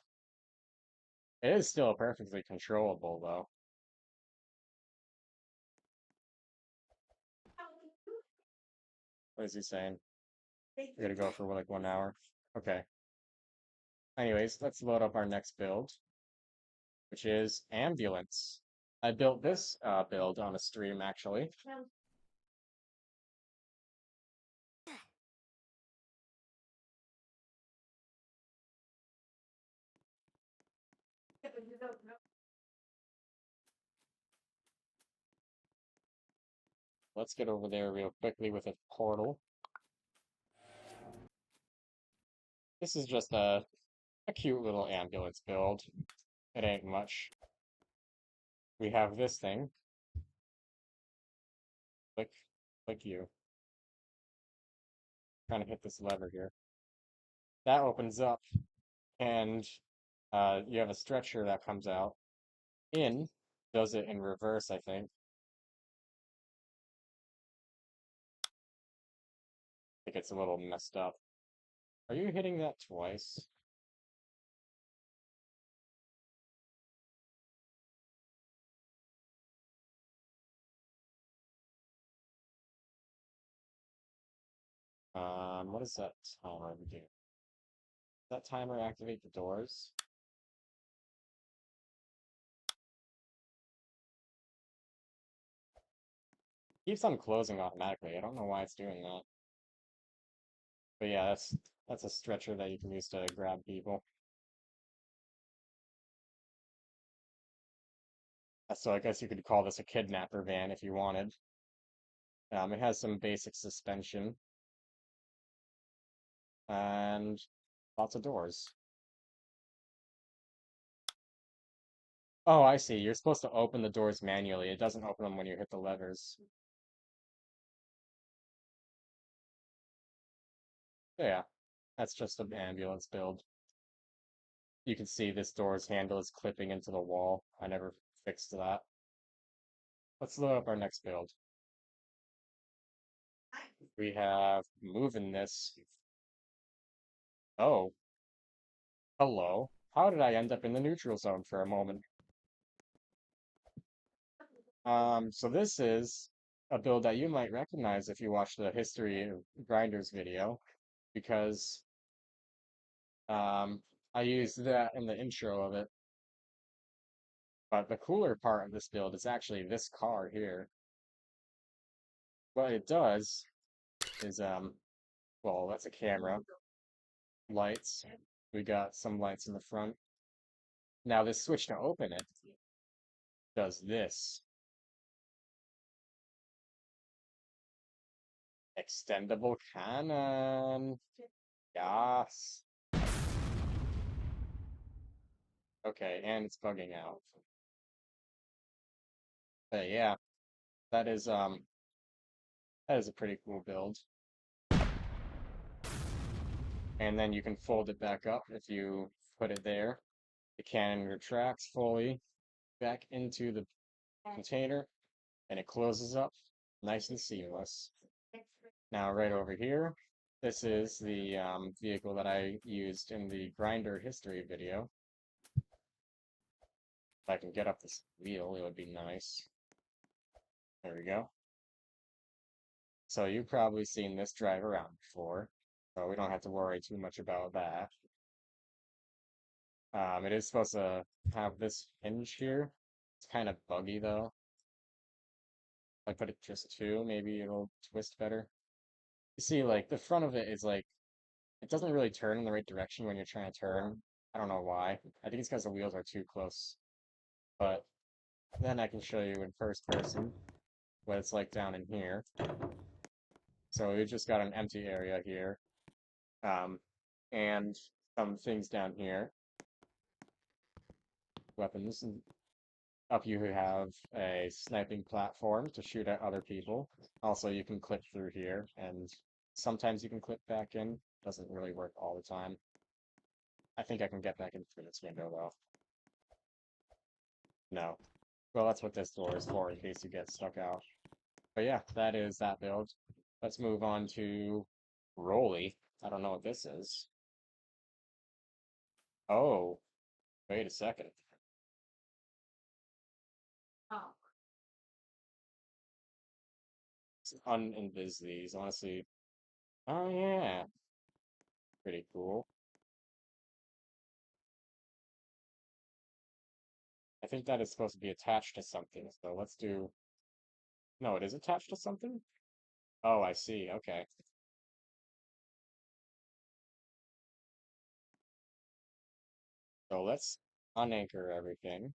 It is still perfectly controllable, though. What is he saying? We're gonna go for like 1 hour. Okay. Anyways, let's load up our next build, which is ambulance. I built this build on a stream, actually. Let's get over there real quickly with a portal. This is just a cute little ambulance build. It ain't much. We have this thing. Click, click you. Trying to hit this lever here. That opens up, and you have a stretcher that comes out. In does it in reverse, I think. I think it's a little messed up. Are you hitting that twice? What does that timer do? Does that timer activate the doors? Keeps on closing automatically. I don't know why it's doing that. But yeah, that's a stretcher that you can use to grab people. So I guess you could call this a kidnapper van if you wanted. It has some basic suspension and lots of doors. Oh, I see. You're supposed to open the doors manually. It doesn't open them when you hit the levers. Yeah, that's just an ambulance build. You can see this door's handle is clipping into the wall. I never fixed that. Let's load up our next build. We have moving this. Oh, hello. How did I end up in the neutral zone for a moment? So this is a build that you might recognize if you watch the History of Grinders video, because I used that in the intro of it. But the cooler part of this build is actually this car here. What it does is, well, that's a camera, lights. We got some lights in the front. Now this switch to open it does this. Extendable cannon. Yes. Okay, and it's bugging out. But yeah, that is um that is a pretty cool build. And then you can fold it back up if you put it there. The cannon retracts fully back into the container and it closes up nice and seamless. Now right over here, this is the vehicle that I used in the grinder history video. If I can get up this wheel, it would be nice. There we go. So you've probably seen this drive around before, so we don't have to worry too much about that. It is supposed to have this hinge here. It's kind of buggy though. If I put it just two, maybe it'll twist better. You see, like, the front of it is like, it doesn't really turn in the right direction when you're trying to turn. I don't know why. I think it's because the wheels are too close. But then I can show you in first person what it's like down in here. So we just got an empty area here. Um, and some things down here. Weapons. And up you have a sniping platform to shoot at other people. Also, you can clip through here, and sometimes you can clip back in. Doesn't really work all the time. I think I can get back in through this window, though. No. Well, that's what this door is for, in case you get stuck out. But yeah, that is that build. Let's move on to Rolly. I don't know what this is. Oh, wait a second. Oh, Let's uninvis these. I want to see. Oh, yeah. Pretty cool. I think that is supposed to be attached to something, so let's do... No, it is attached to something? Oh, I see. Okay. So let's unanchor everything.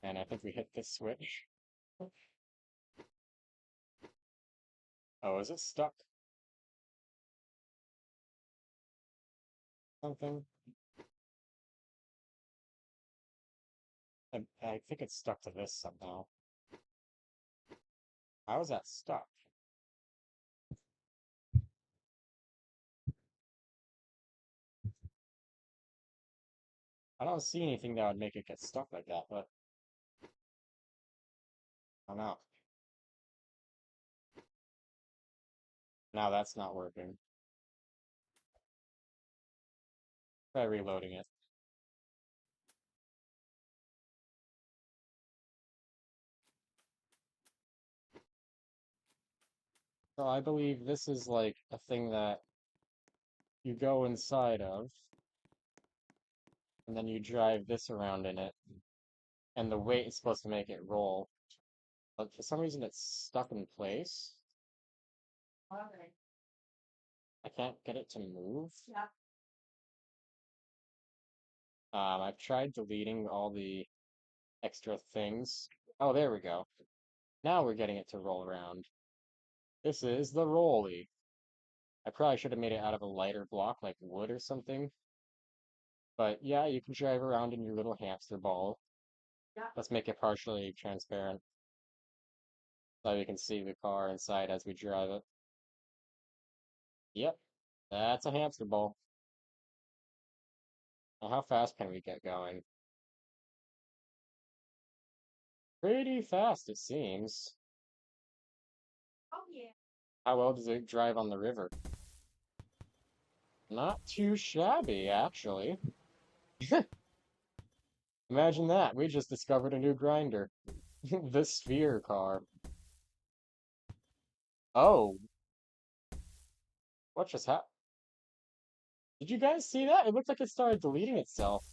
And I think we hit this switch. Oh, is it stuck? Something? I think it's stuck to this somehow. How is that stuck? I don't see anything that would make it get stuck like that, but I don't know. Now that's not working. Try reloading it. So I believe this is like a thing that you go inside of, and then you drive this around in it, and the weight is supposed to make it roll. But for some reason it's stuck in place. all right. I can't get it to move. Yeah. I've tried deleting all the extra things. Oh, there we go. Now we're getting it to roll around. This is the rolly. I probably should have made it out of a lighter block like wood or something. But yeah, you can drive around in your little hamster ball. Yeah. Let's make it partially transparent so we can see the car inside as we drive it. Yep, that's a hamster ball. Now, how fast can we get going? Pretty fast, it seems. Oh, yeah. How well does it drive on the river? Not too shabby, actually. Imagine that. We just discovered a new grinder. The sphere car. Oh, what just happened? Did you guys see that? It looked like it started deleting itself.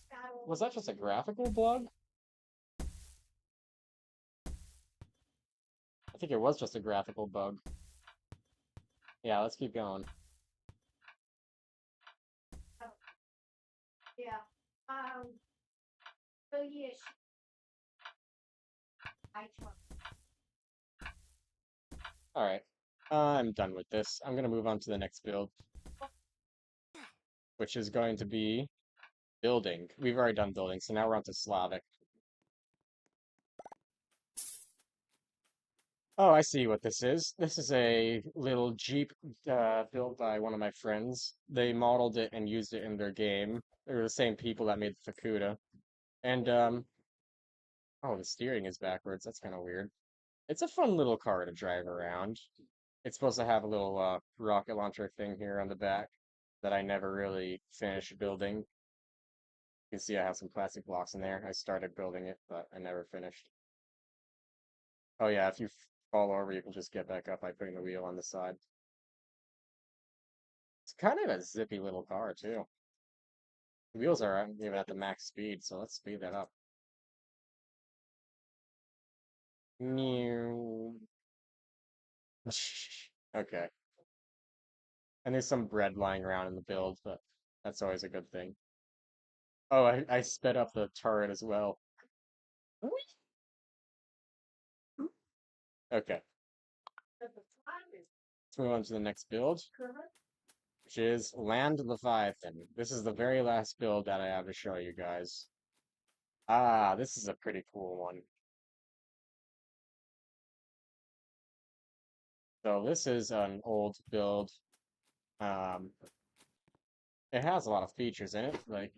Was that just a graphical bug? I think it was just a graphical bug. Yeah, let's keep going. Yeah. So yes, I told. Alright. I'm done with this. I'm gonna move on to the next build, which is going to be building. We've already done building, so now we're on to Slavic. Oh, I see what this is. This is a little Jeep built by one of my friends. They modeled it and used it in their game. They were the same people that made the Fukuda. And, oh, the steering is backwards. That's kind of weird. It's a fun little car to drive around. It's supposed to have a little rocket launcher thing here on the back that I never really finished building. You can see I have some plastic blocks in there. I started building it, but I never finished. Oh yeah, if you fall over, you can just get back up by putting the wheel on the side. It's kind of a zippy little car too. The wheels are even at the max speed, so let's speed that up. Meow. Okay. And there's some bread lying around in the build, but that's always a good thing. Oh, I sped up the turret as well. Okay, let's move on to the next build, which is Land Leviathan. This is the very last build that I have to show you guys. Ah, this is a pretty cool one. So this is an old build. Um, it has a lot of features in it, like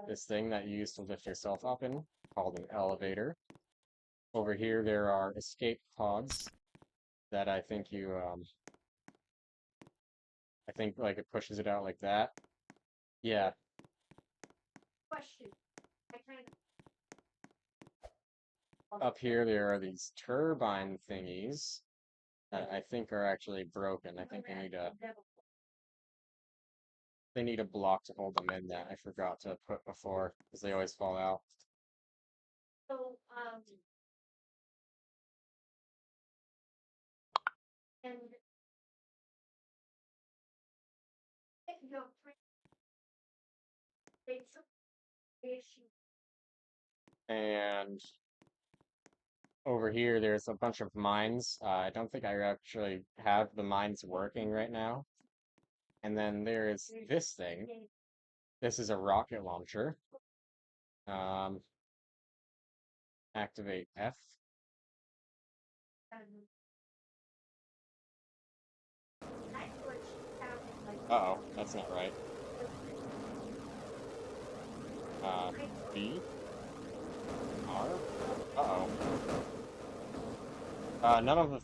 this thing that you use to lift yourself up in, called an elevator. Over here, there are escape pods that I think like it pushes it out like that. Yeah, Question. I kind up here there are these turbine thingies that I think are actually broken. I think they need a block to hold them in that I forgot to put before because they always fall out. so and you know, they took the issue. And over here there's a bunch of mines. I don't think I actually have the mines working right now. And then there is this thing. This is a rocket launcher. Um, activate F. Um, that's what she sounded like. Uh-oh, that's not right. Uh, B, R. Uh-oh. None of the...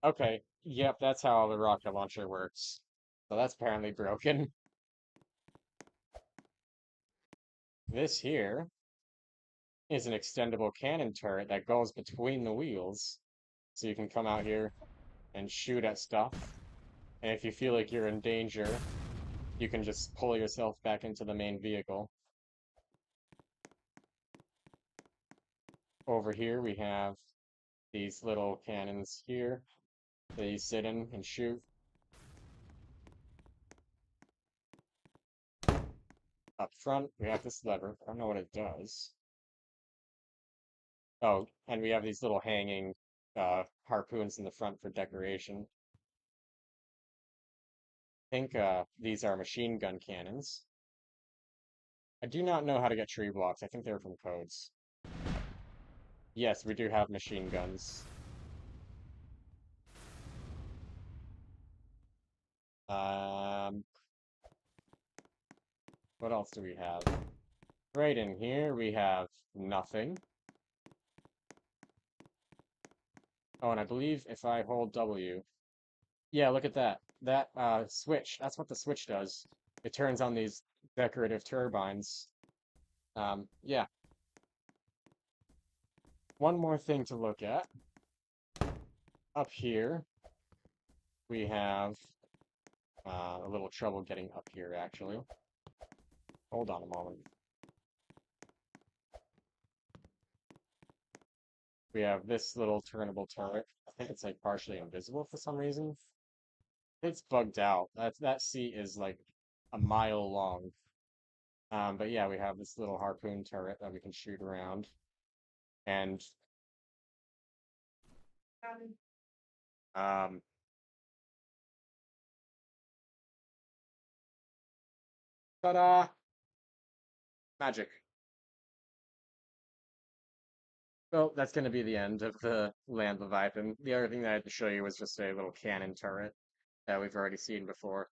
Okay, yep, that's how the rocket launcher works. So that's apparently broken. This here is an extendable cannon turret that goes between the wheels. So you can come out here and shoot at stuff. And if you feel like you're in danger, you can just pull yourself back into the main vehicle. Over here we have these little cannons here that you sit in and shoot. Up front, we have this lever. I don't know what it does. Oh, and we have these little hanging harpoons in the front for decoration. I think these are machine gun cannons. I do not know how to get tree blocks. I think they're from codes. Yes, we do have machine guns. Um, what else do we have? Right in here, we have nothing. Oh, and I believe if I hold W, yeah, look at that. that switch. That's what the switch does. It turns on these decorative turbines. Yeah. One more thing to look at. Up here, we have a little trouble getting up here, actually. Hold on a moment. We have this little turnable turret. I think it's like partially invisible for some reason. It's bugged out. That seat is like a mile long. But yeah, we have this little harpoon turret that we can shoot around. And Um, um, ta-da! Magic. Well, that's going to be the end of the Land Leviathan. The other thing that I had to show you was just a little cannon turret that we've already seen before.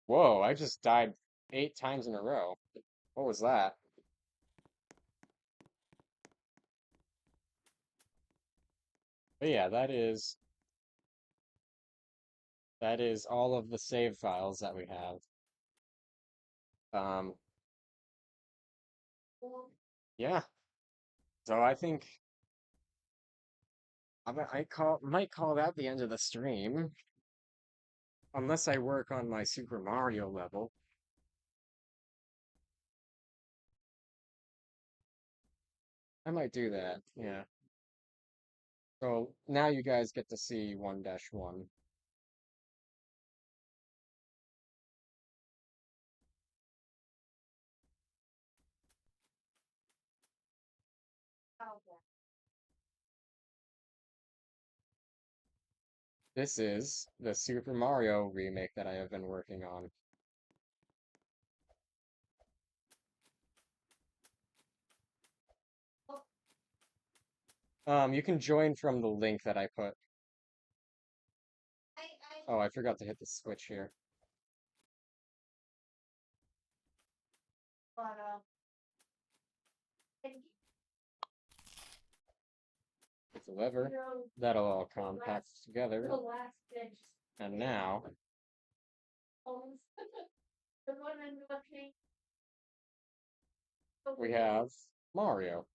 Whoa, I just died 8 times in a row. What was that? But yeah, that is all of the save files that we have. Um, well, yeah. So I think might call that the end of the stream, unless I work on my Super Mario level. I might do that. Yeah. So now you guys get to see 1-1. okay. This is the Super Mario remake that I have been working on. You can join from the link that I put. Oh, I forgot to hit the switch here. But and It's a lever. That'll all compact together. the last bench And now owns the one I'm looking. we have Mario.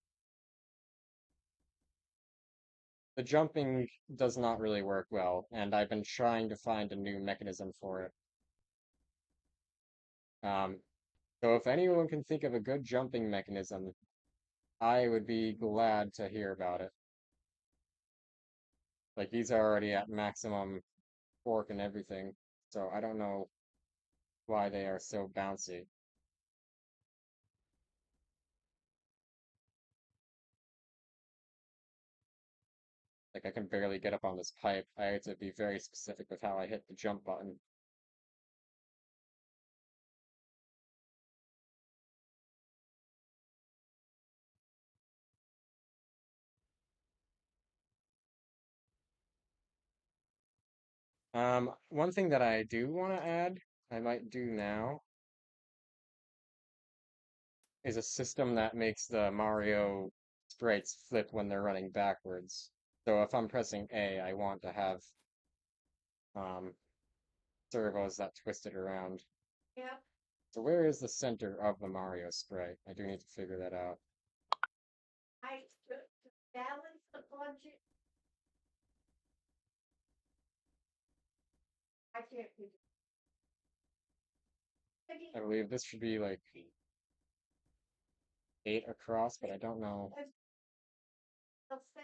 The jumping does not really work well, and I've been trying to find a new mechanism for it. Um, so if anyone can think of a good jumping mechanism, I would be glad to hear about it. Like these are already at maximum torque and everything, so I don't know why they are so bouncy. Like I can barely get up on this pipe. I had to be very specific with how I hit the jump button. One thing that I do want to add, I might do now, is a system that makes the Mario sprites flip when they're running backwards. So if I'm pressing A, I want to have um, servos that twist it around. Yep. So where is the center of the Mario sprite? I do need to figure that out. To balance the budget. I can't figure. I believe this should be like 8 across, but I don't know. They'll say,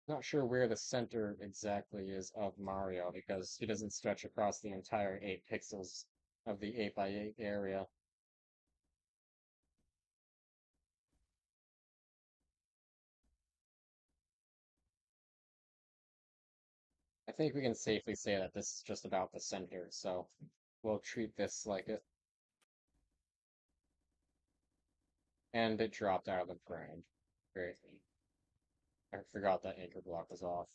Not sure where the center exactly is of Mario because he doesn't stretch across the entire 8 pixels of the 8x8 area. I think we can safely say that this is just about the center, so we'll treat this like it. And it dropped out of the ground. Great. I forgot that anchor block was off.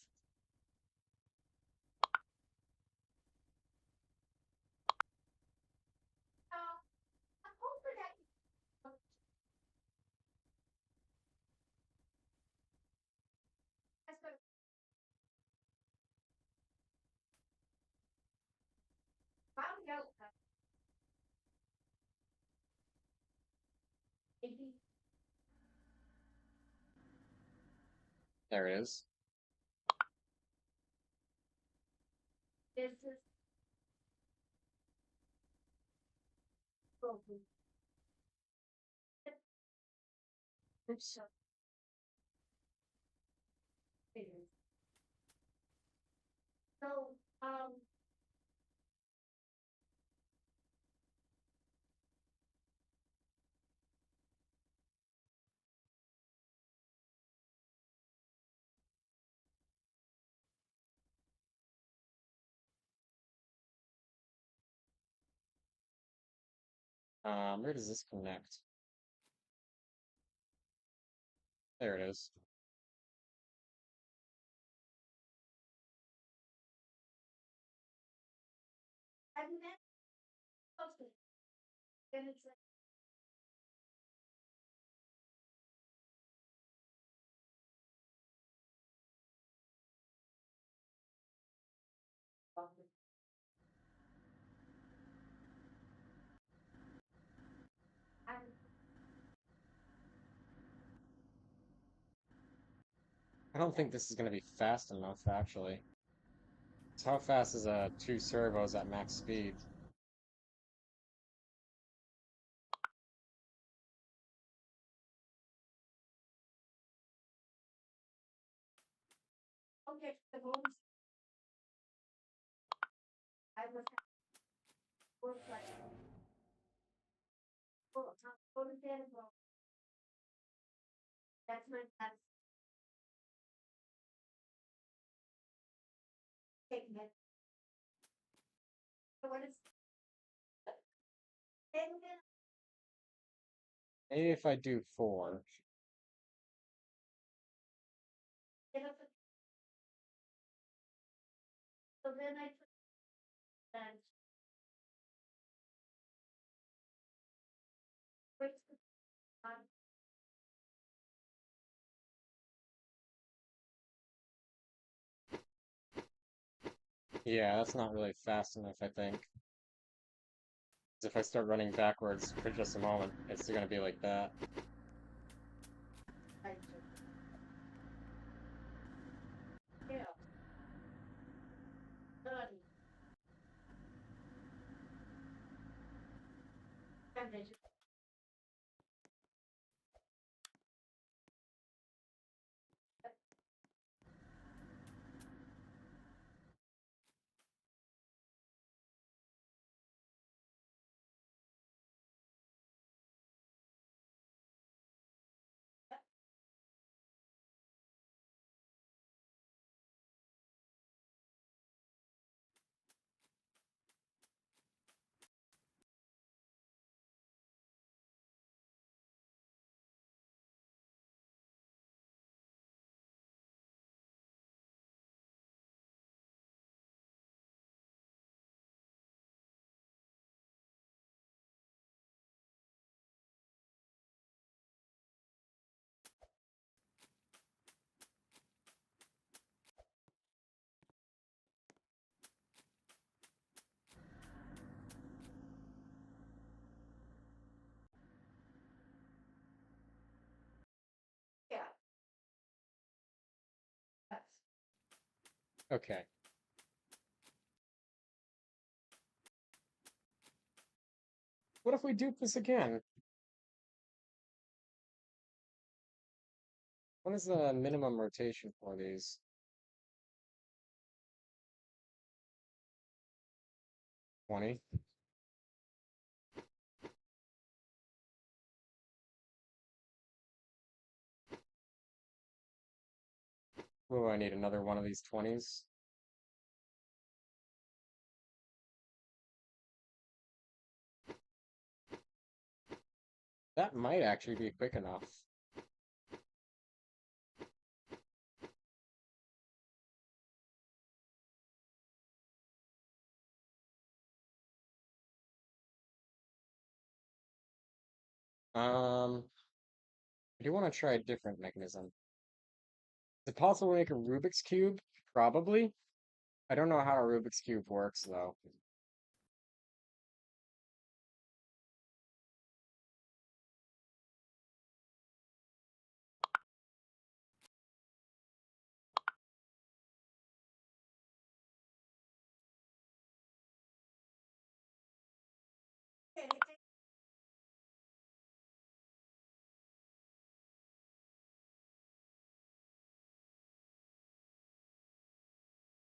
There it is. This is broken. So it is. So, Where does this connect? There it is. and then okay. Then it's like and I don't think this is going to be fast enough, actually. So how fast is two servos at max speed? okay, the bones. I was work like oh, that's my that's taking it. So what is then Maybe if I do 4. get up so then I put that quick on Yeah, that's not really fast enough, I think. 'Cause if I start running backwards for just a moment, it's going to be like that. I yeah. Done. And then just yeah. That's Okay. What if we do this again? What is the minimum rotation for these? 20? Oh, I need another one of these 20s. That might actually be quick enough. I do want to try a different mechanism. Is it possible to make a Rubik's Cube? Probably. I don't know how a Rubik's Cube works, though.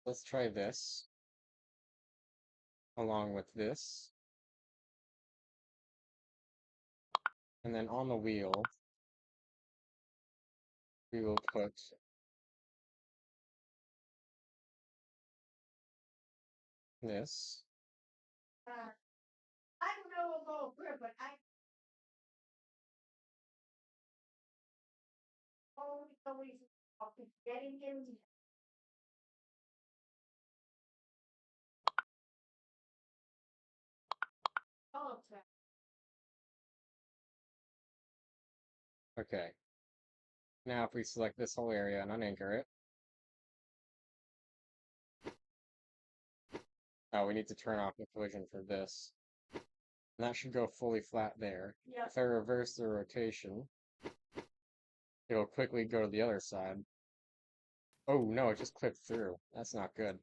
Let's try this along with this. And then on the wheel, we will put this. I don't know about her, but I always getting in. Oh, Okay. Now if we select this whole area and unanchor it. Oh, we need to turn off the collision for this. And that should go fully flat there. yeah. If I reverse the rotation, it'll quickly go to the other side. Oh no, it just clipped through. That's not good.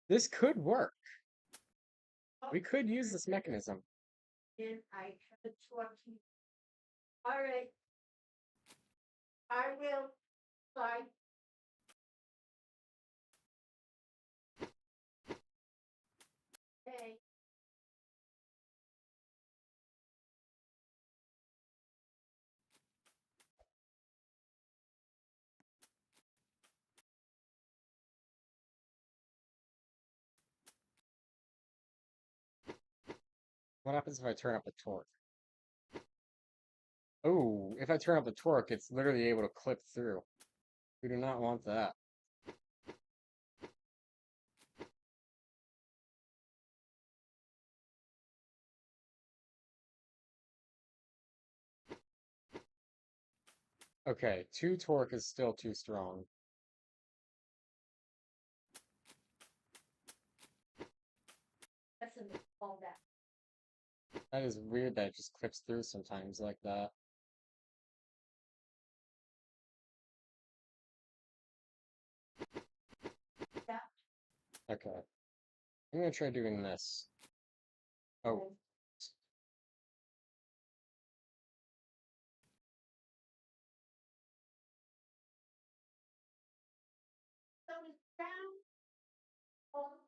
This could work. We could use this mechanism. And I have a 20. All right. I will try. Okay. What happens if I turn up the torque? Oh, if I turn up the torque, it's literally able to clip through. We do not want that. Okay, 2 torque is still too strong. That's all that. That is weird that it just clips through sometimes like that. Yeah. Okay. I'm gonna try doing this. Oh, So it's down. Almost.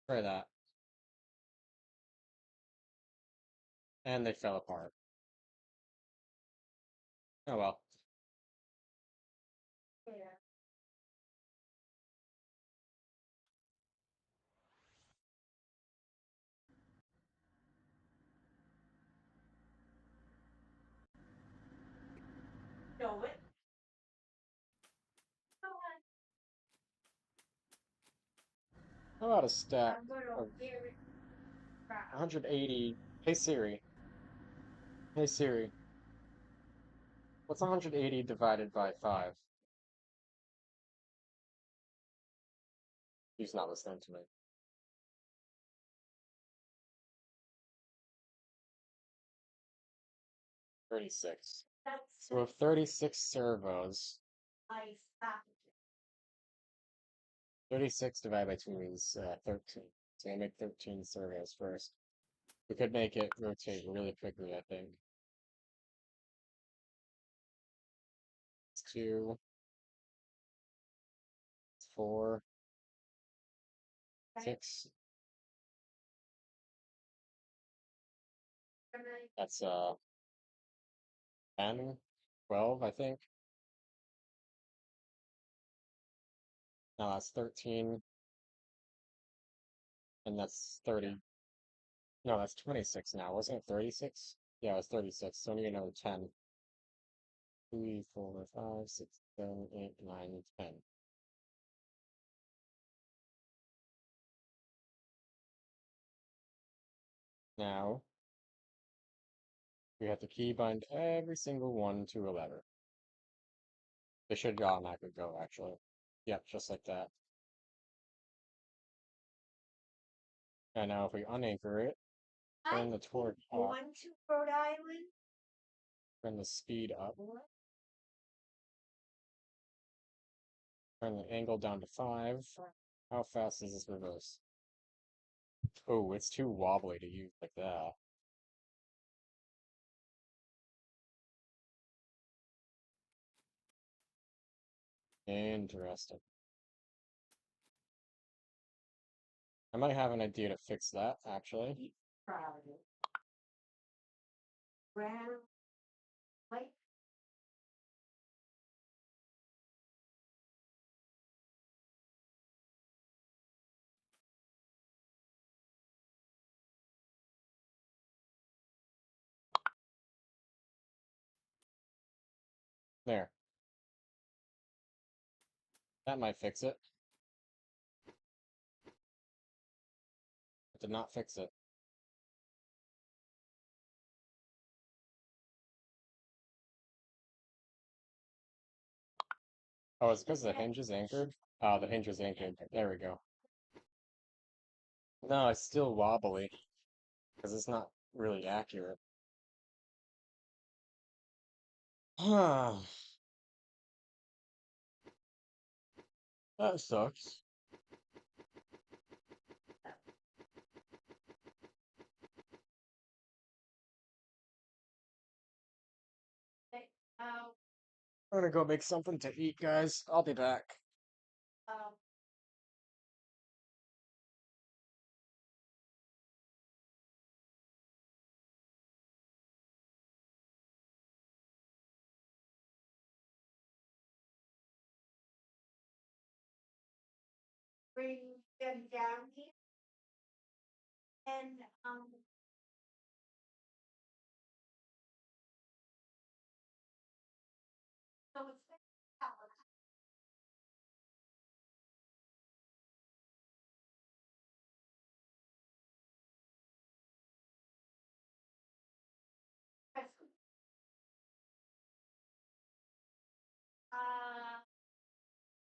try that. And they fell apart. Oh well. Yeah. Know it. Come on. How about a stack I'm gonna of hear it. 180? Hey Siri. Hey Siri. What's 180 divided by 5? He's not listening to me. 36. That's So we have 36 servos. I stopped. 36 divided by 2 is 13. So we'll make 13 servos first. We could make it rotate really quickly, I think. It's 2. It's 4. 6. That's 10. 12, I think. No, that's 13. And that's 30. No, that's 26 now. Wasn't it 36? Yeah, it was 36. So we need another 10. 3, 4, 5, 6, 7, 8, 9, 10. Now, we have to keybind every single one to a lever. They should automatically go, actually. Yep, just like that. And now if we unanchor it, turn the torque up, Going to Rhode Island. turn the speed up, Turn the angle down to 5. How fast does this reverse? Oh, it's too wobbly to use like that. Interesting. I might have an idea to fix that, actually. Probably. Round. Wait. There. That might fix it. It did not fix it. Oh, it's because the hinge is anchored? Oh, the hinge is anchored. There we go. No, it's still wobbly. Because it's not really accurate. That sucks. Um, I'm gonna go make something to eat, guys. I'll be back. um, bring them down here. And, so it's. Uh,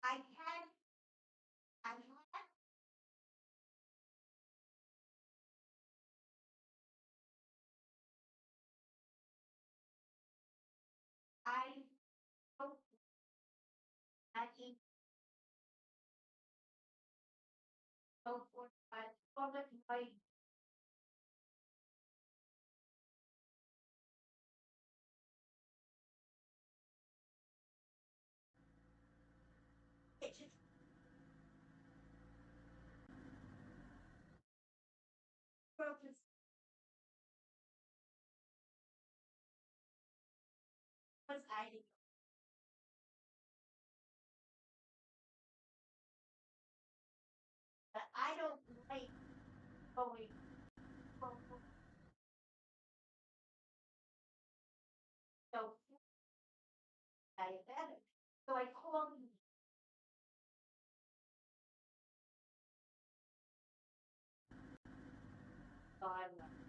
I had, I hope I eat so for but public light. It just focus was hiding. But I don't like going so diabetic. So I called him. So I'm like,